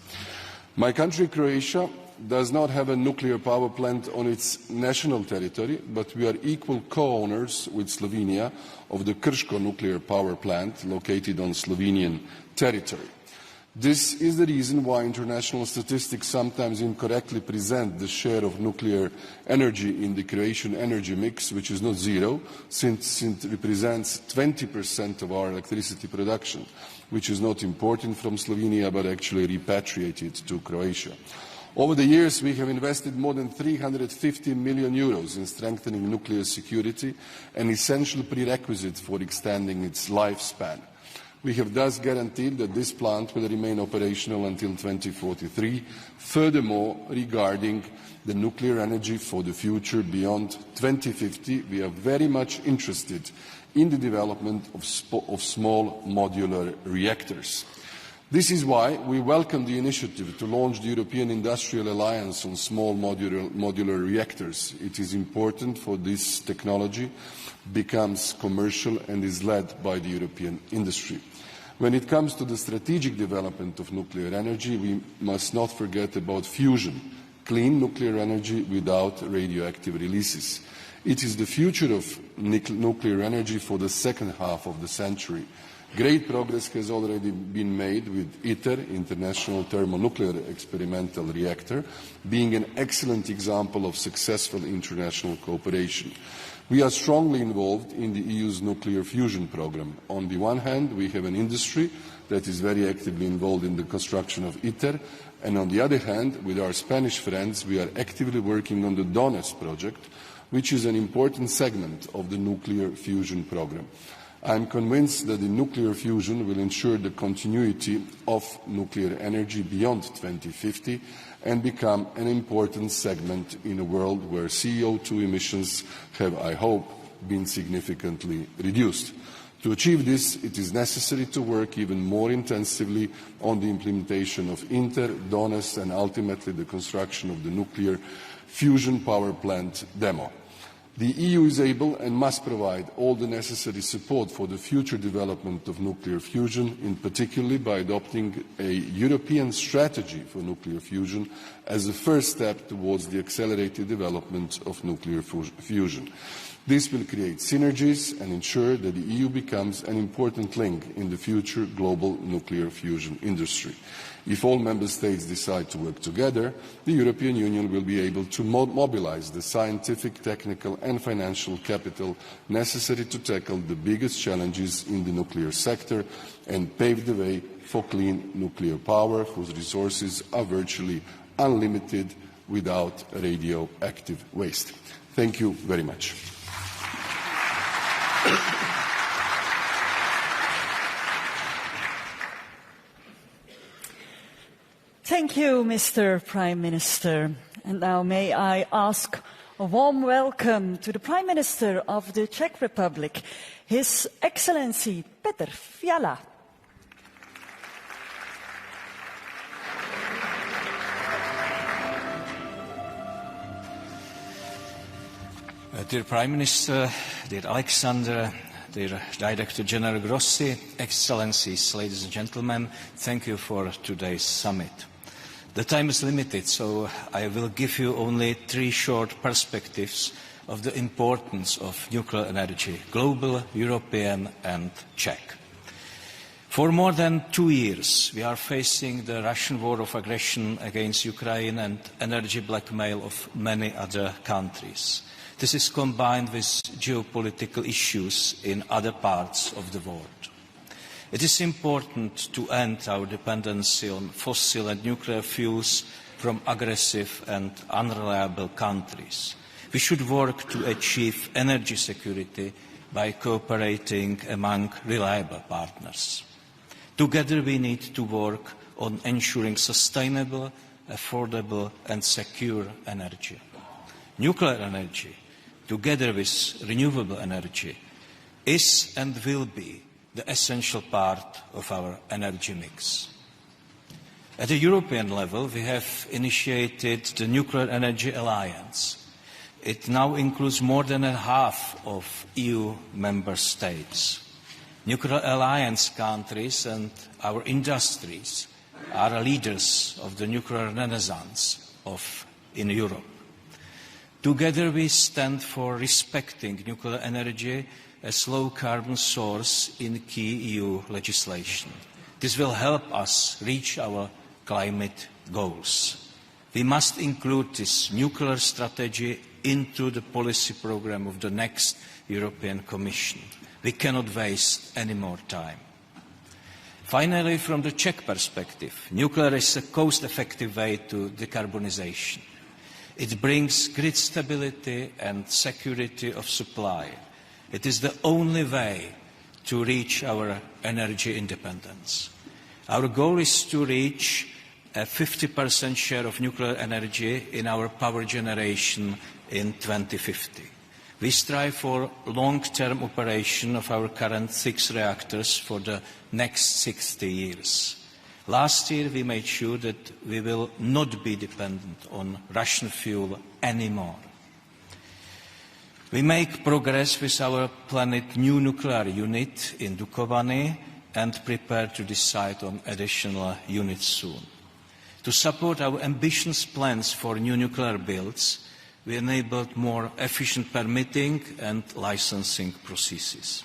My country, Croatia, does not have a nuclear power plant on its national territory, but we are equal co-owners with Slovenia of the Krško nuclear power plant located on Slovenian territory. This is the reason why international statistics sometimes incorrectly present the share of nuclear energy in the Croatian energy mix, which is not zero, since it represents 20% of our electricity production, which is not imported from Slovenia but actually repatriated to Croatia. Over the years, we have invested more than 350 million euros in strengthening nuclear security, an essential prerequisite for extending its lifespan. We have thus guaranteed that this plant will remain operational until 2043. Furthermore, regarding the nuclear energy for the future beyond 2050, we are very much interested in the development of small modular reactors. This is why we welcome the initiative to launch the European Industrial Alliance on Small Modular Reactors. It is important for this technology becomes commercial and is led by the European industry. When it comes to the strategic development of nuclear energy, we must not forget about fusion, clean nuclear energy without radioactive releases. It is the future of nuclear energy for the second half of the century. Great progress has already been made with ITER, International Thermonuclear Experimental Reactor, being an excellent example of successful international cooperation. We are strongly involved in the EU's nuclear fusion program. On the one hand, we have an industry that is very actively involved in the construction of ITER, and on the other hand, with our Spanish friends, we are actively working on the DONES project, which is an important segment of the nuclear fusion program. I am convinced that the nuclear fusion will ensure the continuity of nuclear energy beyond 2050 and become an important segment in a world where CO2 emissions have, I hope, been significantly reduced. To achieve this, it is necessary to work even more intensively on the implementation of ITER, DONES, and ultimately the construction of the nuclear fusion power plant demo. The EU is able and must provide all the necessary support for the future development of nuclear fusion, in particular by adopting a European strategy for nuclear fusion as a first step towards the accelerated development of nuclear fusion. This will create synergies and ensure that the EU becomes an important link in the future global nuclear fusion industry. If all Member States decide to work together, the European Union will be able to mobilise the scientific, technical and financial capital necessary to tackle the biggest challenges in the nuclear sector and pave the way for clean nuclear power, whose resources are virtually unlimited without radioactive waste. Thank you very much. Thank you, Mr. Prime Minister. And now may I ask a warm welcome to the Prime Minister of the Czech Republic, His Excellency Petr Fiala. Dear Prime Minister, dear Alexander, dear Director General Grossi, Excellencies, ladies and gentlemen, thank you for today's summit. The time is limited, so I will give you only 3 short perspectives of the importance of nuclear energy, global, European and Czech. For more than 2 years, we are facing the Russian war of aggression against Ukraine and energy blackmail of many other countries. This is combined with geopolitical issues in other parts of the world. It is important to end our dependency on fossil and nuclear fuels from aggressive and unreliable countries. We should work to achieve energy security by cooperating among reliable partners. Together we need to work on ensuring sustainable, affordable and secure energy. Nuclear energy, together with renewable energy, is and will be the essential part of our energy mix. At a European level, we have initiated the Nuclear Energy Alliance. It now includes more than half of EU member states. Nuclear alliance countries and our industries are leaders of the nuclear renaissance in Europe. Together we stand for respecting nuclear energy as low-carbon source in key EU legislation. This will help us reach our climate goals. We must include this nuclear strategy into the policy programme of the next European Commission. We cannot waste any more time. Finally, from the Czech perspective, nuclear is a cost-effective way to decarbonisation. It brings grid stability and security of supply. It is the only way to reach our energy independence. Our goal is to reach a 50% share of nuclear energy in our power generation in 2050. We strive for long-term operation of our current 6 reactors for the next 60 years. Last year we made sure that we will not be dependent on Russian fuel anymore. We make progress with our planned new nuclear unit in Dukovany. and prepare to decide on additional units soon. To support our ambitious plans for new nuclear builds, we enabled more efficient permitting and licensing processes.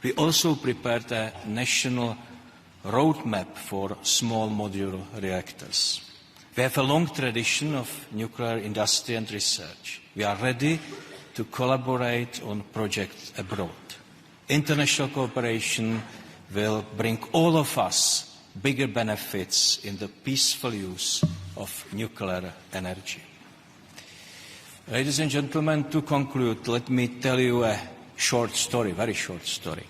We also prepared a national roadmap for small modular reactors. We have a long tradition of nuclear industry and research. We are ready to collaborate on projects abroad. International cooperation will bring all of us bigger benefits in the peaceful use of nuclear energy. Ladies and gentlemen, to conclude, let me tell you a short story, very short story.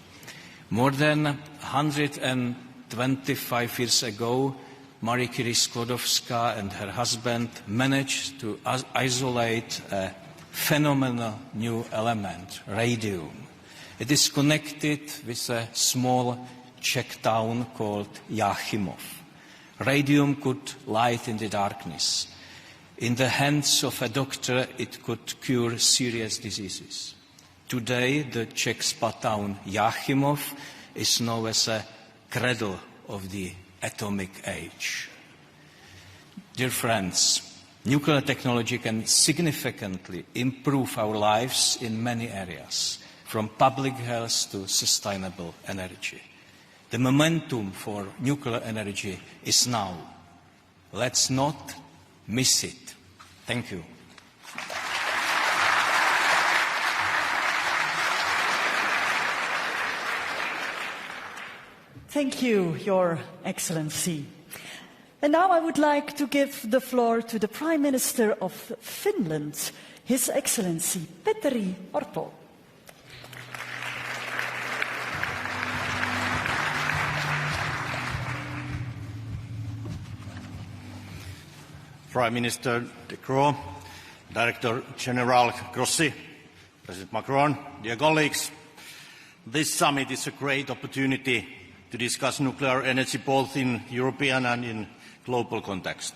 More than 125 years ago, Marie Curie Skłodowska and her husband managed to isolate a phenomenal new element, radium. It is connected with a small Czech town called Jáchymov. Radium could light in the darkness. In the hands of a doctor, it could cure serious diseases. Today, the Czech spa town Jáchymov is known as a cradle of the atomic age. Dear friends, nuclear technology can significantly improve our lives in many areas, from public health to sustainable energy. The momentum for nuclear energy is now. Let's not miss it. Thank you. Thank you, Your Excellency. And now I would like to give the floor to the Prime Minister of Finland, His Excellency Petteri Orpo. Prime Minister De Croo, Director General Grossi, President Macron, dear colleagues, this summit is a great opportunity to discuss nuclear energy both in European and in global context.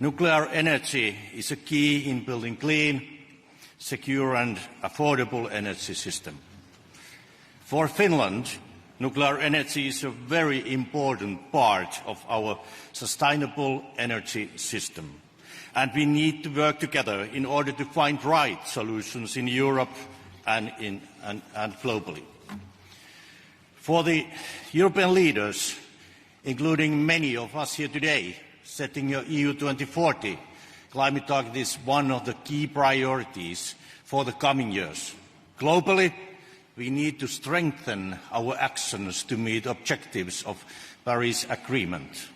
Nuclear energy is a key in building clean, secure and affordable energy system. For Finland, nuclear energy is a very important part of our sustainable energy system, and we need to work together in order to find right solutions in Europe and globally. For the European leaders, including many of us here today, setting your EU 2040 climate target is one of the key priorities for the coming years. Globally, we need to strengthen our actions to meet objectives of Paris Agreement.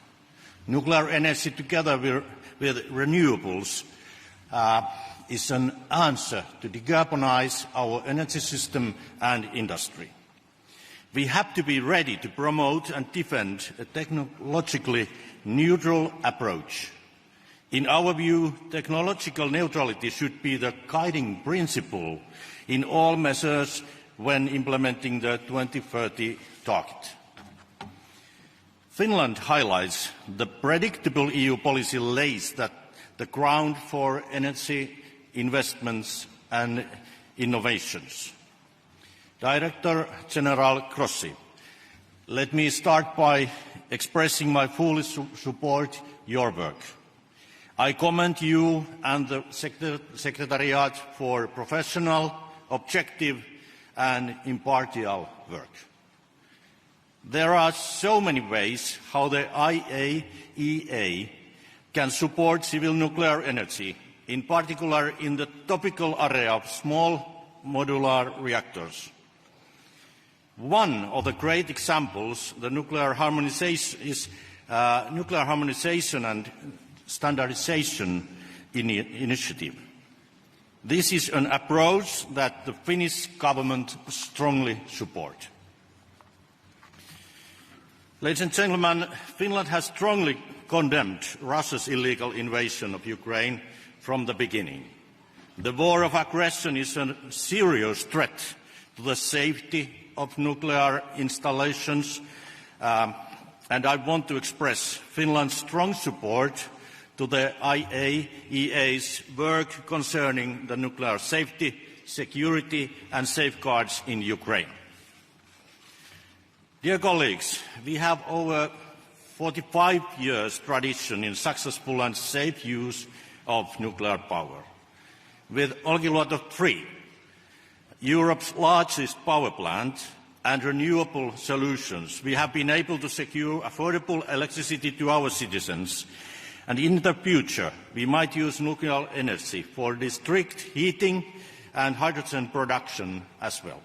Nuclear energy together with renewables is an answer to decarbonize our energy system and industry. We have to be ready to promote and defend a technologically neutral approach. In our view, technological neutrality should be the guiding principle in all measures when implementing the 2030 target. Finland highlights the predictable EU policy lays the ground for energy investments and innovations. Director General Grossi, let me start by expressing my full support your work. I commend you and the Secretariat for professional, objective and impartial work. There are so many ways how the IAEA can support civil nuclear energy, in particular in the topical area of small modular reactors. One of the great examples, the nuclear harmonization, is nuclear harmonization and standardization initiative. This is an approach that the Finnish government strongly supports. Ladies and gentlemen, Finland has strongly condemned Russia's illegal invasion of Ukraine from the beginning. The war of aggression is a serious threat to the safety of nuclear installations, and I want to express Finland's strong support to the IAEA's work concerning the nuclear safety, security and safeguards in Ukraine. Dear colleagues, we have over 45 years tradition in successful and safe use of nuclear power. With Olkiluoto 3, Europe's largest power plant, and renewable solutions, we have been able to secure affordable electricity to our citizens. And in the future, we might use nuclear energy for district heating and hydrogen production as well.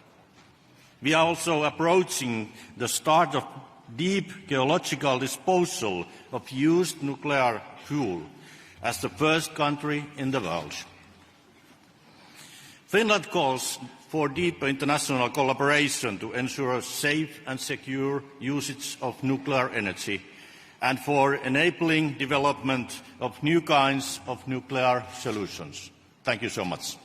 We are also approaching the start of deep geological disposal of used nuclear fuel as the first country in the world. Finland calls for deeper international collaboration to ensure safe and secure usage of nuclear energy and for enabling development of new kinds of nuclear solutions. Thank you so much.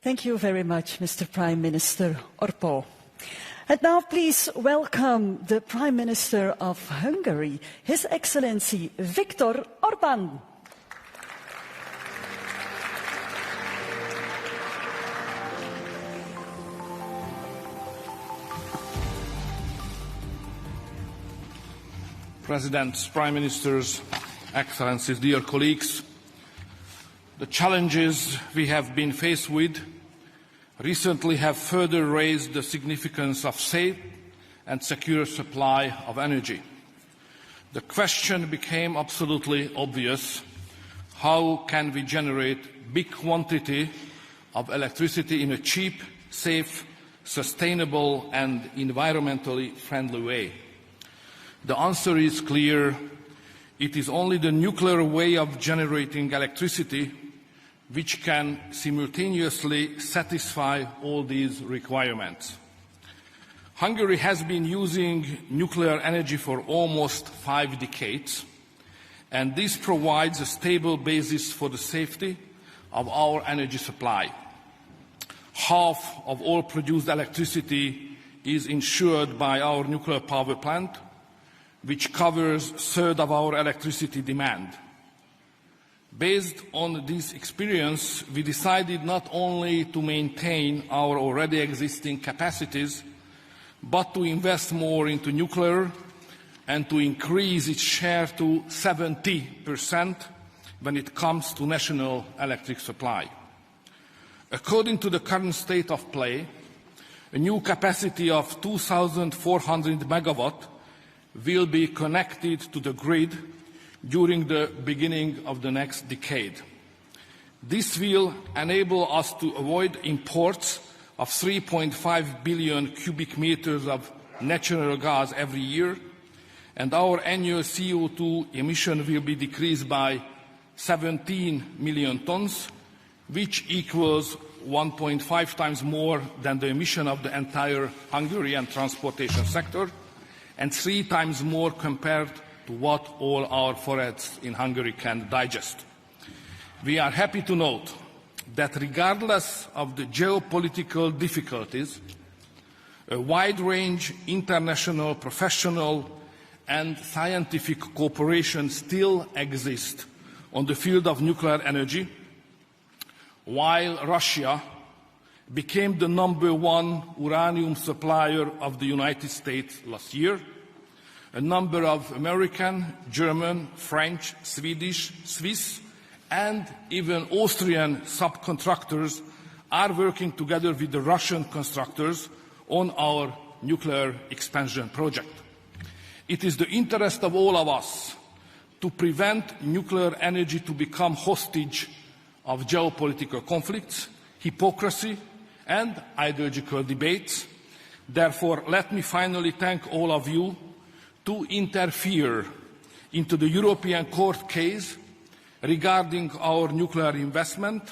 Thank you very much, Mr. Prime Minister Orpo. And now please welcome the Prime Minister of Hungary, His Excellency Viktor Orbán. Presidents, Prime Ministers, Excellencies, dear colleagues, the challenges we have been faced with recently have further raised the significance of safe and secure supply of energy. The question became absolutely obvious: how can we generate big quantity of electricity in a cheap, safe, sustainable and environmentally friendly way? The answer is clear. It is only the nuclear way of generating electricity which can simultaneously satisfy all these requirements. Hungary has been using nuclear energy for almost 5 decades, and this provides a stable basis for the safety of our energy supply. Half of all produced electricity is ensured by our nuclear power plant, which covers a third of our electricity demand. Based on this experience, we decided not only to maintain our already existing capacities, but to invest more into nuclear and to increase its share to 70% when it comes to national electric supply. According to the current state of play, a new capacity of 2,400 megawatt will be connected to the grid during the beginning of the next decade. This will enable us to avoid imports of 3.5 billion cubic meters of natural gas every year, and our annual CO2 emission will be decreased by 17 million tons, which equals 1.5 times more than the emission of the entire Hungarian transportation sector, and 3 times more compared to what all our forests in Hungary can digest. We are happy to note that regardless of the geopolitical difficulties, a wide-range international, professional and scientific cooperation still exists on the field of nuclear energy. While Russia became the #1 uranium supplier of the United States last year, a number of American, German, French, Swedish, Swiss, and even Austrian subcontractors are working together with the Russian constructors on our nuclear expansion project. It is the interest of all of us to prevent nuclear energy to become hostage of geopolitical conflicts, hypocrisy, and ideological debates. Therefore, let me finally thank all of you to interfere into the European Court case regarding our nuclear investment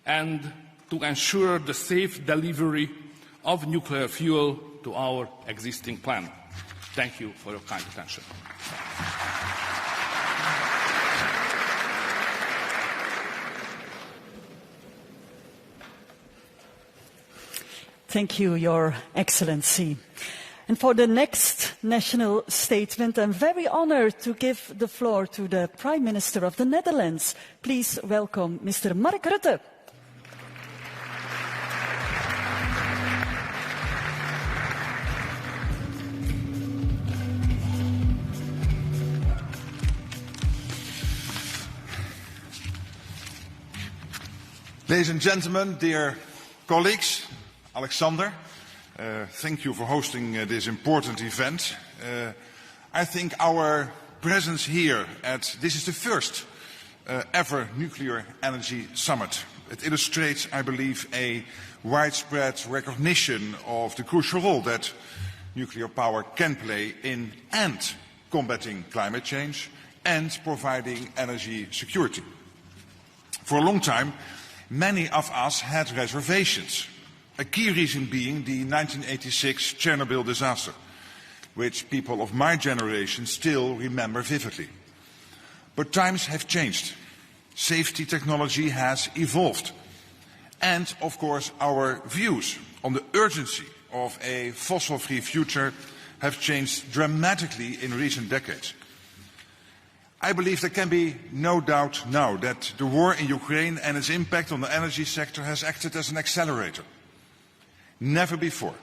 and to ensure the safe delivery of nuclear fuel to our existing plant. Thank you for your kind attention. Thank you, Your Excellency. And for the next national statement. I'm very honored to give the floor to the Prime Minister of the Netherlands. Please welcome Mr. Mark Rutte. Ladies and gentlemen, dear colleagues, Alexander, thank you for hosting this important event. I think our presence here this is the first ever nuclear energy summit. It illustrates, I believe, a widespread recognition of the crucial role that nuclear power can play in and combating climate change and providing energy security. For a long time, many of us had reservations, a key reason being the 1986 Chernobyl disaster, which people of my generation still remember vividly. But times have changed. Safety technology has evolved. And, of course, our views on the urgency of a fossil-free future have changed dramatically in recent decades. I believe there can be no doubt now that the war in Ukraine and its impact on the energy sector has acted as an accelerator. Never before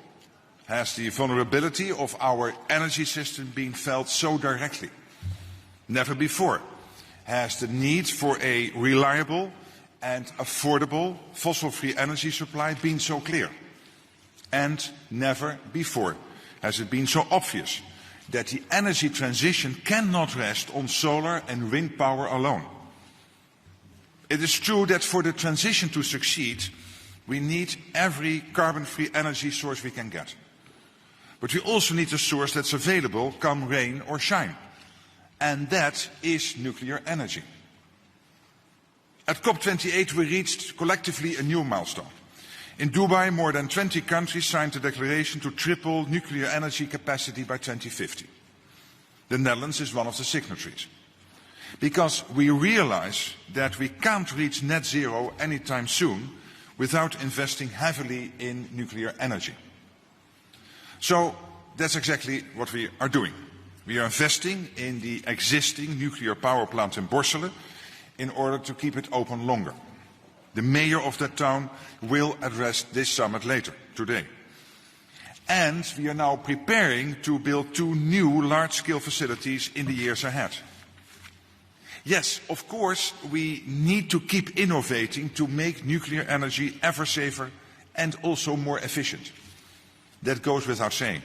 has the vulnerability of our energy system been felt so directly. Never before has the need for a reliable and affordable fossil-free energy supply been so clear. And never before has it been so obvious that the energy transition cannot rest on solar and wind power alone. It is true that for the transition to succeed, we need every carbon-free energy source we can get. But we also need a source that's available come rain or shine. And that is nuclear energy. At COP28 we reached collectively a new milestone. In Dubai, more than 20 countries signed a declaration to triple nuclear energy capacity by 2050. The Netherlands is one of the signatories. Because we realize that we can't reach net zero anytime soon without investing heavily in nuclear energy. So that's exactly what we are doing. We are investing in the existing nuclear power plant in Borselen in order to keep it open longer. The mayor of that town will address this summit later today. And we are now preparing to build 2 new large-scale facilities in the years ahead. Yes, of course, we need to keep innovating to make nuclear energy ever safer and also more efficient. That goes without saying.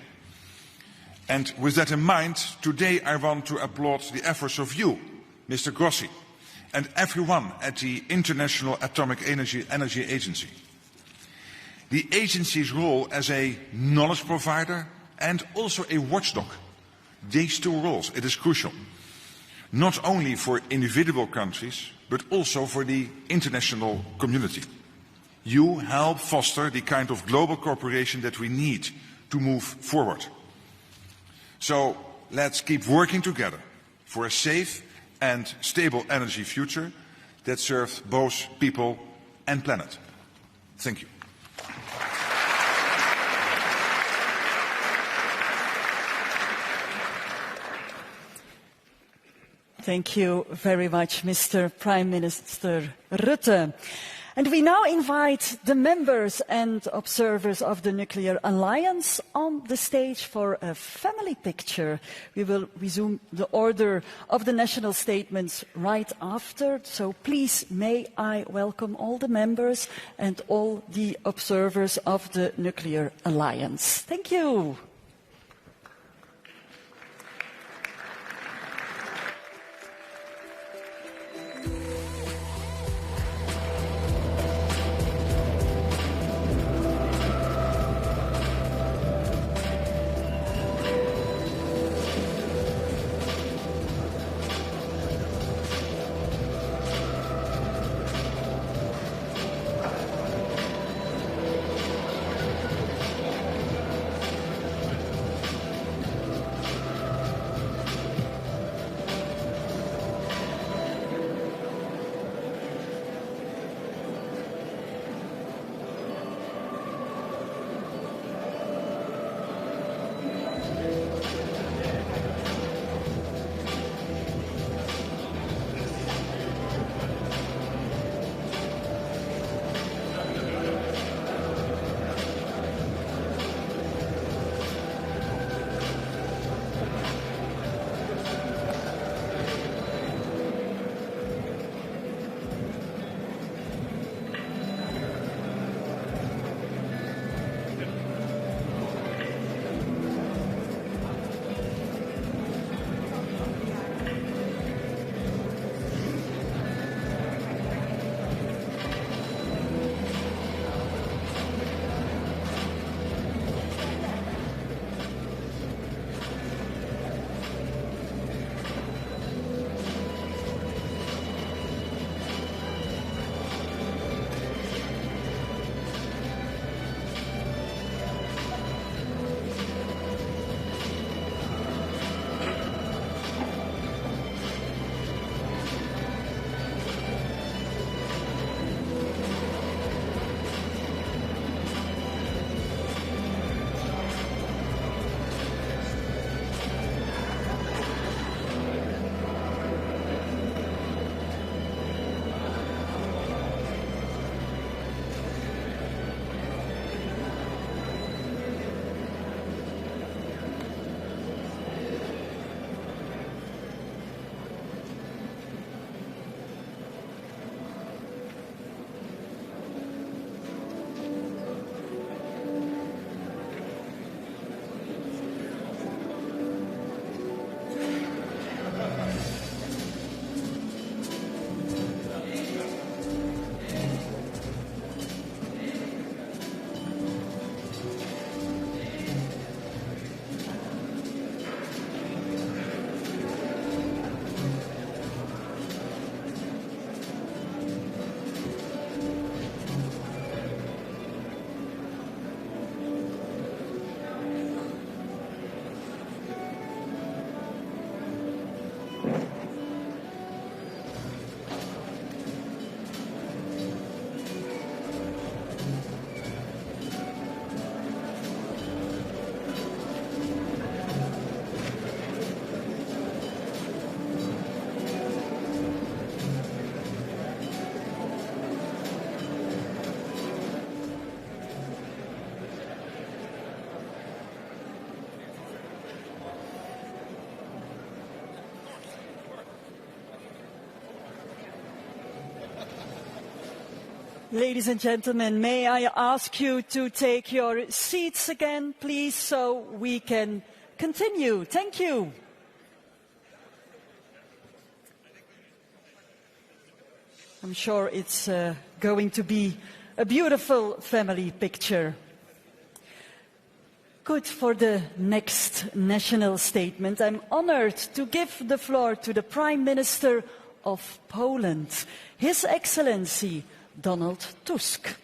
And with that in mind, today I want to applaud the efforts of you, Mr. Grossi, and everyone at the International Atomic Energy Agency. The agency's role as a knowledge provider and also a watchdog, these 2 roles, it is crucial. Not only for individual countries, but also for the international community. You help foster the kind of global cooperation that we need to move forward. So let's keep working together for a safe and stable energy future that serves both people and planet. Thank you. Thank you very much, Mr. Prime Minister Rutte. And we now invite the members and observers of the Nuclear Alliance on the stage for a family picture. We will resume the order of the national statements right after. So please, may I welcome all the members and all the observers of the Nuclear Alliance. Thank you. Ladies and gentlemen, may I ask you to take your seats again, please, so we can continue. Thank you. I'm sure it's going to be a beautiful family picture. Good. For the next national statement, I'm honored to give the floor to the Prime Minister of Poland, His Excellency Donald Tusk.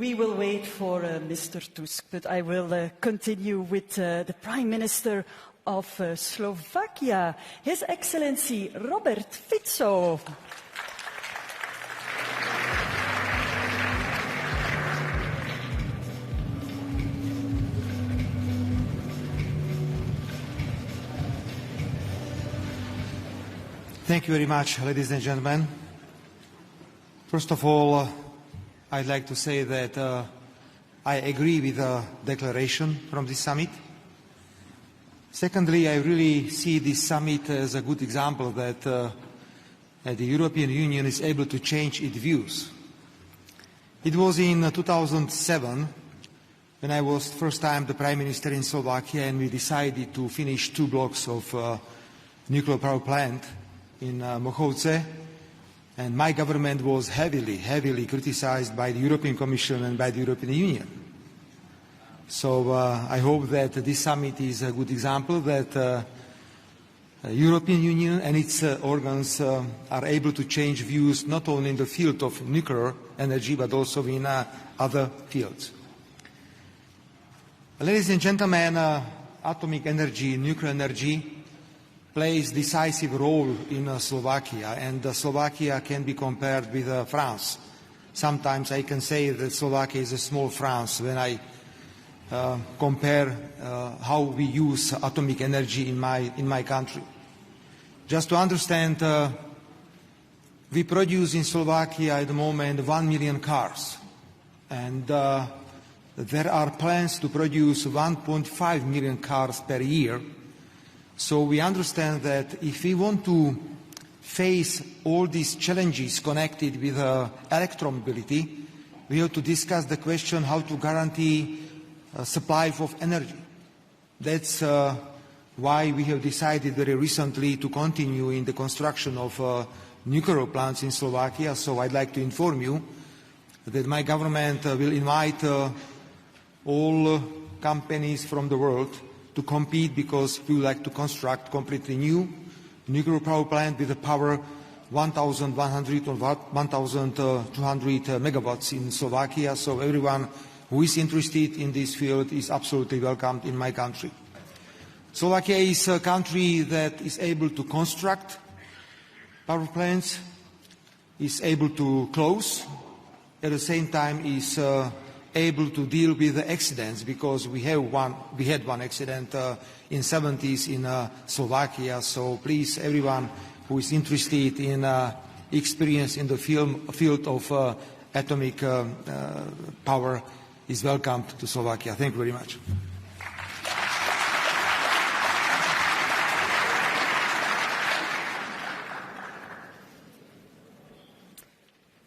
We will wait for Mr. Tusk, but I will continue with the Prime Minister of Slovakia, His Excellency Robert Fico. Thank you very much, ladies and gentlemen. First of all, I'd like to say that I agree with the declaration from this summit. Secondly, I really see this summit as a good example that the European Union is able to change its views. It was in 2007 when I was first time the Prime Minister in Slovakia, and we decided to finish 2 blocks of nuclear power plant in Mochovce. And my government was heavily criticized by the European Commission and by the European Union. So I hope that this summit is a good example that the European Union and its organs are able to change views not only in the field of nuclear energy but also in other fields. Ladies and gentlemen, atomic energy, nuclear energy plays decisive role in Slovakia, and Slovakia can be compared with France. Sometimes I can say that Slovakia is a small France when I compare how we use atomic energy in my country. Just to understand, we produce in Slovakia at the moment 1 million cars, and there are plans to produce 1.5 million cars per year. So we understand that if we want to face all these challenges connected with electromobility, we have to discuss the question how to guarantee supply of energy. That's why we have decided very recently to continue in the construction of nuclear plants in Slovakia. So I'd like to inform you that my government will invite all companies from the world to compete, because we would like to construct completely new nuclear power plant with a power 1,100 or 1,200 megawatts in Slovakia. So everyone who is interested in this field is absolutely welcomed in my country. Slovakia is a country that is able to construct power plants, is able to close, at the same time is able to deal with the accidents, because we had one accident in the 70s in Slovakia. So please, everyone who is interested in experience in the field of atomic power is welcome to Slovakia. Thank you very much.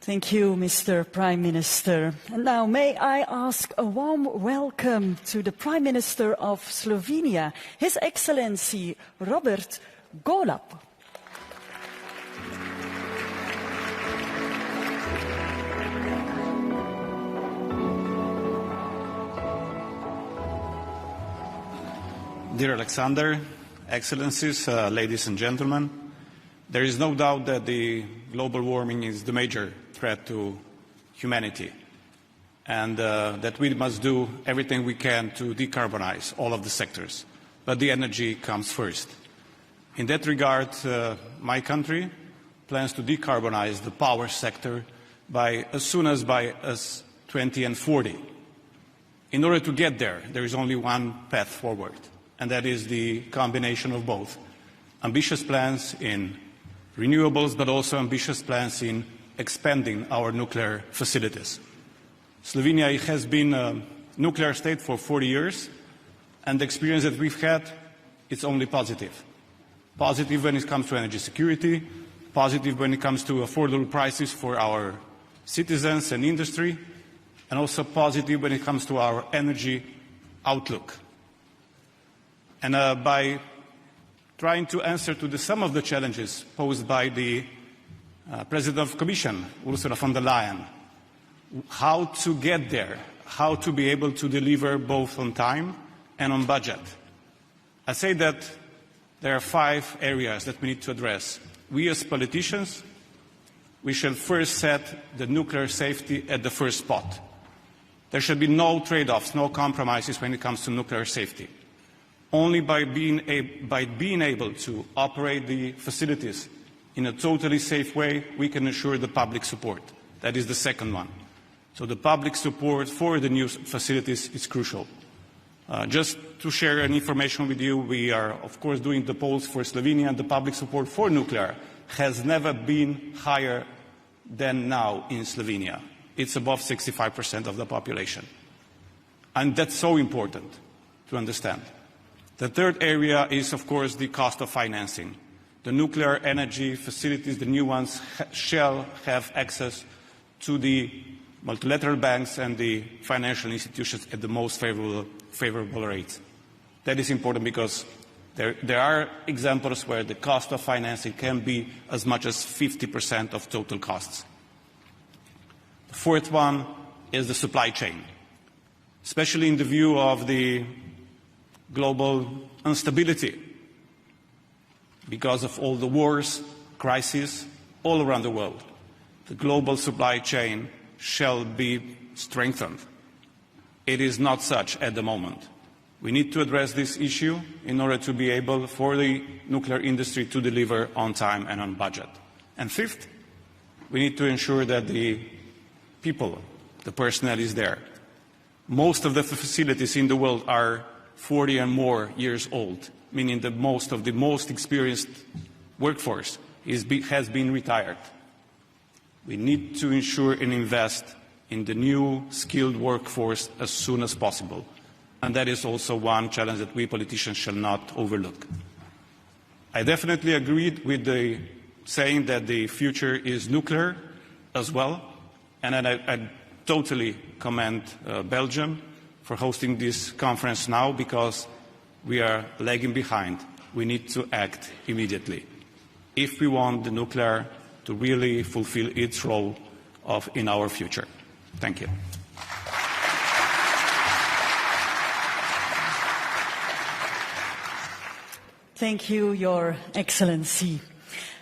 Thank you, Mr. Prime Minister. And now may I ask a warm welcome to the Prime Minister of Slovenia, His Excellency Robert Golob. Dear Alexander, Excellencies, ladies and gentlemen, there is no doubt that the global warming is the major threat to humanity, and that we must do everything we can to decarbonize all of the sectors. But the energy comes first. In that regard, my country plans to decarbonize the power sector as soon as by 2040. In order to get there, there is only one path forward, and that is the combination of both. Ambitious plans in renewables, but also ambitious plans in expanding our nuclear facilities. Slovenia has been a nuclear state for 40 years, and the experience that we've had, it's only positive. Positive when it comes to energy security, positive when it comes to affordable prices for our citizens and industry, and also positive when it comes to our energy outlook. And by trying to answer to some of the challenges posed by the President of the Commission, Ursula von der Leyen, how to get there, how to be able to deliver both on time and on budget. I say that there are 5 areas that we need to address. We as politicians, we shall first set the nuclear safety at the first spot. There should be no trade-offs, no compromises when it comes to nuclear safety. Only by being able to operate the facilities in a totally safe way, we can ensure the public support. That is the second one. So the public support for the new facilities is crucial. Just to share an information with you, we are, of course, doing the polls for Slovenia, and the public support for nuclear has never been higher than now in Slovenia. It's above 65% of the population. And that's so important to understand. The third area is, of course, the cost of financing. The nuclear energy facilities, the new ones, shall have access to the multilateral banks and the financial institutions at the most favorable rates. That is important because there are examples where the cost of financing can be as much as 50% of total costs. The fourth one is the supply chain, especially in the view of the global instability because of all the wars, crises all around the world. The global supply chain shall be strengthened. It is not such at the moment. We need to address this issue in order to be able for the nuclear industry to deliver on time and on budget. And fifth, we need to ensure that the people, the personnel is there. Most of the facilities in the world are 40 and more years old, meaning that most of the most experienced workforce has been retired. We need to ensure and invest in the new skilled workforce as soon as possible. And that is also one challenge that we politicians shall not overlook. I definitely agreed with the saying that the future is nuclear as well. And I totally commend Belgium for hosting this conference now because we are lagging behind. We need to act immediately if we want the nuclear to really fulfill its role in our future. Thank you. Thank you, Your Excellency.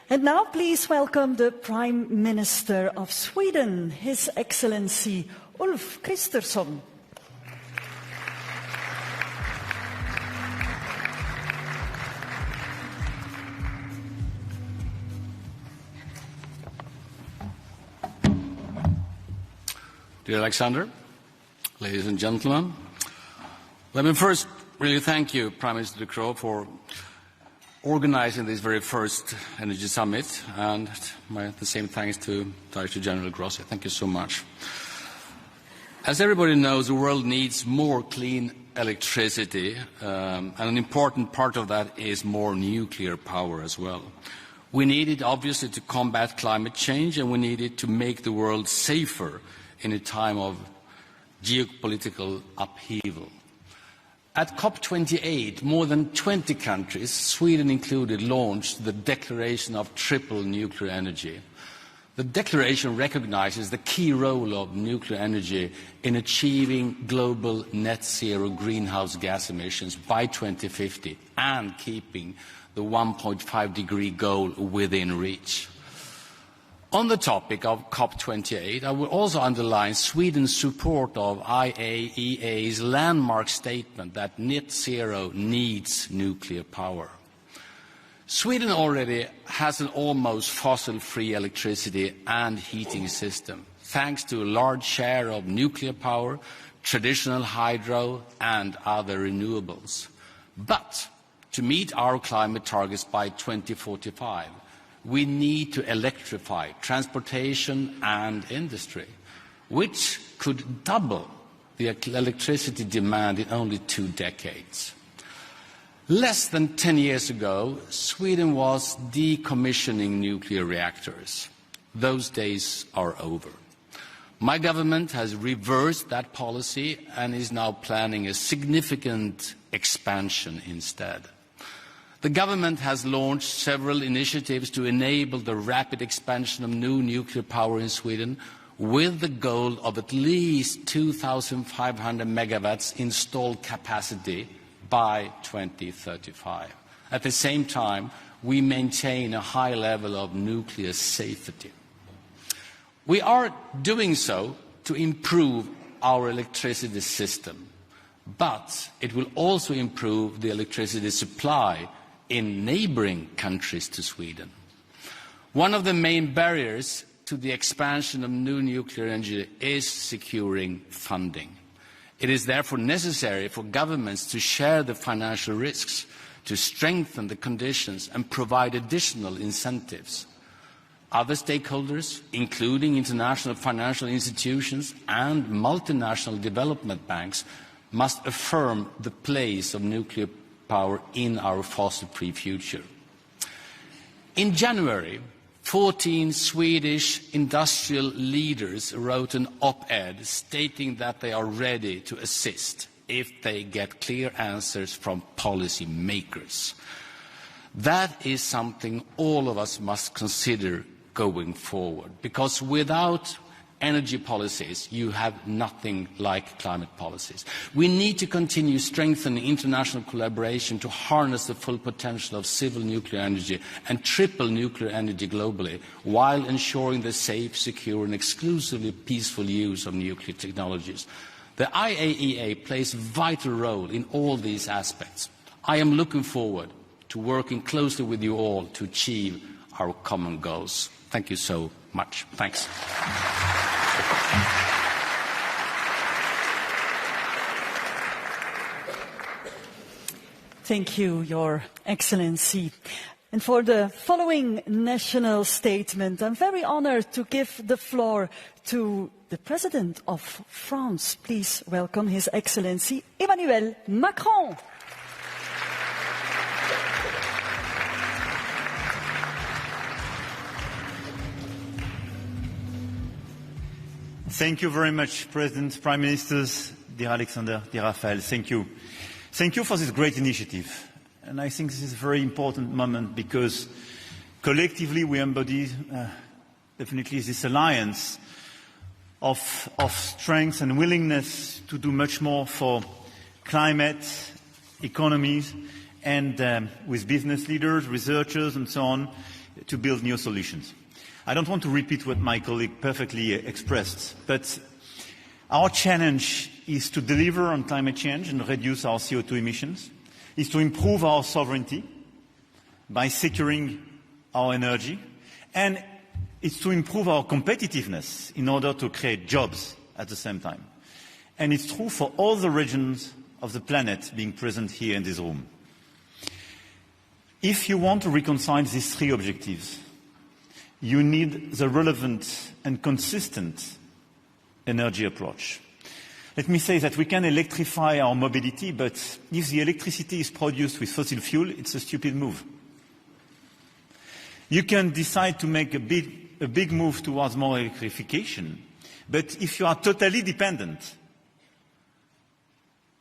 And now please welcome the Prime Minister of Sweden, His Excellency Ulf Kristersson. Dear Alexander, ladies and gentlemen, let me first really thank you, Prime Minister De Croo, for organizing this very first Energy Summit, and the same thanks to Director General Grossi. Thank you so much. As everybody knows, the world needs more clean electricity, and an important part of that is more nuclear power as well. We need it, obviously, to combat climate change, and we need it to make the world safer in a time of geopolitical upheaval. At COP28, more than 20 countries, Sweden included, launched the Declaration of Triple Nuclear Energy. The declaration recognizes the key role of nuclear energy in achieving global net zero greenhouse gas emissions by 2050 and keeping the 1.5-degree goal within reach. On the topic of COP28, I will also underline Sweden's support of IAEA's landmark statement that net zero needs nuclear power. Sweden already has an almost fossil-free electricity and heating system, thanks to a large share of nuclear power, traditional hydro and other renewables. But to meet our climate targets by 2045, we need to electrify transportation and industry, which could double the electricity demand in only 2 decades. Less than 10 years ago, Sweden was decommissioning nuclear reactors. Those days are over. My government has reversed that policy and is now planning a significant expansion instead. The government has launched several initiatives to enable the rapid expansion of new nuclear power in Sweden, with the goal of at least 2,500 megawatts installed capacity by 2035. At the same time, we maintain a high level of nuclear safety. We are doing so to improve our electricity system, but it will also improve the electricity supply in neighboring countries to Sweden. One of the main barriers to the expansion of new nuclear energy is securing funding. It is therefore necessary for governments to share the financial risks, to strengthen the conditions and provide additional incentives. Other stakeholders, including international financial institutions and multinational development banks, must affirm the place of nuclear power in our fossil-free future. In January, 14 Swedish industrial leaders wrote an op-ed stating that they are ready to assist if they get clear answers from policy makers. That is something all of us must consider going forward, because without energy policies, you have nothing like climate policies. We need to continue strengthening international collaboration to harness the full potential of civil nuclear energy and triple nuclear energy globally, while ensuring the safe, secure and exclusively peaceful use of nuclear technologies. The IAEA plays a vital role in all these aspects. I am looking forward to working closely with you all to achieve our common goals. Thank you so much. Thanks. Thank you, Your Excellency. And for the following national statement, I'm very honored to give the floor to the President of France. Please welcome His Excellency Emmanuel Macron. Thank you very much, President, Prime Ministers, dear Alexander, dear Rafael. Thank you. Thank you for this great initiative. And I think this is a very important moment because collectively we embody definitely this alliance of strength and willingness to do much more for climate, economies, and with business leaders, researchers, and so on, to build new solutions. I don't want to repeat what my colleague perfectly expressed, but our challenge is to deliver on climate change and reduce our CO2 emissions, is to improve our sovereignty by securing our energy, and it's to improve our competitiveness in order to create jobs at the same time. And it's true for all the regions of the planet being present here in this room. If you want to reconcile these three objectives, you need the relevant and consistent energy approach. Let me say that we can electrify our mobility, but if the electricity is produced with fossil fuel, it's a stupid move. You can decide to make a big move towards more electrification, but if you are totally dependent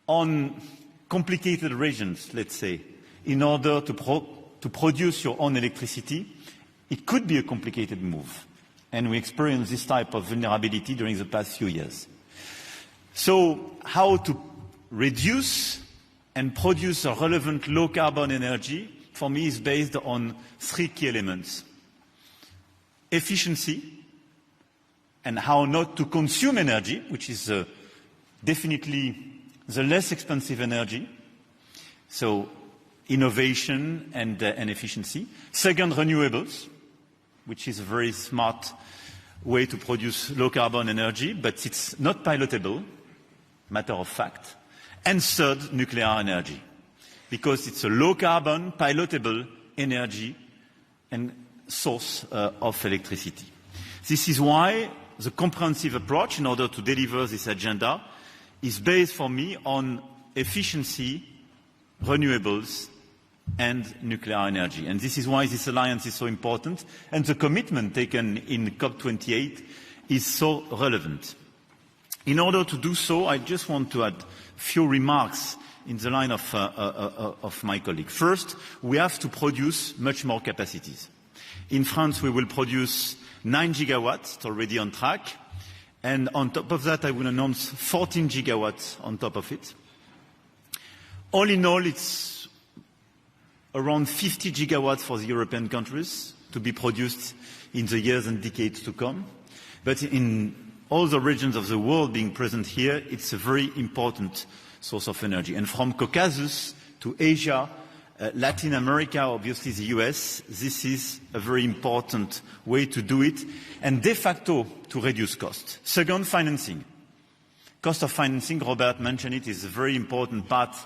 on complicated regions, let's say, in order to produce your own electricity, it could be a complicated move. And we experienced this type of vulnerability during the past few years. So how to reduce and produce a relevant low-carbon energy, for me, is based on three key elements. Efficiency, and how not to consume energy, which is definitely the less expensive energy. So innovation and efficiency. Second, renewables, which is a very smart way to produce low-carbon energy, but it's not pilotable. matter of fact. And third, nuclear energy, because it's a low-carbon, pilotable energy and source of electricity. This is why the comprehensive approach in order to deliver this agenda is based for me on efficiency, renewables, and nuclear energy. And this is why this alliance is so important, and the commitment taken in COP28 is so relevant. In order to do so, I just want to add a few remarks in the line of my colleague. First, we have to produce much more capacities. In France, we will produce 9 gigawatts, it's already on track. And on top of that, I will announce 14 gigawatts on top of it. All in all, it's around 50 gigawatts for the European countries to be produced in the years and decades to come. But in all the regions of the world being present here, it's a very important source of energy. And from Caucasus to Asia, Latin America, obviously the US, this is a very important way to do it, and de facto to reduce costs. Second, financing. Cost of financing, Robert mentioned it, is a very important part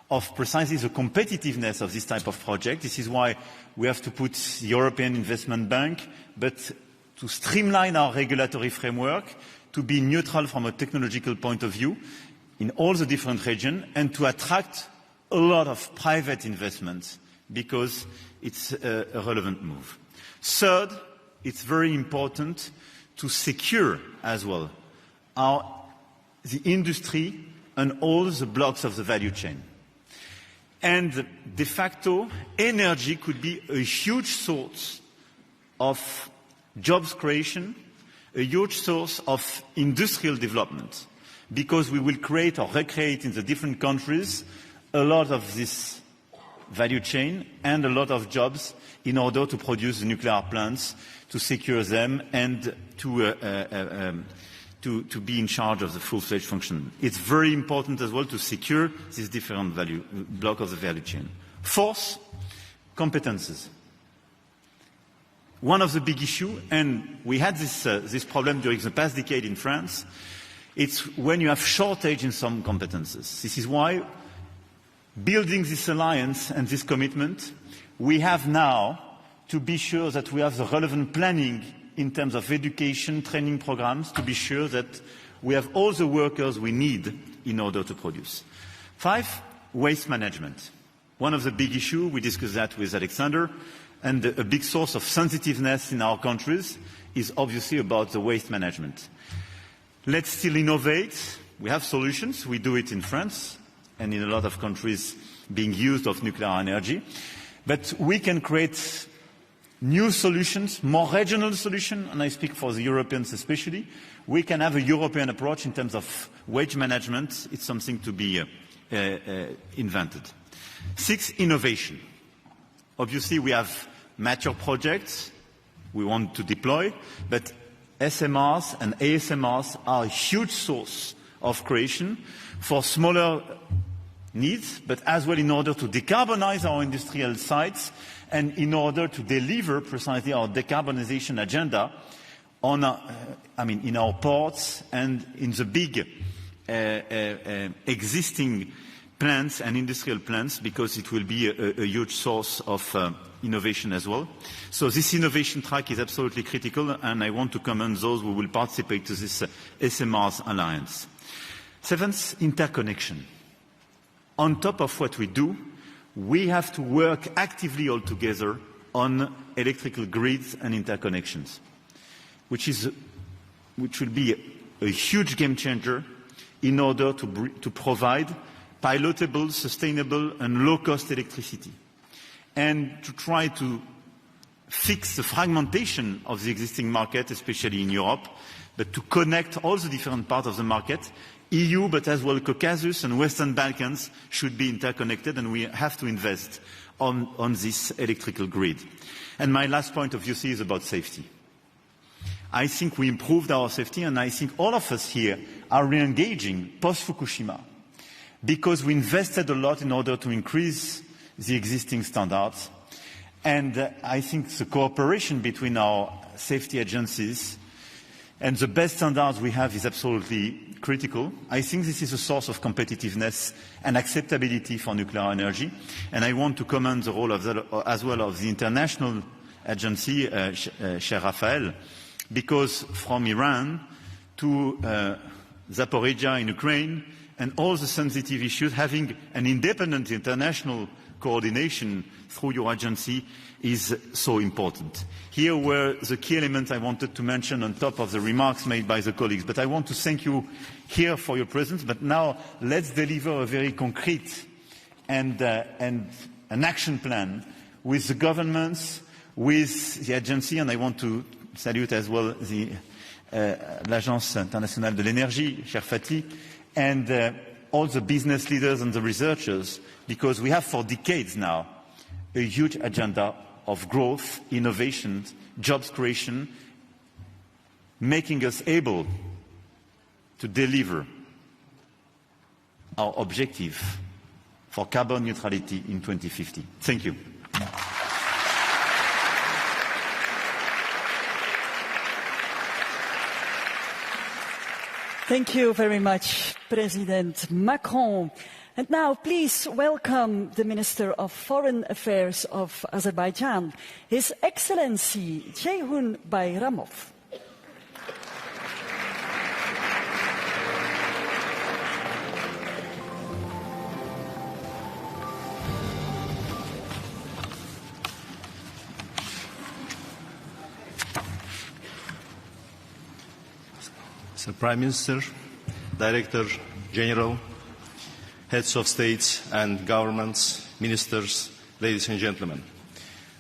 of precisely the competitiveness of this type of project. This is why we have to put the European Investment Bank, but to streamline our regulatory framework, to be neutral from a technological point of view in all the different regions, and to attract a lot of private investments because it's a relevant move. Third, it's very important to secure as well the industry and all the blocks of the value chain. And de facto, energy could be a huge source of jobs creation, a huge source of industrial development, because we will create or recreate in the different countries a lot of this value chain and a lot of jobs in order to produce the nuclear plants, to secure them, and to be in charge of the full-fledged function. It's very important as well to secure this different block of the value chain. Fourth, competences. One of the big issues, and we had this problem during the past decade in France, it's when you have shortage in some competences. This is why building this alliance and this commitment, we have now to be sure that we have the relevant planning in terms of education, training programs, to be sure that we have all the workers we need in order to produce. 5, waste management. One of the big issues, we discussed that with Alexander, and a big source of sensitiveness in our countries is obviously about the waste management. Let's still innovate. We have solutions. We do it in France and in a lot of countries being used of nuclear energy. But we can create new solutions, more regional solutions, and I speak for the Europeans especially. We can have a European approach in terms of waste management. It's something to be invented. 6, innovation. Obviously, we have mature projects we want to deploy, but SMRs and ASMRs are a huge source of creation for smaller needs, but as well in order to decarbonize our industrial sites and in order to deliver precisely our decarbonization agenda on, in our ports and in the big existing plants and industrial plants, because it will be a huge source of innovation as well. So this innovation track is absolutely critical, and I want to commend those who will participate to this SMRs Alliance. 7th, interconnection. On top of what we do, we have to work actively all together on electrical grids and interconnections, which will be a huge game changer in order to provide pilotable, sustainable and low-cost electricity, and to try to fix the fragmentation of the existing market, especially in Europe, but to connect all the different parts of the market. EU, but as well Caucasus and Western Balkans should be interconnected, and we have to invest on this electrical grid. And my last point of view is about safety. I think we improved our safety, and I think all of us here are re-engaging post-Fukushima, because we invested a lot in order to increase the existing standards. And I think the cooperation between our safety agencies And the best standards we have is absolutely critical. I think this is a source of competitiveness and acceptability for nuclear energy. And I want to commend the role of as well of the international agency, Cher Rafael, because from Iran to Zaporizhia in Ukraine and all the sensitive issues, having an independent international coordination through your agency is so important. Here were the key elements I wanted to mention on top of the remarks made by the colleagues. But I want to thank you here for your presence. But now let's deliver a very concrete and an action plan with the governments, with the agency, and I want to salute as well the l'Agence Internationale de l'Énergie, Cher Fatih, and all the business leaders and the researchers, because we have for decades now a huge agenda of growth, innovation, jobs creation, making us able to deliver our objective for carbon neutrality in 2050. Thank you. Thank you very much, President Macron. And now, please welcome the Minister of Foreign Affairs of Azerbaijan, His Excellency Ceyhun Bayramov. Mr. Prime Minister, Director General, Heads of States and Governments, Ministers, ladies and gentlemen,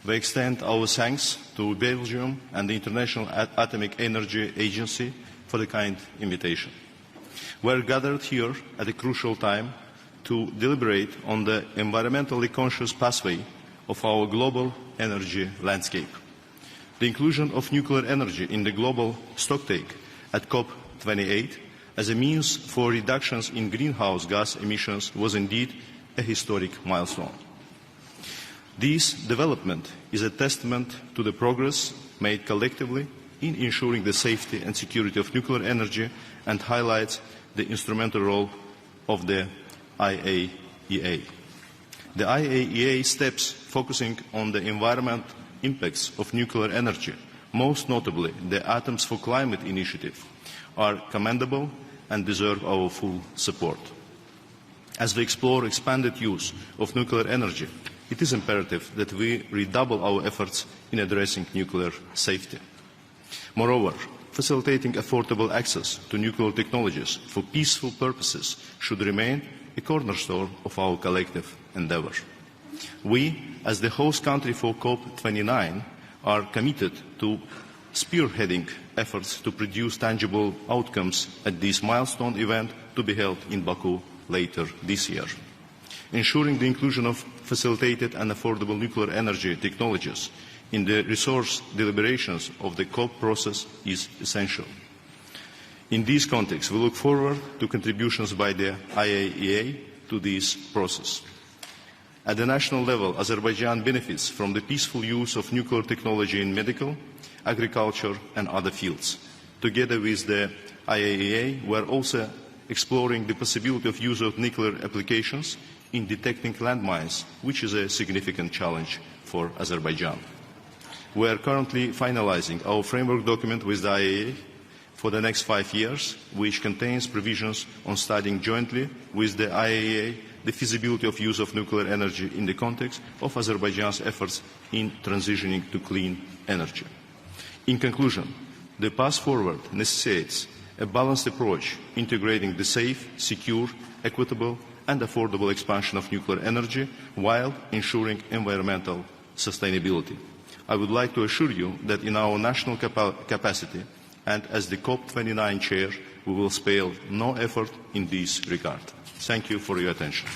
we extend our thanks to Belgium and the International Atomic Energy Agency for the kind invitation. We are gathered here at a crucial time to deliberate on the environmentally conscious pathway of our global energy landscape. The inclusion of nuclear energy in the global stocktake at COP28 as a means for reductions in greenhouse gas emissions was indeed a historic milestone. This development is a testament to the progress made collectively in ensuring the safety and security of nuclear energy and highlights the instrumental role of the IAEA. The IAEA steps focusing on the environmental impacts of nuclear energy, most notably the Atoms for Climate initiative, are commendable and deserve our full support. As we explore expanded use of nuclear energy, it is imperative that we redouble our efforts in addressing nuclear safety. Moreover, facilitating affordable access to nuclear technologies for peaceful purposes should remain a cornerstone of our collective endeavour. We, as the host country for COP29, are committed to spearheading efforts to produce tangible outcomes at this milestone event to be held in Baku later this year. Ensuring the inclusion of facilitated and affordable nuclear energy technologies in the resource deliberations of the COP process is essential. In this context, we look forward to contributions by the IAEA to this process. At the national level, Azerbaijan benefits from the peaceful use of nuclear technology in medical, agriculture and other fields. Together with the IAEA, we are also exploring the possibility of use of nuclear applications in detecting landmines, which is a significant challenge for Azerbaijan. We are currently finalizing our framework document with the IAEA for the next 5 years, which contains provisions on studying jointly with the IAEA the feasibility of use of nuclear energy in the context of Azerbaijan's efforts in transitioning to clean energy. In conclusion, the path forward necessitates a balanced approach integrating the safe, secure, equitable and affordable expansion of nuclear energy while ensuring environmental sustainability. I would like to assure you that in our national capacity and as the COP29 chair, we will spare no effort in this regard. Thank you for your attention.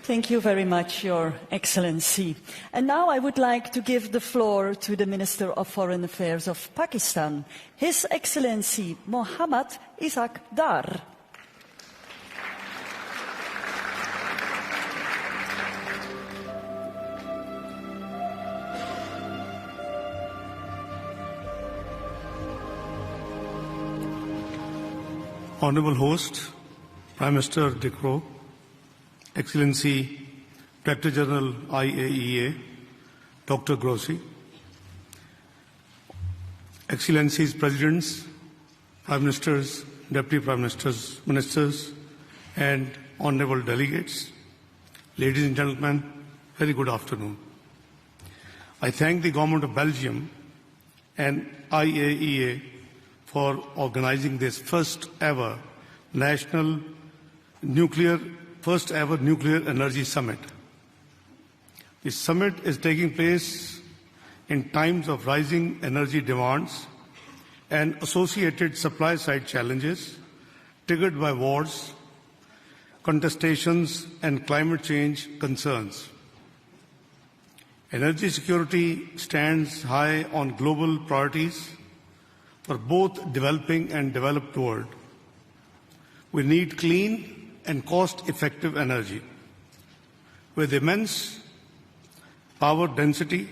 Thank you very much, Your Excellency. And now I would like to give the floor to the Minister of Foreign Affairs of Pakistan, His Excellency Mohammad Ishaq Dar. Honorable host, Prime Minister De Croo, Excellency Director General IAEA, Dr. Grossi, Excellencies Presidents, Prime Ministers, Deputy Prime Ministers, Ministers, and Honorable Delegates, ladies and gentlemen, very good afternoon. I thank the Government of Belgium and IAEA for organizing this first ever nuclear energy summit. The summit is taking place in times of rising energy demands and associated supply-side challenges triggered by wars, contestations, and climate change concerns. Energy security stands high on global priorities for both developing and developed world. We need clean and cost-effective energy. With immense power density,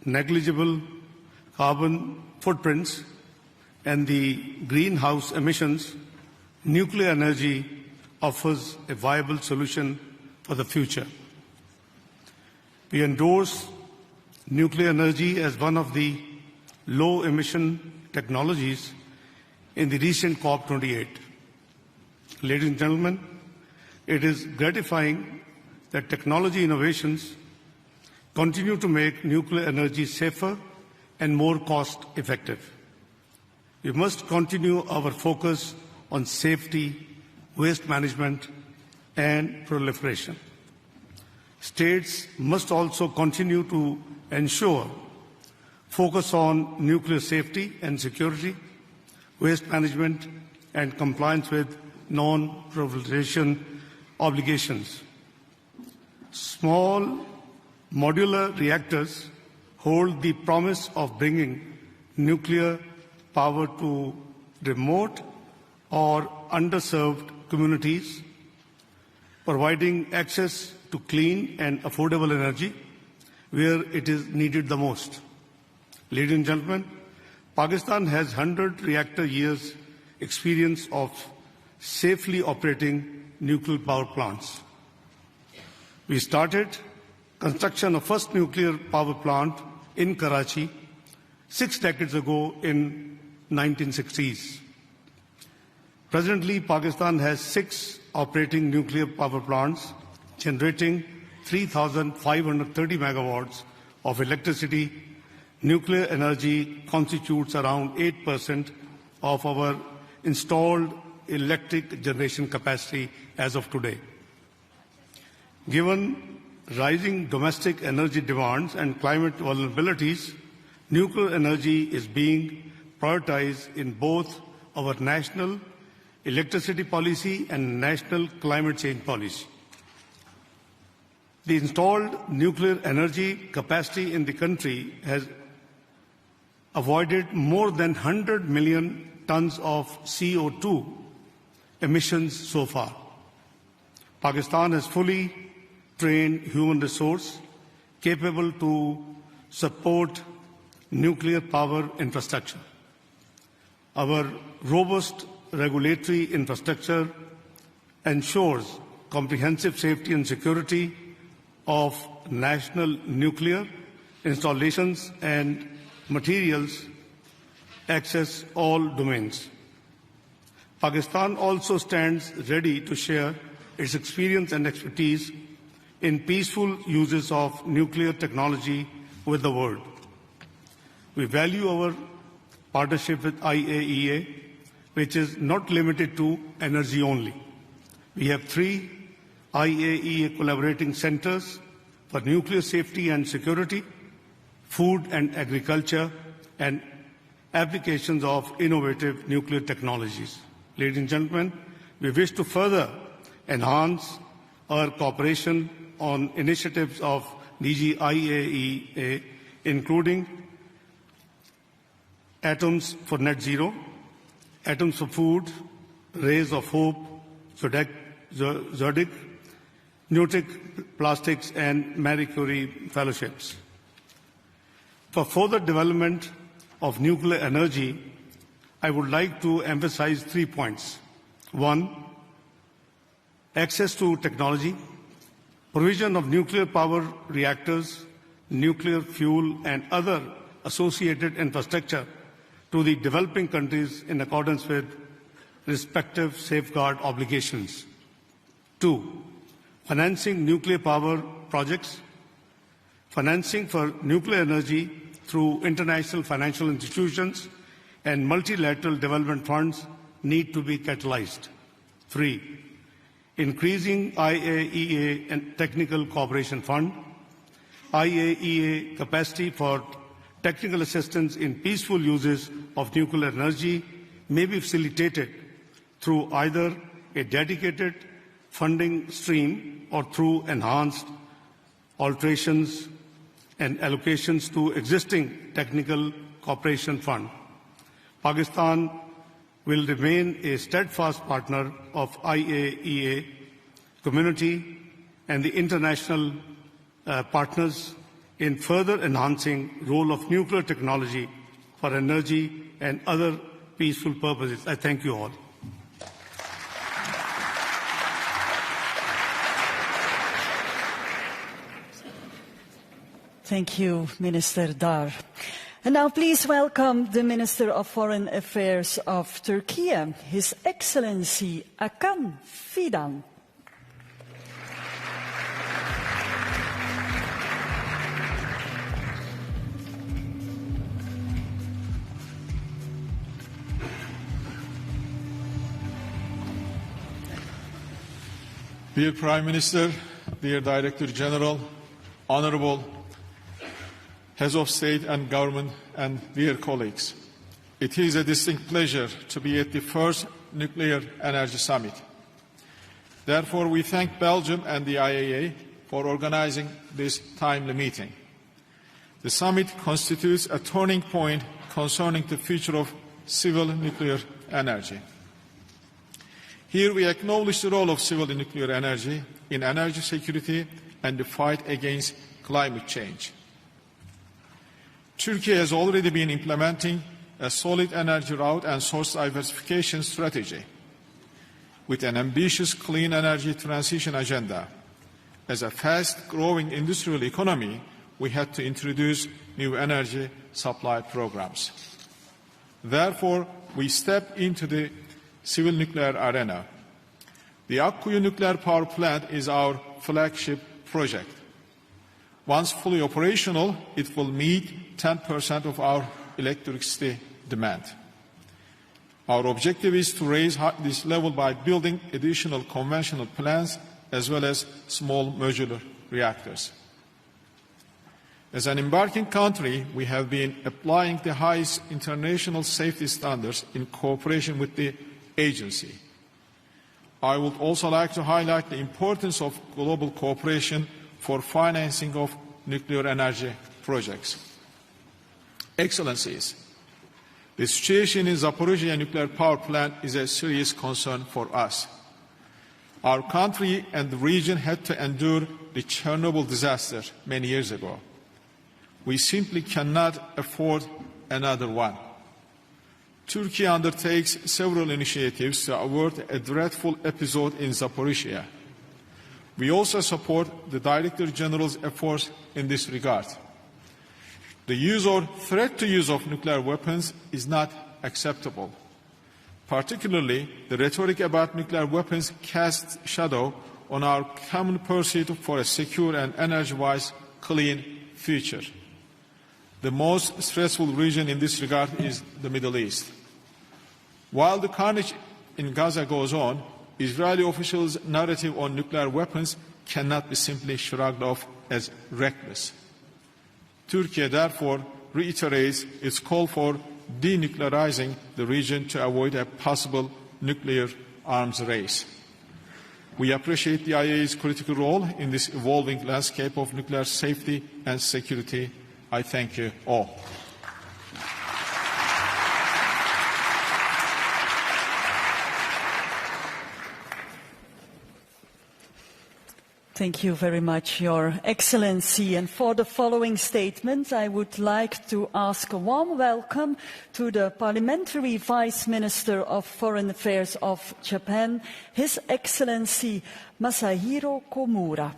negligible carbon footprints, and the greenhouse emissions, nuclear energy offers a viable solution for the future. We endorse nuclear energy as one of the low-emission technologies in the recent COP28. Ladies and gentlemen, it is gratifying that technology innovations continue to make nuclear energy safer and more cost-effective. We must continue our focus on safety, waste management, and proliferation. States must also continue to ensure focus on nuclear safety and security, waste management, and compliance with non-proliferation obligations. Small modular reactors hold the promise of bringing nuclear power to remote or underserved communities, providing access to clean and affordable energy where it is needed the most. Ladies and gentlemen, Pakistan has 100 reactor years experience of safely operating nuclear power plants. We started construction of first nuclear power plant in Karachi 6 decades ago in 1960s. Presently, Pakistan has 6 operating nuclear power plants generating 3,530 megawatts of electricity. Nuclear energy constitutes around 8% of our installed electric generation capacity as of today. Given rising domestic energy demands and climate vulnerabilities, nuclear energy is being prioritized in both our national electricity policy and national climate change policy. The installed nuclear energy capacity in the country has avoided more than 100 million tons of CO2 emissions so far. Pakistan has fully trained human resource capable to support nuclear power infrastructure. Our robust regulatory infrastructure ensures comprehensive safety and security of national nuclear installations and materials access all domains. Pakistan also stands ready to share its experience and expertise in peaceful uses of nuclear technology with the world. We value our partnership with IAEA, which is not limited to energy only. We have 3 IAEA collaborating centers for nuclear safety and security, food and agriculture, and applications of innovative nuclear technologies. Ladies and gentlemen, we wish to further enhance our cooperation on initiatives of DG IAEA, including Atoms for Net Zero, Atoms for Food, Rays of Hope, Zodic, Nutic Plastics, and Marie Curie fellowships. For further development of nuclear energy, I would like to emphasize 3 points. 1. Access to technology, provision of nuclear power reactors, nuclear fuel and other associated infrastructure to the developing countries in accordance with respective safeguard obligations. 2. Financing nuclear power projects, financing for nuclear energy through international financial institutions and multilateral development funds need to be catalyzed. 3. Increasing IAEA and Technical Cooperation Fund, IAEA capacity for technical assistance in peaceful uses of nuclear energy may be facilitated through either a dedicated funding stream or through enhanced alterations and allocations to existing technical cooperation fund. Pakistan will remain a steadfast partner of IAEA community and the international partners in further enhancing the role of nuclear technology for energy and other peaceful purposes. I thank you all. Thank you, Minister Dar. And now please welcome the Minister of Foreign Affairs of Turkey, His Excellency Hakan Fidan. Dear Prime Minister, dear Director General, Honorable Heads of State and Government, and dear colleagues, it is a distinct pleasure to be at the first Nuclear Energy Summit. Therefore, we thank Belgium and the IAEA for organizing this timely meeting. The summit constitutes a turning point concerning the future of civil nuclear energy. Here we acknowledge the role of civil nuclear energy in energy security and the fight against climate change. Turkey has already been implementing a solid energy route and source diversification strategy with an ambitious clean energy transition agenda. As a fast-growing industrial economy, we had to introduce new energy supply programs. Therefore, we stepped into the civil nuclear arena. The Akkuyu nuclear power plant is our flagship project. Once fully operational, it will meet 10% of our electricity demand. Our objective is to raise this level by building additional conventional plants as well as small modular reactors. As an embarking country, we have been applying the highest international safety standards in cooperation with the agency. I would also like to highlight the importance of global cooperation for financing of nuclear energy projects. Excellencies, the situation in Zaporizhzhia nuclear power plant is a serious concern for us. Our country and the region had to endure the Chernobyl disaster many years ago. We simply cannot afford another one. Turkey undertakes several initiatives to avert a dreadful episode in Zaporizhzhia. We also support the Director General's efforts in this regard. The use or threat to use of nuclear weapons is not acceptable. Particularly, the rhetoric about nuclear weapons casts shadow on our common pursuit for a secure and energy-wise clean future. The most stressful region in this regard is the Middle East. While the carnage in Gaza goes on, Israeli officials' narrative on nuclear weapons cannot be simply shrugged off as reckless. Turkey, therefore, reiterates its call for denuclearizing the region to avoid a possible nuclear arms race. We appreciate the IAEA's critical role in this evolving landscape of nuclear safety and security. I thank you all. Thank you very much, Your Excellency. And for the following statement, I would like to ask a warm welcome to the Parliamentary Vice Minister of Foreign Affairs of Japan, His Excellency Masahiro Komura.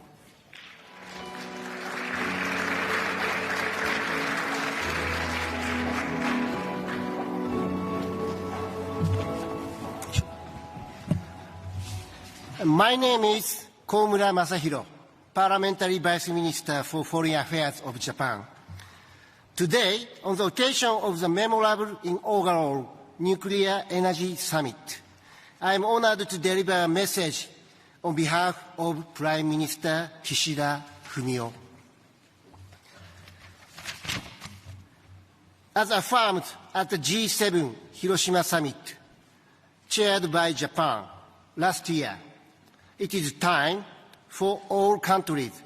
My name is Komura Masahiro, Parliamentary Vice Minister for Foreign Affairs of Japan. Today, on the occasion of the memorable inaugural Nuclear Energy Summit, I am honored to deliver a message on behalf of Prime Minister Kishida Fumio. As affirmed at the G7 Hiroshima Summit, chaired by Japan last year, it is time for all countries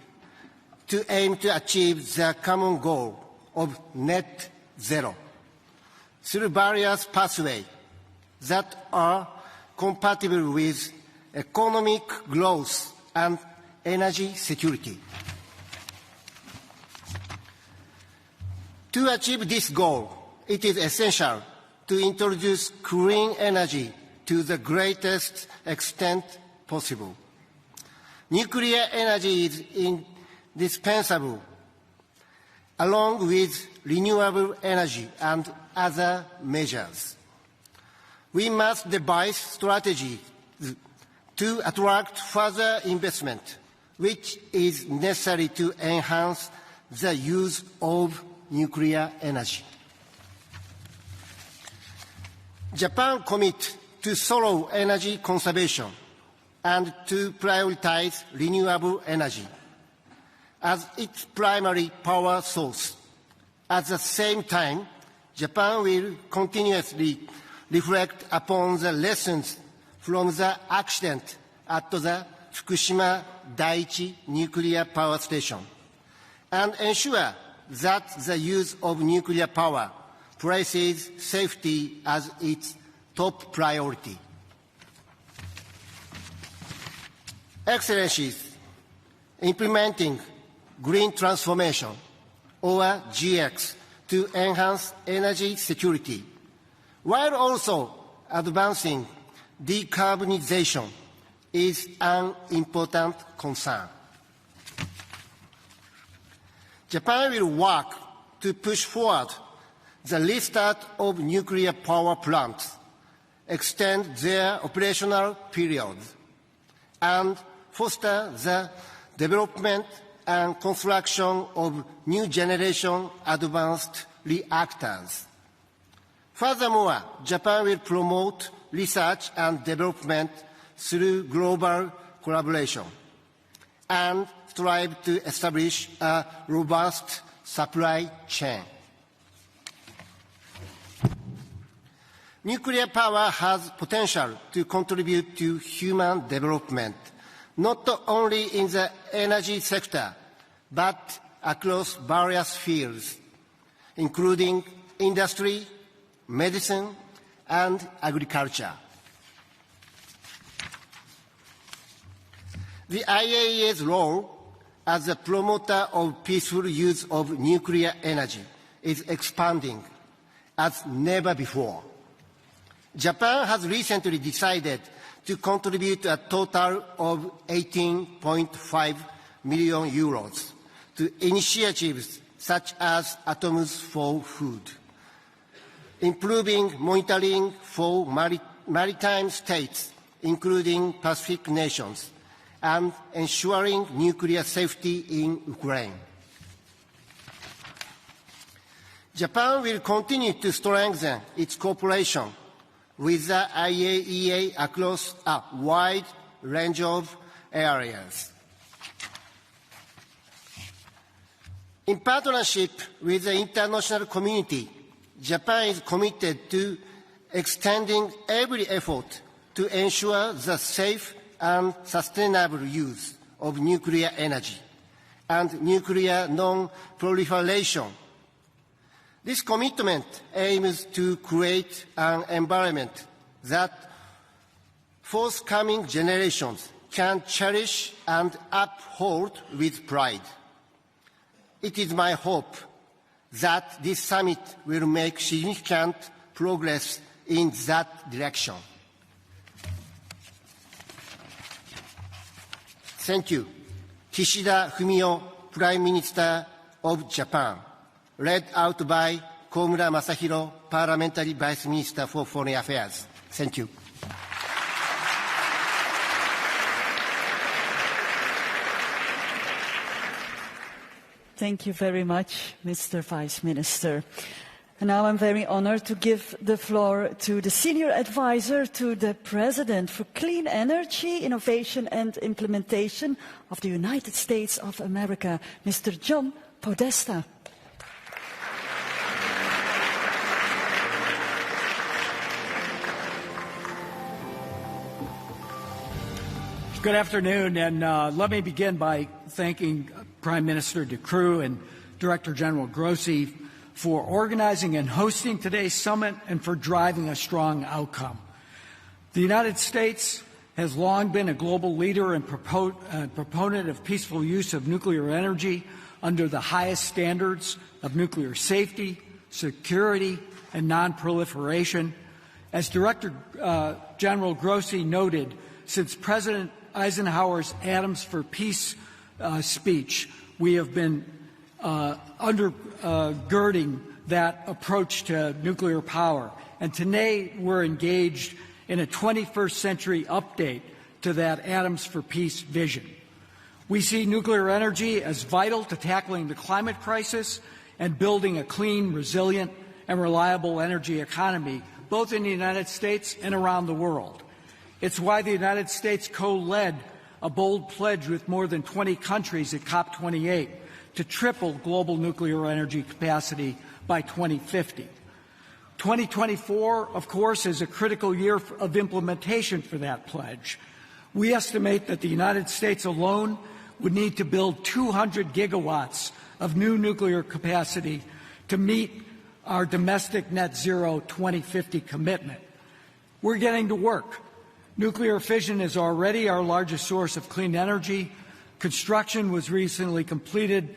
to aim to achieve the common goal of net zero through various pathways that are compatible with economic growth and energy security. To achieve this goal, it is essential to introduce clean energy to the greatest extent possible. Nuclear energy is indispensable, along with renewable energy and other measures. We must devise strategies to attract further investment, which is necessary to enhance the use of nuclear energy. Japan commits to thorough energy conservation and to prioritize renewable energy as its primary power source. At the same time, Japan will continuously reflect upon the lessons from the accident at the Fukushima Daiichi nuclear power station and ensure that the use of nuclear power places safety as its top priority. Excellencies, implementing green transformation, or GX, to enhance energy security, while also advancing decarbonization, is an important concern. Japan will work to push forward the restart of nuclear power plants, extend their operational periods, and foster the development and construction of new generation advanced reactors. Furthermore, Japan will promote research and development through global collaboration and strive to establish a robust supply chain. Nuclear power has potential to contribute to human development, not only in the energy sector, but across various fields, including industry, medicine, and agriculture. The IAEA's role as a promoter of peaceful use of nuclear energy is expanding as never before. Japan has recently decided to contribute a total of 18.5 million euros to initiatives such as Atoms for Food, improving monitoring for maritime states, including Pacific nations, and ensuring nuclear safety in Ukraine. Japan will continue to strengthen its cooperation with the IAEA across a wide range of areas. In partnership with the international community, Japan is committed to extending every effort to ensure the safe and sustainable use of nuclear energy and nuclear non-proliferation. This commitment aims to create an environment that forthcoming generations can cherish and uphold with pride. It is my hope that this summit will make significant progress in that direction. Thank you. Kishida Fumio, Prime Minister of Japan, led out by Komura Masahiro, Parliamentary Vice Minister for Foreign Affairs. Thank you. Thank you very much, Mr. Vice Minister. And now I'm very honored to give the floor to the Senior Advisor to the President for Clean Energy, Innovation and Implementation of the United States of America, Mr. John Podesta. Good afternoon, and let me begin by thanking Prime Minister Croo and Director General Grossi for organizing and hosting today's summit and for driving a strong outcome. The United States has long been a global leader and proponent of peaceful use of nuclear energy under the highest standards of nuclear safety, security, and non-proliferation. As Director General Grossi noted, since President Eisenhower's Atoms for Peace speech, we have been undergirding that approach to nuclear power. And today we're engaged in a 21st century update to that Atoms for Peace vision. We see nuclear energy as vital to tackling the climate crisis and building a clean, resilient, and reliable energy economy, both in the United States and around the world. It's why the United States co-led a bold pledge with more than 20 countries at COP28 to triple global nuclear energy capacity by 2050. 2024, of course, is a critical year of implementation for that pledge. We estimate that the United States alone would need to build 200 gigawatts of new nuclear capacity to meet our domestic net zero 2050 commitment. We're getting to work. Nuclear fission is already our largest source of clean energy. Construction was recently completed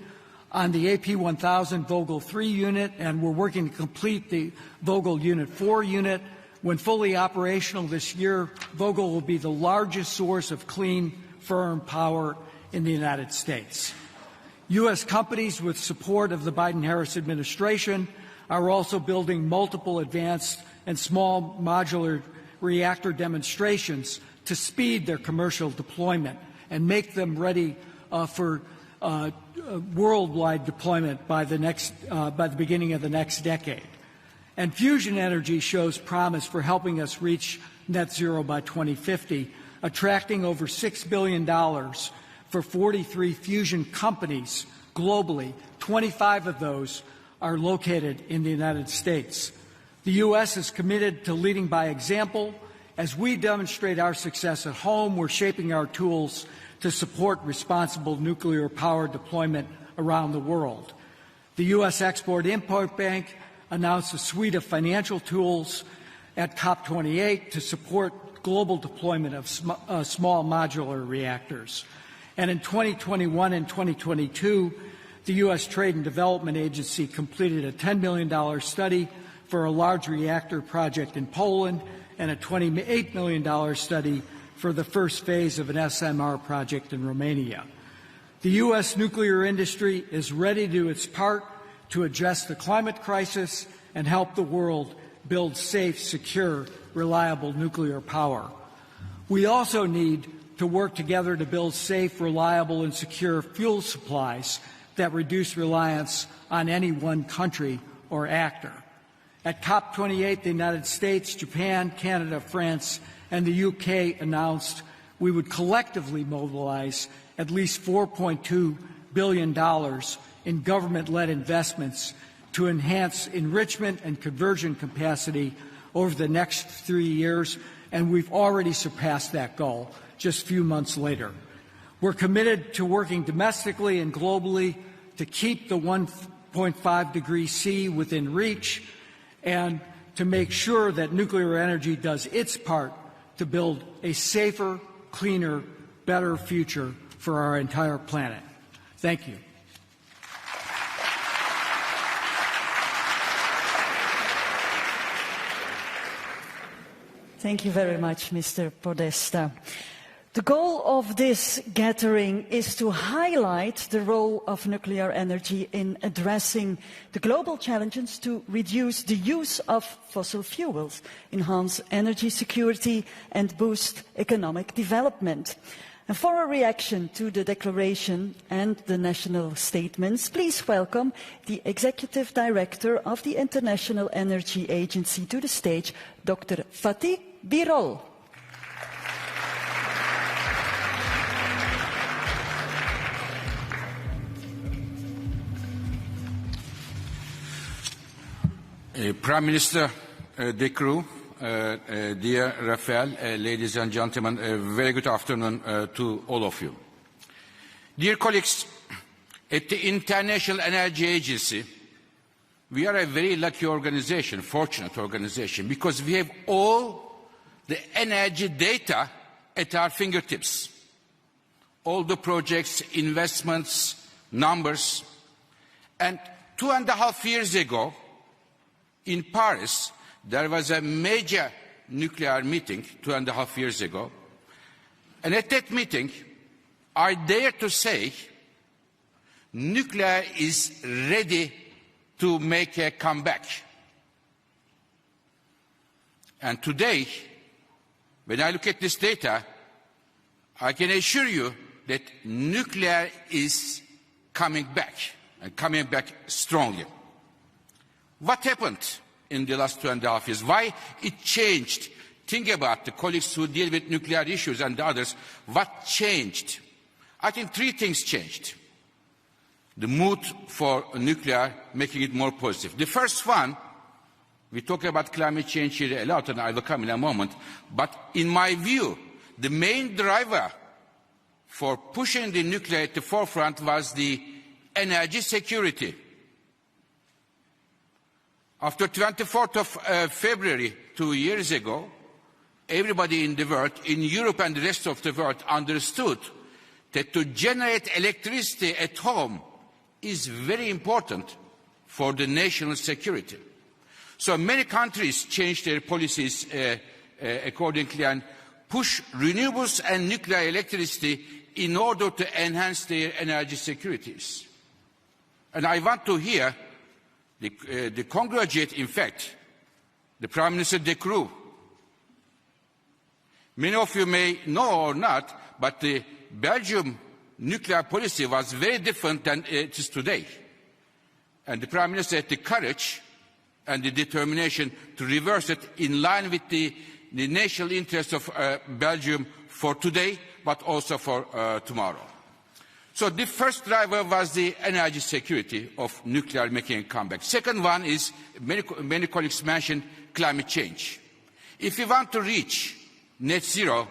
on the AP1000 Vogtle 3 unit, and we're working to complete the Vogtle Unit 4 unit. When fully operational this year, Vogtle will be the largest source of clean, firm power in the United States. U.S. companies with support of the Biden-Harris administration are also building multiple advanced and small modular reactor demonstrations to speed their commercial deployment and make them ready for worldwide deployment by the beginning of the next decade. And fusion energy shows promise for helping us reach net zero by 2050, attracting over $6 billion for 43 fusion companies globally. 25 of those are located in the United States. The U.S. is committed to leading by example. As we demonstrate our success at home, we're shaping our tools to support responsible nuclear power deployment around the world. The U.S. Export-Import Bank announced a suite of financial tools at COP28 to support global deployment of small modular reactors. And in 2021 and 2022, the U.S. Trade and Development Agency completed a $10 million study for a large reactor project in Poland and a $28 million study for the first phase of an SMR project in Romania. The U.S. nuclear industry is ready to do its part to address the climate crisis and help the world build safe, secure, reliable nuclear power. We also need to work together to build safe, reliable, and secure fuel supplies that reduce reliance on any one country or actor. At COP28, the United States, Japan, Canada, France, and the UK announced we would collectively mobilize at least $4.2 billion in government-led investments to enhance enrichment and conversion capacity over the next 3 years, and we've already surpassed that goal just a few months later. We're committed to working domestically and globally to keep the 1.5 degree C within reach and to make sure that nuclear energy does its part to build a safer, cleaner, better future for our entire planet. Thank you. Thank you very much, Mr. Podesta. The goal of this gathering is to highlight the role of nuclear energy in addressing the global challenges to reduce the use of fossil fuels, enhance energy security and boost economic development. And for a reaction to the declaration and the national statements, please welcome the Executive Director of the International Energy Agency to the stage, Dr. Fatih Birol. Prime Minister De Croo, dear Rafael, ladies and gentlemen, a very good afternoon to all of you. Dear colleagues, at the International Energy Agency, we are a very lucky organization, fortunate organization, because we have all the energy data at our fingertips. All the projects, investments, numbers. And 2.5 years ago, in Paris, there was a major nuclear meeting 2.5 years ago. And at that meeting, I dare to say, nuclear is ready to make a comeback. And today, when I look at this data, I can assure you that nuclear is coming back, and coming back strongly. What happened in the last 2.5 years? Why it changed? Think about the colleagues who deal with nuclear issues and the others. What changed? I think 3 things changed. The mood for nuclear, making it more positive. The first one, we talk about climate change here a lot, and I will come in a moment, but in my view, the main driver for pushing the nuclear at the forefront was the energy security. After 24th of February, 2 years ago, everybody in the world, in Europe and the rest of the world, understood that to generate electricity at home is very important for the national security. So many countries changed their policies accordingly and push renewables and nuclear electricity in order to enhance their energy securities. And I want to hear the congratulate, in fact, the Prime Minister De Croo. Many of you may know or not, but the Belgian nuclear policy was very different than it is today. And the Prime Minister had the courage and the determination to reverse it in line with the national interest of Belgium for today, but also for tomorrow. So the first driver was the energy security of nuclear making a comeback. Second one is, many colleagues mentioned, climate change. If we want to reach net zero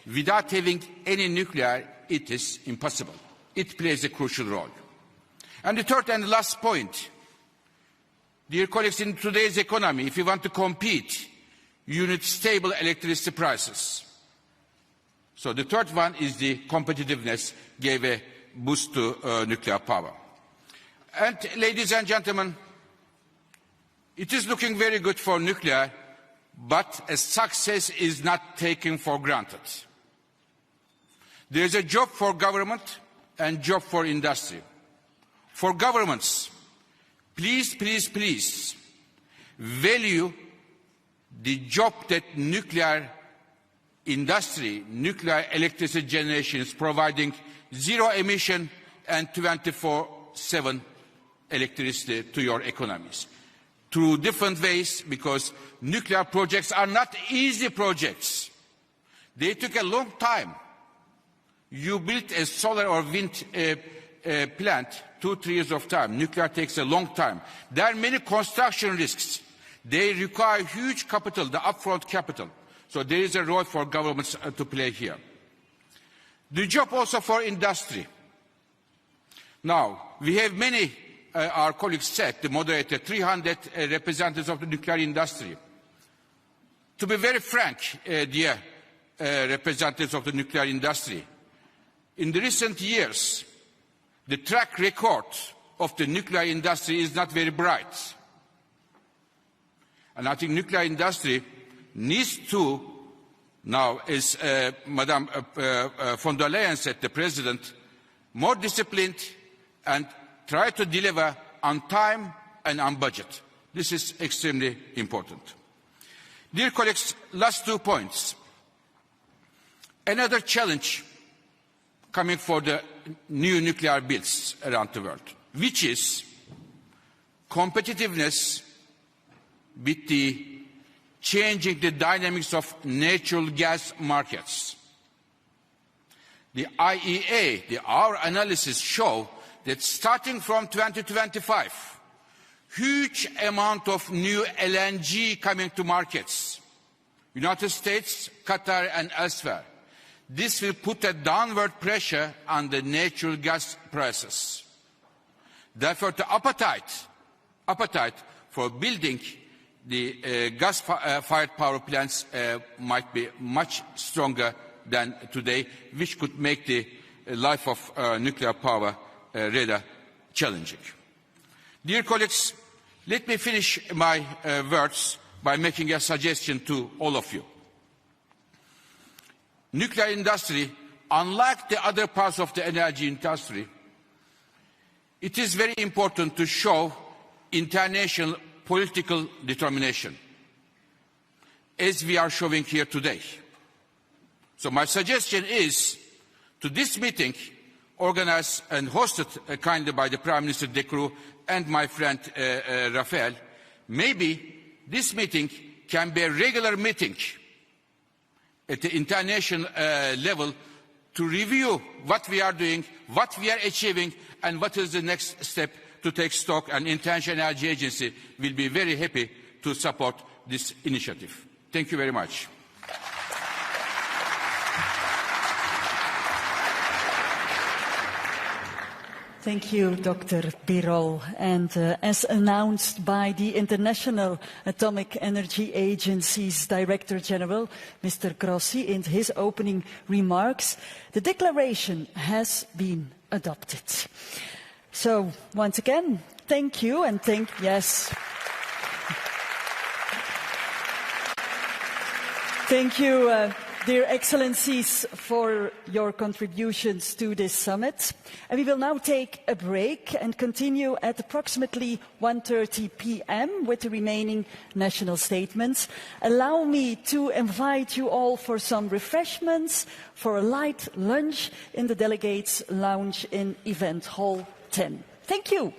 without having any nuclear, it is impossible. It plays a crucial role. And the third and last point, dear colleagues, in today's economy, if you want to compete, you need stable electricity prices. So the third one is the competitiveness gave a boost to nuclear power. And ladies and gentlemen, it is looking very good for nuclear, but a success is not taken for granted. There is a job for government and job for industry. For governments, please, please, please value the job that nuclear industry, nuclear electricity generation is providing, zero emission and 24/7 electricity to your economies. Through different ways, because nuclear projects are not easy projects. They took a long time. You built a solar or wind plant, 2-3 years of time. Nuclear takes a long time. There are many construction risks. They require huge capital, the upfront capital. So there is a role for governments to play here. The job also for industry. Now, we have many, our colleagues said, the moderator, 300 representatives of the nuclear industry. To be very frank, dear representatives of the nuclear industry, In the recent years, the track record of the nuclear industry is not very bright. And I think nuclear industry needs to, now, as Madame von der Leyen said, the President, more disciplined and try to deliver on time and on budget. This is extremely important. Dear colleagues, last 2 points. Another challenge coming for the new nuclear builds around the world, which is competitiveness with the changing the dynamics of natural gas markets. The IAEA, our analysis show that starting from 2025, huge amount of new LNG coming to markets, United States, Qatar and elsewhere. This will put a downward pressure on the natural gas prices. Therefore, the appetite for building the gas-fired power plants might be much stronger than today, which could make the life of nuclear power rather challenging. Dear colleagues, let me finish my words by making a suggestion to all of you. Nuclear industry, unlike the other parts of the energy industry, it is very important to show international political determination, as we are showing here today. So my suggestion is, to this meeting, organized and hosted kindly by the Prime Minister De Croo and my friend Rafael, maybe this meeting can be a regular meeting at the international level to review what we are doing, what we are achieving, and what is the next step to take stock. And International Energy Agency will be very happy to support this initiative. Thank you very much. Thank you, Dr. Birol. And as announced by the International Atomic Energy Agency's Director General, Mr. Grossi, in his opening remarks, the declaration has been adopted. So, once again, thank you and yes. Thank you, dear Excellencies, for your contributions to this summit. And we will now take a break and continue at approximately 1:30 p.m. with the remaining national statements. Allow me to invite you all for some refreshments, for a light lunch in the Delegates' Lounge in Event Hall 10. Thank you.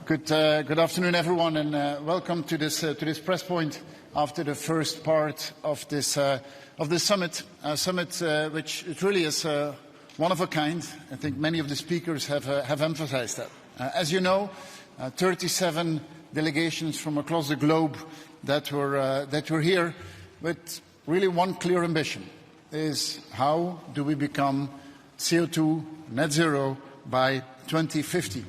Good afternoon, everyone, and welcome to this press point after the first part of this summit. A summit which it really is one of a kind. I think many of the speakers have emphasized that. As you know, 37 delegations from across the globe that were here with really one clear ambition: is how do we become CO2 net zero by 2050?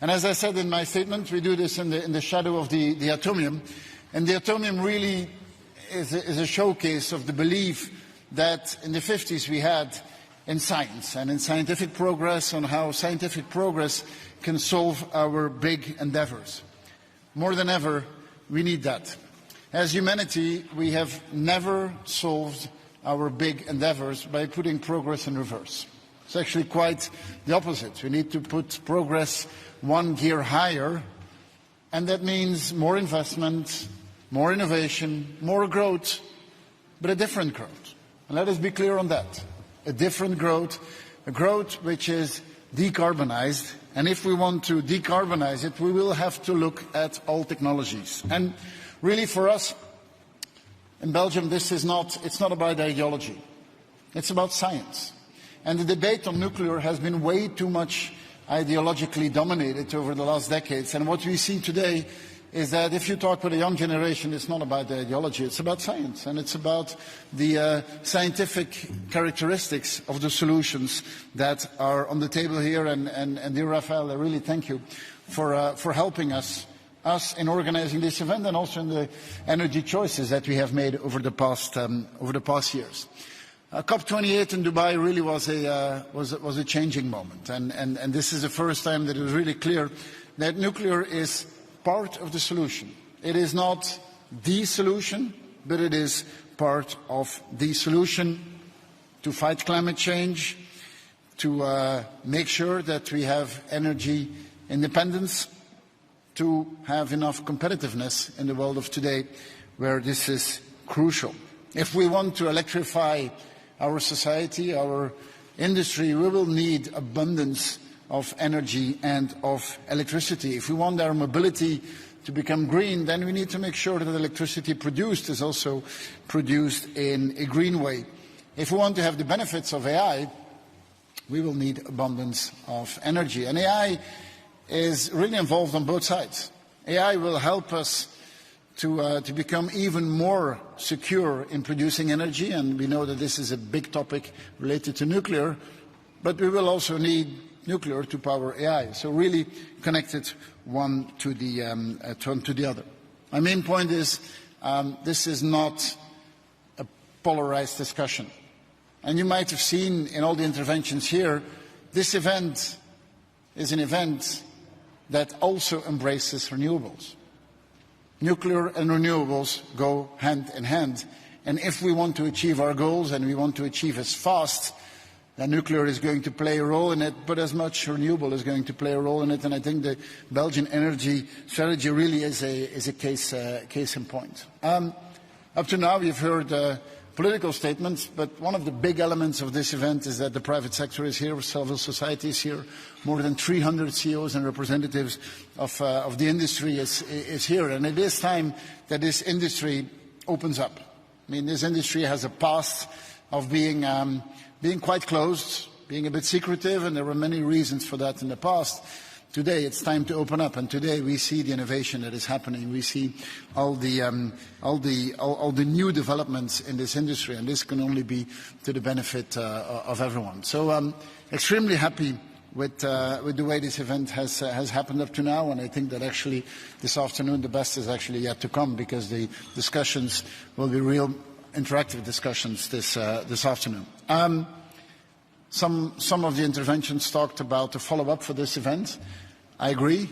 And as I said in my statement, we do this in the shadow of the atomium. And the atomium really is a showcase of the belief that in the 50s we had in science and in scientific progress, on how scientific progress can solve our big endeavors. More than ever, we need that. As humanity, we have never solved our big endeavors by putting progress in reverse. It's actually quite the opposite. We need to put progress one gear higher, and that means more investment, more innovation, more growth, but a different growth. And let us be clear on that. A different growth, a growth which is decarbonized. And if we want to decarbonize it, we will have to look at all technologies. And really for us in Belgium, it's not about ideology. It's about science. And the debate on nuclear has been way too much ideologically dominated over the last decades. And what we see today is that if you talk with a young generation, it's not about the ideology, it's about science. And it's about the scientific characteristics of the solutions that are on the table here. And dear Rafael, I really thank you for helping us in organizing this event, and also in the energy choices that we have made over the past years. COP28 in Dubai really was a changing moment, and this is the first time that it was really clear that nuclear is part of the solution. It is not the solution, but it is part of the solution to fight climate change, to make sure that we have energy independence, to have enough competitiveness in the world of today, where this is crucial. If we want to electrify our society, our industry, we will need abundance of energy and of electricity. If we want our mobility to become green, then we need to make sure that the electricity produced is also produced in a green way. If we want to have the benefits of AI, we will need abundance of energy. And AI is really involved on both sides. AI will help us to become even more secure in producing energy, and we know that this is a big topic related to nuclear, but we will also need nuclear to power AI, so really connected one to the other. My main point is this is not a polarized discussion. And you might have seen in all the interventions here, this event is an event that also embraces renewables. Nuclear and renewables go hand in hand. And if we want to achieve our goals, and we want to achieve as fast, then nuclear is going to play a role in it, but as much renewable is going to play a role in it. And I think the Belgian energy strategy really is a case in point. Up to now, we've heard political statements, but one of the big elements of this event is that the private sector is here, civil society is here, more than 300 CEOs and representatives of the industry is here, and it is time that this industry opens up. I mean, this industry has a past of being quite closed, being a bit secretive, and there were many reasons for that in the past. Today it's time to open up, and today we see the innovation that is happening. We see all the new developments in this industry, and this can only be to the benefit of everyone. So I'm extremely happy with the way this event has happened up to now, and I think that actually this afternoon the best is actually yet to come, because the discussions will be real interactive discussions this afternoon. Some of the interventions talked about the follow-up for this event. I agree.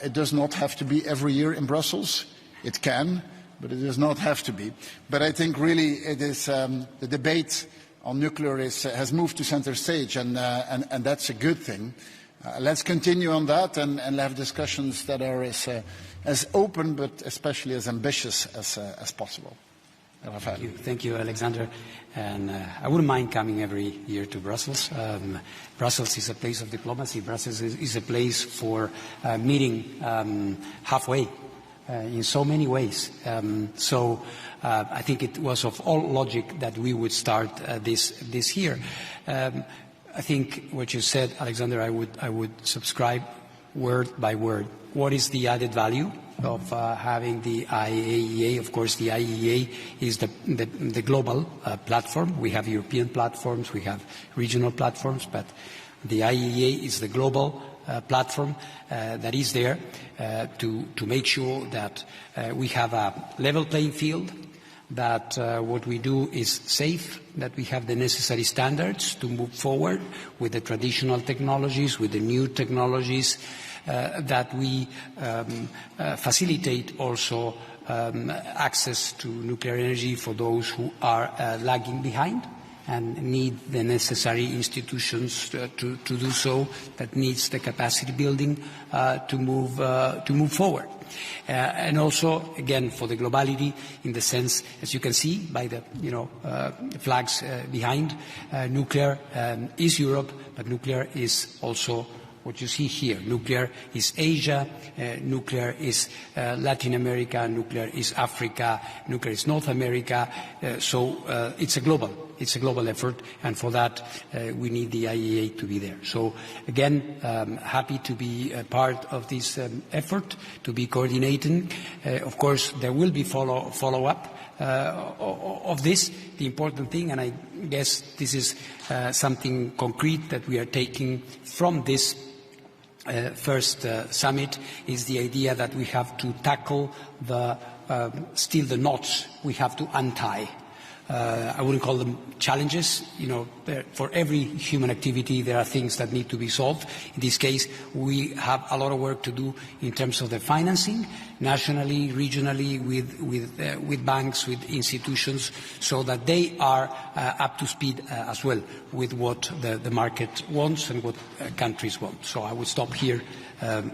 It does not have to be every year in Brussels. It can, but it does not have to be. But I think really it is the debate on nuclear has moved to center stage, and that's a good thing. let's continue on that and have discussions that are as open but especially as ambitious as possible. Rafael. Thank you, Alexander. And I wouldn't mind coming every year to Brussels. Brussels is a place of diplomacy. Brussels is a place for meeting halfway in so many ways. So I think it was of all logic that we would start this year. I think what you said, Alexander, I would subscribe word by word. What is the added value of having the IAEA? Of course, the IAEA is the global platform. We have European platforms, we have regional platforms, but the IAEA is the global platform that is there to make sure that we have a level playing field, that what we do is safe, that we have the necessary standards to move forward with the traditional technologies, with the new technologies, that we facilitate also access to nuclear energy for those who are lagging behind and need the necessary institutions to do so, that needs the capacity building to move forward. And also, again, for the globality, in the sense, as you can see by the flags behind, nuclear is Europe, but nuclear is also what you see here. Nuclear is Asia, nuclear is Latin America, nuclear is Africa, nuclear is North America. So it's a global effort, and for that we need the IAEA to be there. So again, happy to be a part of this effort, to be coordinating. Of course, there will be follow-up of this. The important thing, and I guess this is something concrete that we are taking from this first summit, is the idea that we have to tackle still the knots we have to untie. I wouldn't call them challenges. For every human activity, there are things that need to be solved. In this case, we have a lot of work to do in terms of the financing, nationally, regionally, with banks, with institutions, so that they are up to speed as well with what the market wants and what countries want. So I will stop here,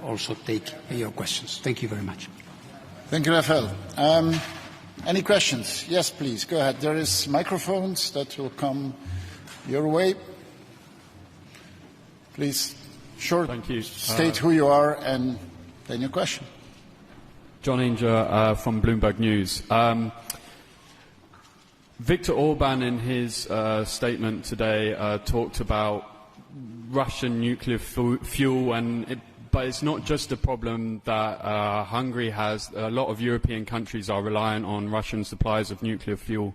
also take your questions. Thank you very much. Thank you, Rafael. Any questions? Yes, please, go ahead. There is microphones that will come your way. Please, short. Thank you. State who you are and then your question. John Inger from Bloomberg News. Viktor Orban, in his statement today, talked about Russian nuclear fuel, but it's not just a problem that Hungary has. A lot of European countries are reliant on Russian supplies of nuclear fuel.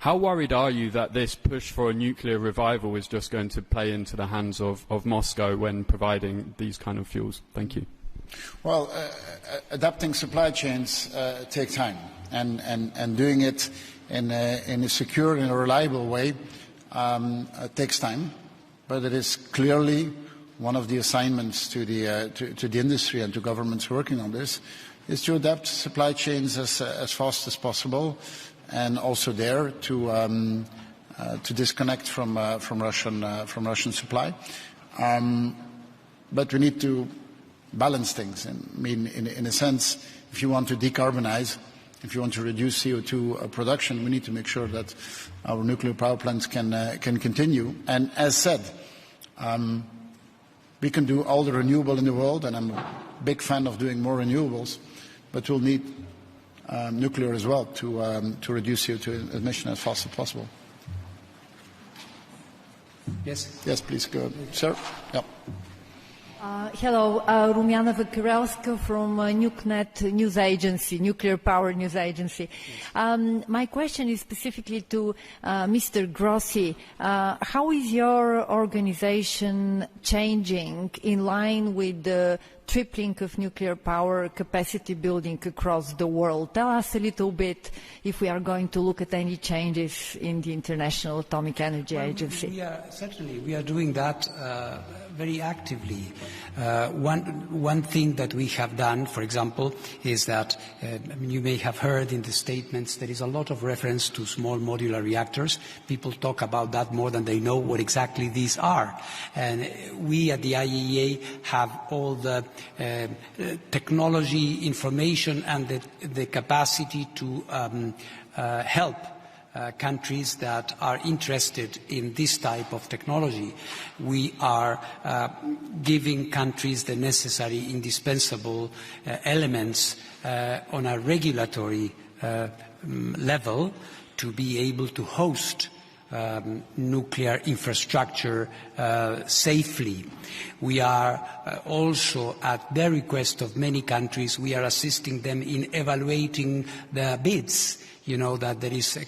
How worried are you that this push for a nuclear revival is just going to play into the hands of Moscow when providing these kind of fuels? Thank you. Well, adapting supply chains take time, and doing it in a secure and a reliable way takes time, but it is clearly one of the assignments to the industry and to governments working on this, is to adapt supply chains as fast as possible, and also there to disconnect from Russian supply. But we need to balance things. I mean, in a sense, if you want to decarbonize, if you want to reduce CO2 production, we need to make sure that our nuclear power plants can continue. And as said, we can do all the renewable in the world, and I'm a big fan of doing more renewables, but we'll need nuclear as well to reduce CO2 emission as fast as possible. Yes. Yes, please go ahead. Sir? Yeah. Hello, Rumiana Vakarelska from NucNet News Agency, Nuclear Power News Agency. My question is specifically to Mr. Grossi. How is your organization changing in line with the tripling of nuclear power capacity building across the world? Tell us a little bit if we are going to look at any changes in the International Atomic Energy Agency. Certainly, we are doing that very actively. One thing that we have done, for example, is that you may have heard in the statements there is a lot of reference to small modular reactors. People talk about that more than they know what exactly these are. And we at the IAEA have all the technology, information and the capacity to help countries that are interested in this type of technology. We are giving countries the necessary, indispensable elements on a regulatory level to be able to host nuclear infrastructure safely. We are also, at the request of many countries, we are assisting them in evaluating the bids. You know that there is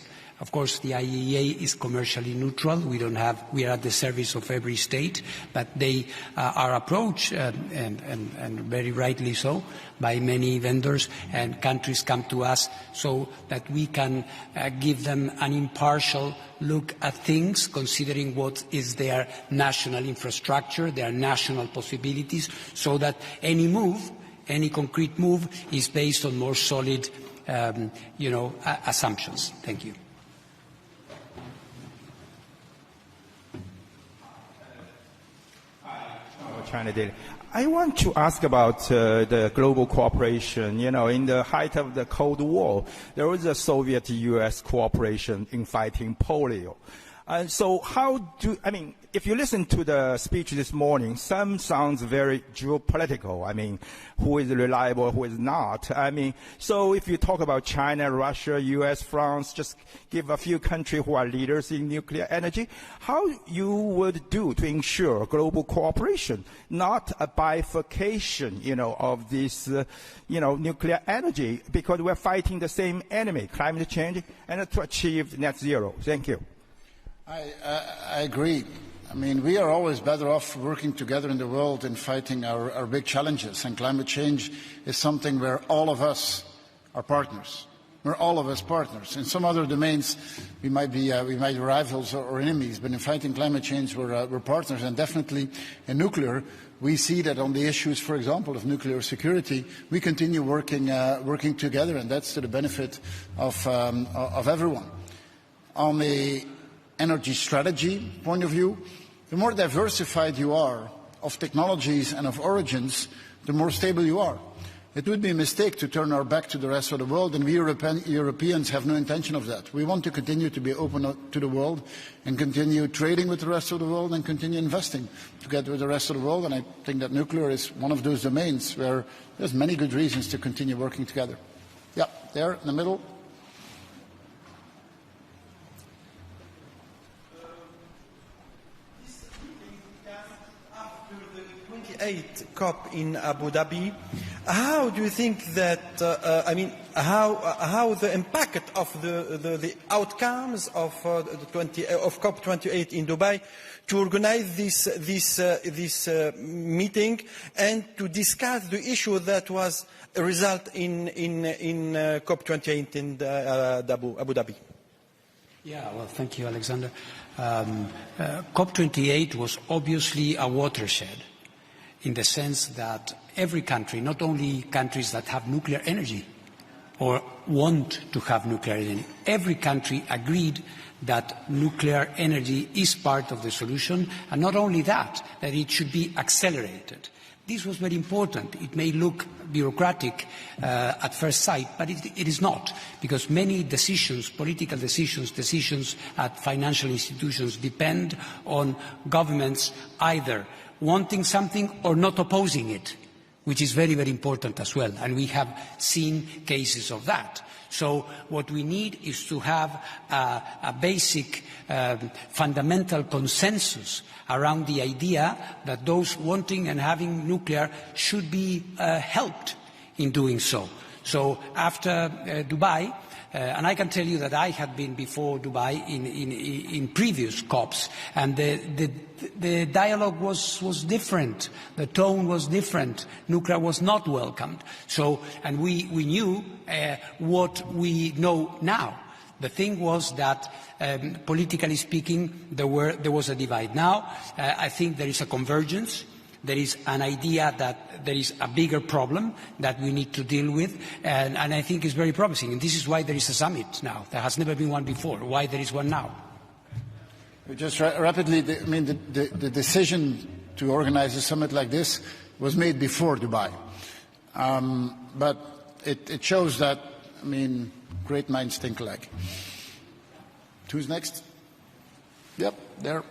of course, the IAEA is commercially neutral. We are at the service of every state, but they are approached, and very rightly so, by many vendors, and countries come to us so that we can give them an impartial look at things, considering what is their national infrastructure, their national possibilities, so that any move, any concrete move, is based on more solid, assumptions. Thank you. China Daily. I want to ask about the global cooperation. You know, in the height of the Cold War, there was a Soviet-U.S. cooperation in fighting polio. And so if you listen to the speech this morning, some sounds very geopolitical. Who is reliable, who is not. So if you talk about China, Russia, U.S., France, just give a few countries who are leaders in nuclear energy, how you would do to ensure global cooperation, not a bifurcation, of this, nuclear energy, because we're fighting the same enemy, climate change, and to achieve net zero. Thank you. I agree. We are always better off working together in the world in fighting our big challenges. And climate change is something where all of us are partners. We're all of us partners. In some other domains, we might be rivals or enemies, but in fighting climate change, we're partners. And definitely in nuclear, we see that on the issues, for example, of nuclear security, we continue working together, and that's to the benefit of everyone. On the energy strategy point of view, the more diversified you are of technologies and of origins, the more stable you are. It would be a mistake to turn our back to the rest of the world, and we Europeans have no intention of that. We want to continue to be open to the world and continue trading with the rest of the world and continue investing together with the rest of the world, and I think that nuclear is one of those domains where there's many good reasons to continue working together. Yeah, there in the middle. COP in Abu Dhabi, how do you think that, how the impact of the outcomes of COP28 in Dubai to organize this meeting and to discuss the issue that was a result in COP28 in Abu Dhabi? Yeah, well, thank you, Alexander. COP28 was obviously a watershed, in the sense that every country, not only countries that have nuclear energy or want to have nuclear energy, every country agreed that nuclear energy is part of the solution, and not only that it should be accelerated. This was very important. It may look bureaucratic at first sight, but it is not, because many decisions, political decisions at financial institutions depend on governments either wanting something or not opposing it, which is very, very important as well. And we have seen cases of that. So what we need is to have a basic fundamental consensus around the idea that those wanting and having nuclear should be helped in doing so. So after Dubai, and I can tell you that I had been before Dubai in previous COPs, and the dialogue was different, the tone was different, nuclear was not welcomed. So, and we knew what we know now, The thing was that, politically speaking, there was a divide. Now, I think there is a convergence. There is an idea that there is a bigger problem that we need to deal with, and I think it's very promising. And this is why there is a summit now. There has never been one before. Why there is one now? Just rapidly, the decision to organize a summit like this was made before Dubai. But it shows that, great minds think alike. Who's next? Yep, there.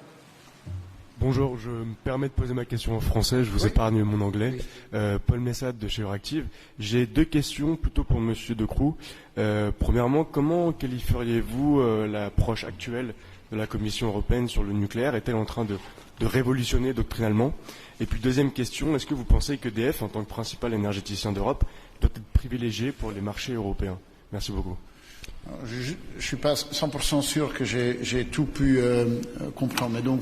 Bonjour, je me permets de poser ma question en français, je vous épargne mon anglais. Paul Messade de chez Euractiv. J'ai deux questions plutôt pour Monsieur De Croo. Premièrement, comment qualifieriez-vous l'approche actuelle de la Commission européenne sur le nucléaire? Est-elle en train de révolutionner doctrinalement? Et puis deuxième question, est-ce que vous pensez qu'EDF, en tant que principal énergéticien d'Europe, doit être privilégié pour les marchés européens? Merci beaucoup. Je ne suis pas 100% sûr que j'ai tout pu comprendre. Mais donc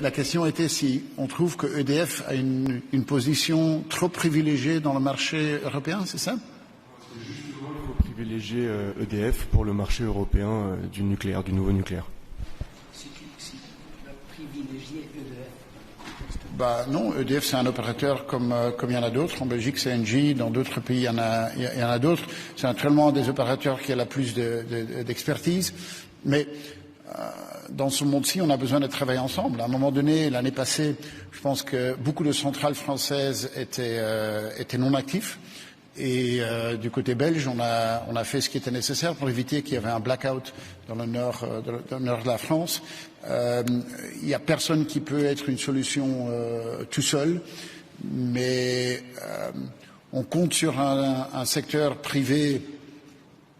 la question était si on trouve que EDF a une position trop privilégiée dans le marché européen, c'est ça? Justement, il faut privilégier EDF pour le marché européen du nucléaire, du nouveau nucléaire. Non, EDF c'est un opérateur comme il y en a d'autres. En Belgique c'est Engie, dans d'autres pays il y en a d'autres. C'est naturellement des opérateurs qui ont la plus d'expertise. Mais dans ce monde-ci, on a besoin de travailler ensemble. À un moment donné, l'année passée, je pense que beaucoup de centrales françaises étaient non actifs. Et du côté belge, on a fait ce qui était nécessaire pour éviter qu'il y avait un blackout dans le nord de la France. Il n'y a personne qui peut être une solution tout seul, mais on compte sur un secteur privé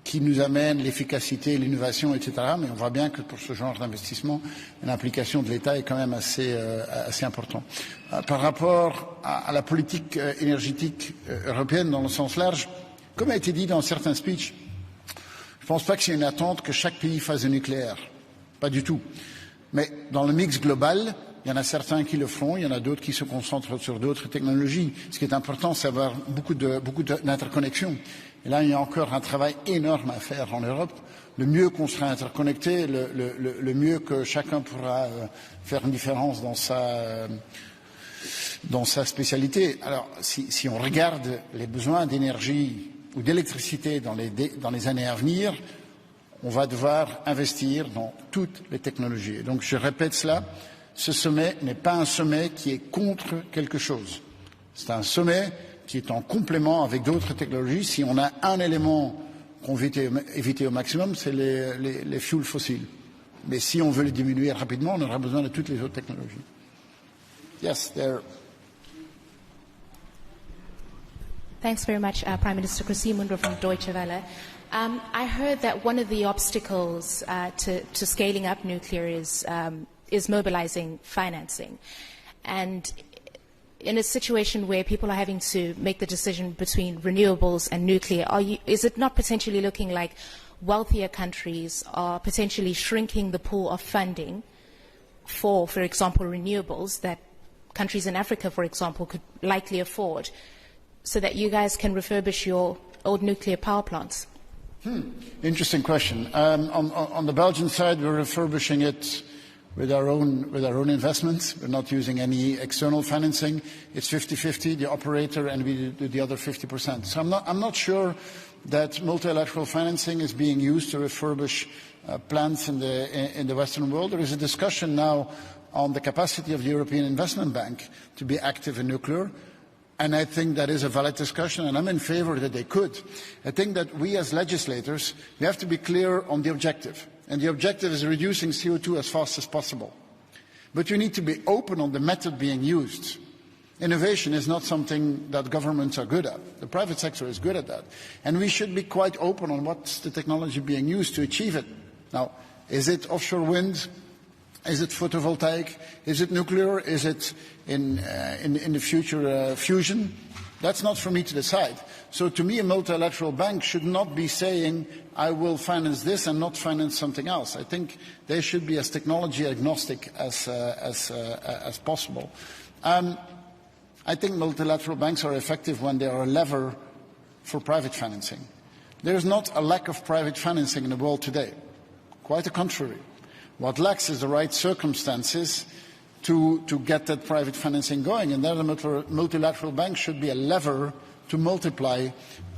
qui nous amène l'efficacité, l'innovation, etc. Mais on voit bien que pour ce genre d'investissement, l'implication de l'État est quand même assez importante. Par rapport à la politique énergétique européenne dans le sens large, comme a été dit dans certains speeches, je ne pense pas que c'est une attente que chaque pays fasse du nucléaire. Pas du tout. Mais dans le mix global, il y en a certains qui le feront, il y en a d'autres qui se concentrent sur d'autres technologies. Ce qui est important, c'est d'avoir beaucoup d'interconnexions. Et là, il y a encore un travail énorme à faire en Europe. Le mieux qu'on sera interconnecté, le mieux que chacun pourra faire une différence dans sa spécialité. Alors, si on regarde les besoins d'énergie ou d'électricité dans les années à venir, on va devoir investir dans toutes les technologies. Et donc, je répète cela, ce sommet n'est pas un sommet qui est contre quelque chose. C'est un sommet qui est en complément avec d'autres technologies. Si on a un élément qu'on veut éviter au maximum, c'est les fuels fossiles. Mais si on veut les diminuer rapidement, on aura besoin de toutes les autres technologies. Yes, there. Thanks very much, Prime Minister Crossi from Deutsche Welle. I heard that one of the obstacles to scaling up nuclear is mobilizing financing. And in a situation where people are having to make the decision between renewables and nuclear, is it not potentially looking like wealthier countries are potentially shrinking the pool of funding for example, renewables that countries in Africa, for example, could likely afford, so that you guys can refurbish your old nuclear power plants? Interesting question. On the Belgian side, we're refurbishing it with our own investments. We're not using any external financing. It's 50-50, the operator, and we do the other 50%. So I'm not sure that multilateral financing is being used to refurbish plants in the Western world. There is a discussion now on the capacity of the European Investment Bank to be active in nuclear. And I think that is a valid discussion, and I'm in favor that they could. I think that we as legislators, we have to be clear on the objective. And the objective is reducing CO2 as fast as possible. But you need to be open on the method being used. Innovation is not something that governments are good at. The private sector is good at that. And we should be quite open on what's the technology being used to achieve it. Now, is it offshore wind? Is it photovoltaic? Is it nuclear? Is it in the future fusion? That's not for me to decide. So to me, a multilateral bank should not be saying, I will finance this and not finance something else. I think they should be as technology agnostic as possible. I think multilateral banks are effective when they are a lever for private financing. There is not a lack of private financing in the world today. Quite the contrary. What lacks is the right circumstances to get that private financing going, and then the multilateral bank should be a lever to multiply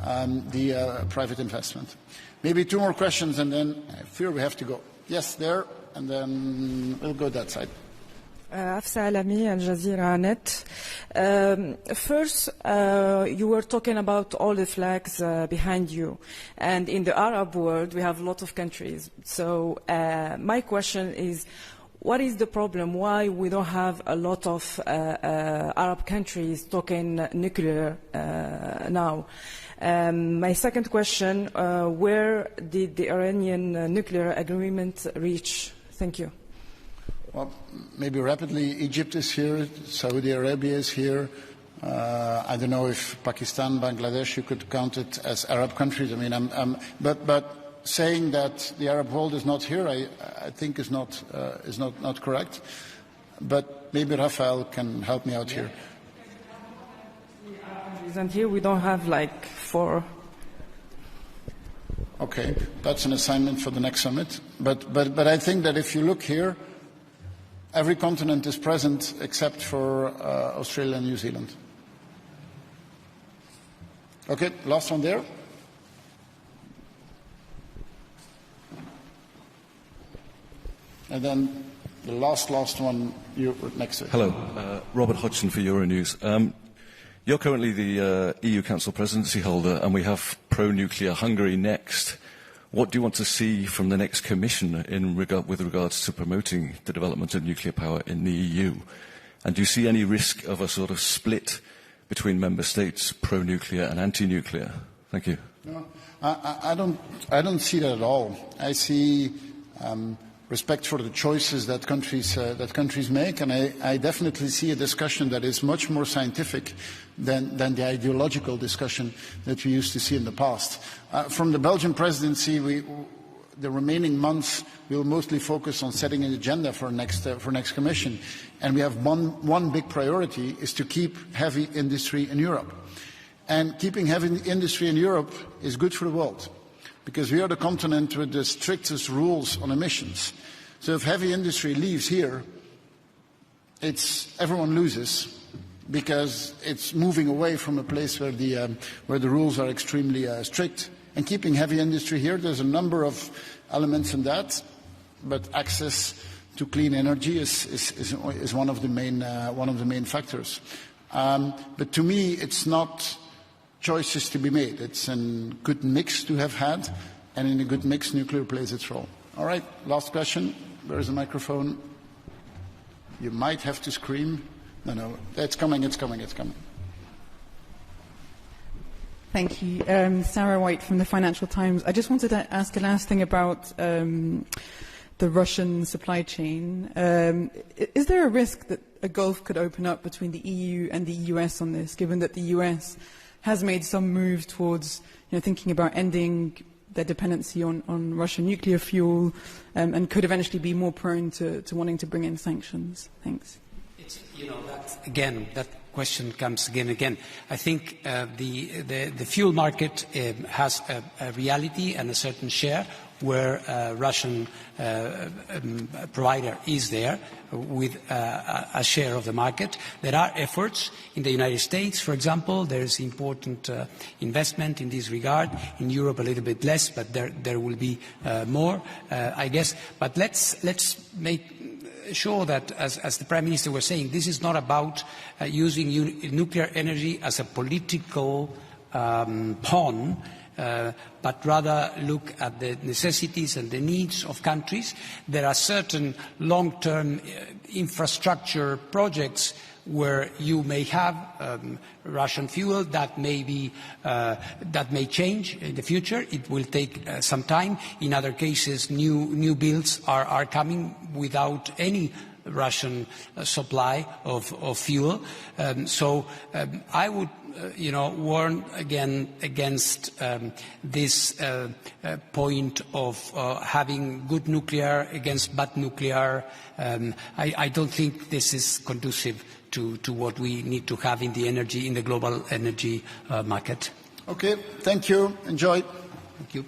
the private investment. Maybe two more questions, and then I fear we have to go. Yes, there, and then we'll go that side. Afsa Alami, Al Jazeera Net. First, you were talking about all the flags behind you. And in the Arab world, we have a lot of countries. So my question is, what is the problem? Why we don't have a lot of Arab countries talking nuclear now? My second question, where did the Iranian nuclear agreement reach? Thank you. Well, maybe rapidly, Egypt is here, Saudi Arabia is here. I don't know if Pakistan, Bangladesh, you could count it as Arab countries. I mean, but saying that the Arab world is not here, I think is not correct. But maybe Rafael can help me out here. And here we don't have like 4. Okay, that's an assignment for the next summit. But I think that if you look here, every continent is present except for Australia and New Zealand. Okay, last one there. And then the last one, you next to it. Hello, Robert Hodgson for Euronews. You're currently the EU Council presidency holder, and we have pro-nuclear Hungary next. What do you want to see from the next Commission with regards to promoting the development of nuclear power in the EU? And do you see any risk of a sort of split between member states, pro-nuclear and anti-nuclear? Thank you. No, I don't see that at all. I see respect for the choices that countries make, and I definitely see a discussion that is much more scientific than the ideological discussion that we used to see in the past. From the Belgian presidency, the remaining months will mostly focus on setting an agenda for next Commission, and we have one big priority is to keep heavy industry in Europe. And keeping heavy industry in Europe is good for the world, because we are the continent with the strictest rules on emissions. So if heavy industry leaves here, everyone loses, because it's moving away from a place where the rules are extremely strict. And keeping heavy industry here, there's a number of elements in that, but access to clean energy is one of the main factors. But to me, it's not choices to be made. It's a good mix to have had, and in a good mix, nuclear plays its role. All right, last question. Where is the microphone? You might have to scream. No, it's coming. Thank you. Sarah White from the Financial Times. I just wanted to ask a last thing about the Russian supply chain. Is there a risk that a gulf could open up between the EU and the US on this, given that the US has made some moves towards thinking about ending their dependency on Russian nuclear fuel, and could eventually be more prone to wanting to bring in sanctions? Thanks. That question comes again and again. I think the fuel market has a reality and a certain share where a Russian provider is there with a share of the market. There are efforts in the United States, for example. There is important investment in this regard. In Europe, a little bit less, but there will be more, I guess. But let's make sure that, as the Prime Minister was saying, this is not about using nuclear energy as a political pawn, but rather look at the necessities and the needs of countries. There are certain long-term infrastructure projects where you may have Russian fuel that may change in the future. It will take some time. In other cases, new builds are coming without any Russian supply of fuel. So I would warn again against this point of having good nuclear against bad nuclear. I don't think this is conducive to what we need to have in the global energy market. Okay, thank you. Enjoy. Thank you.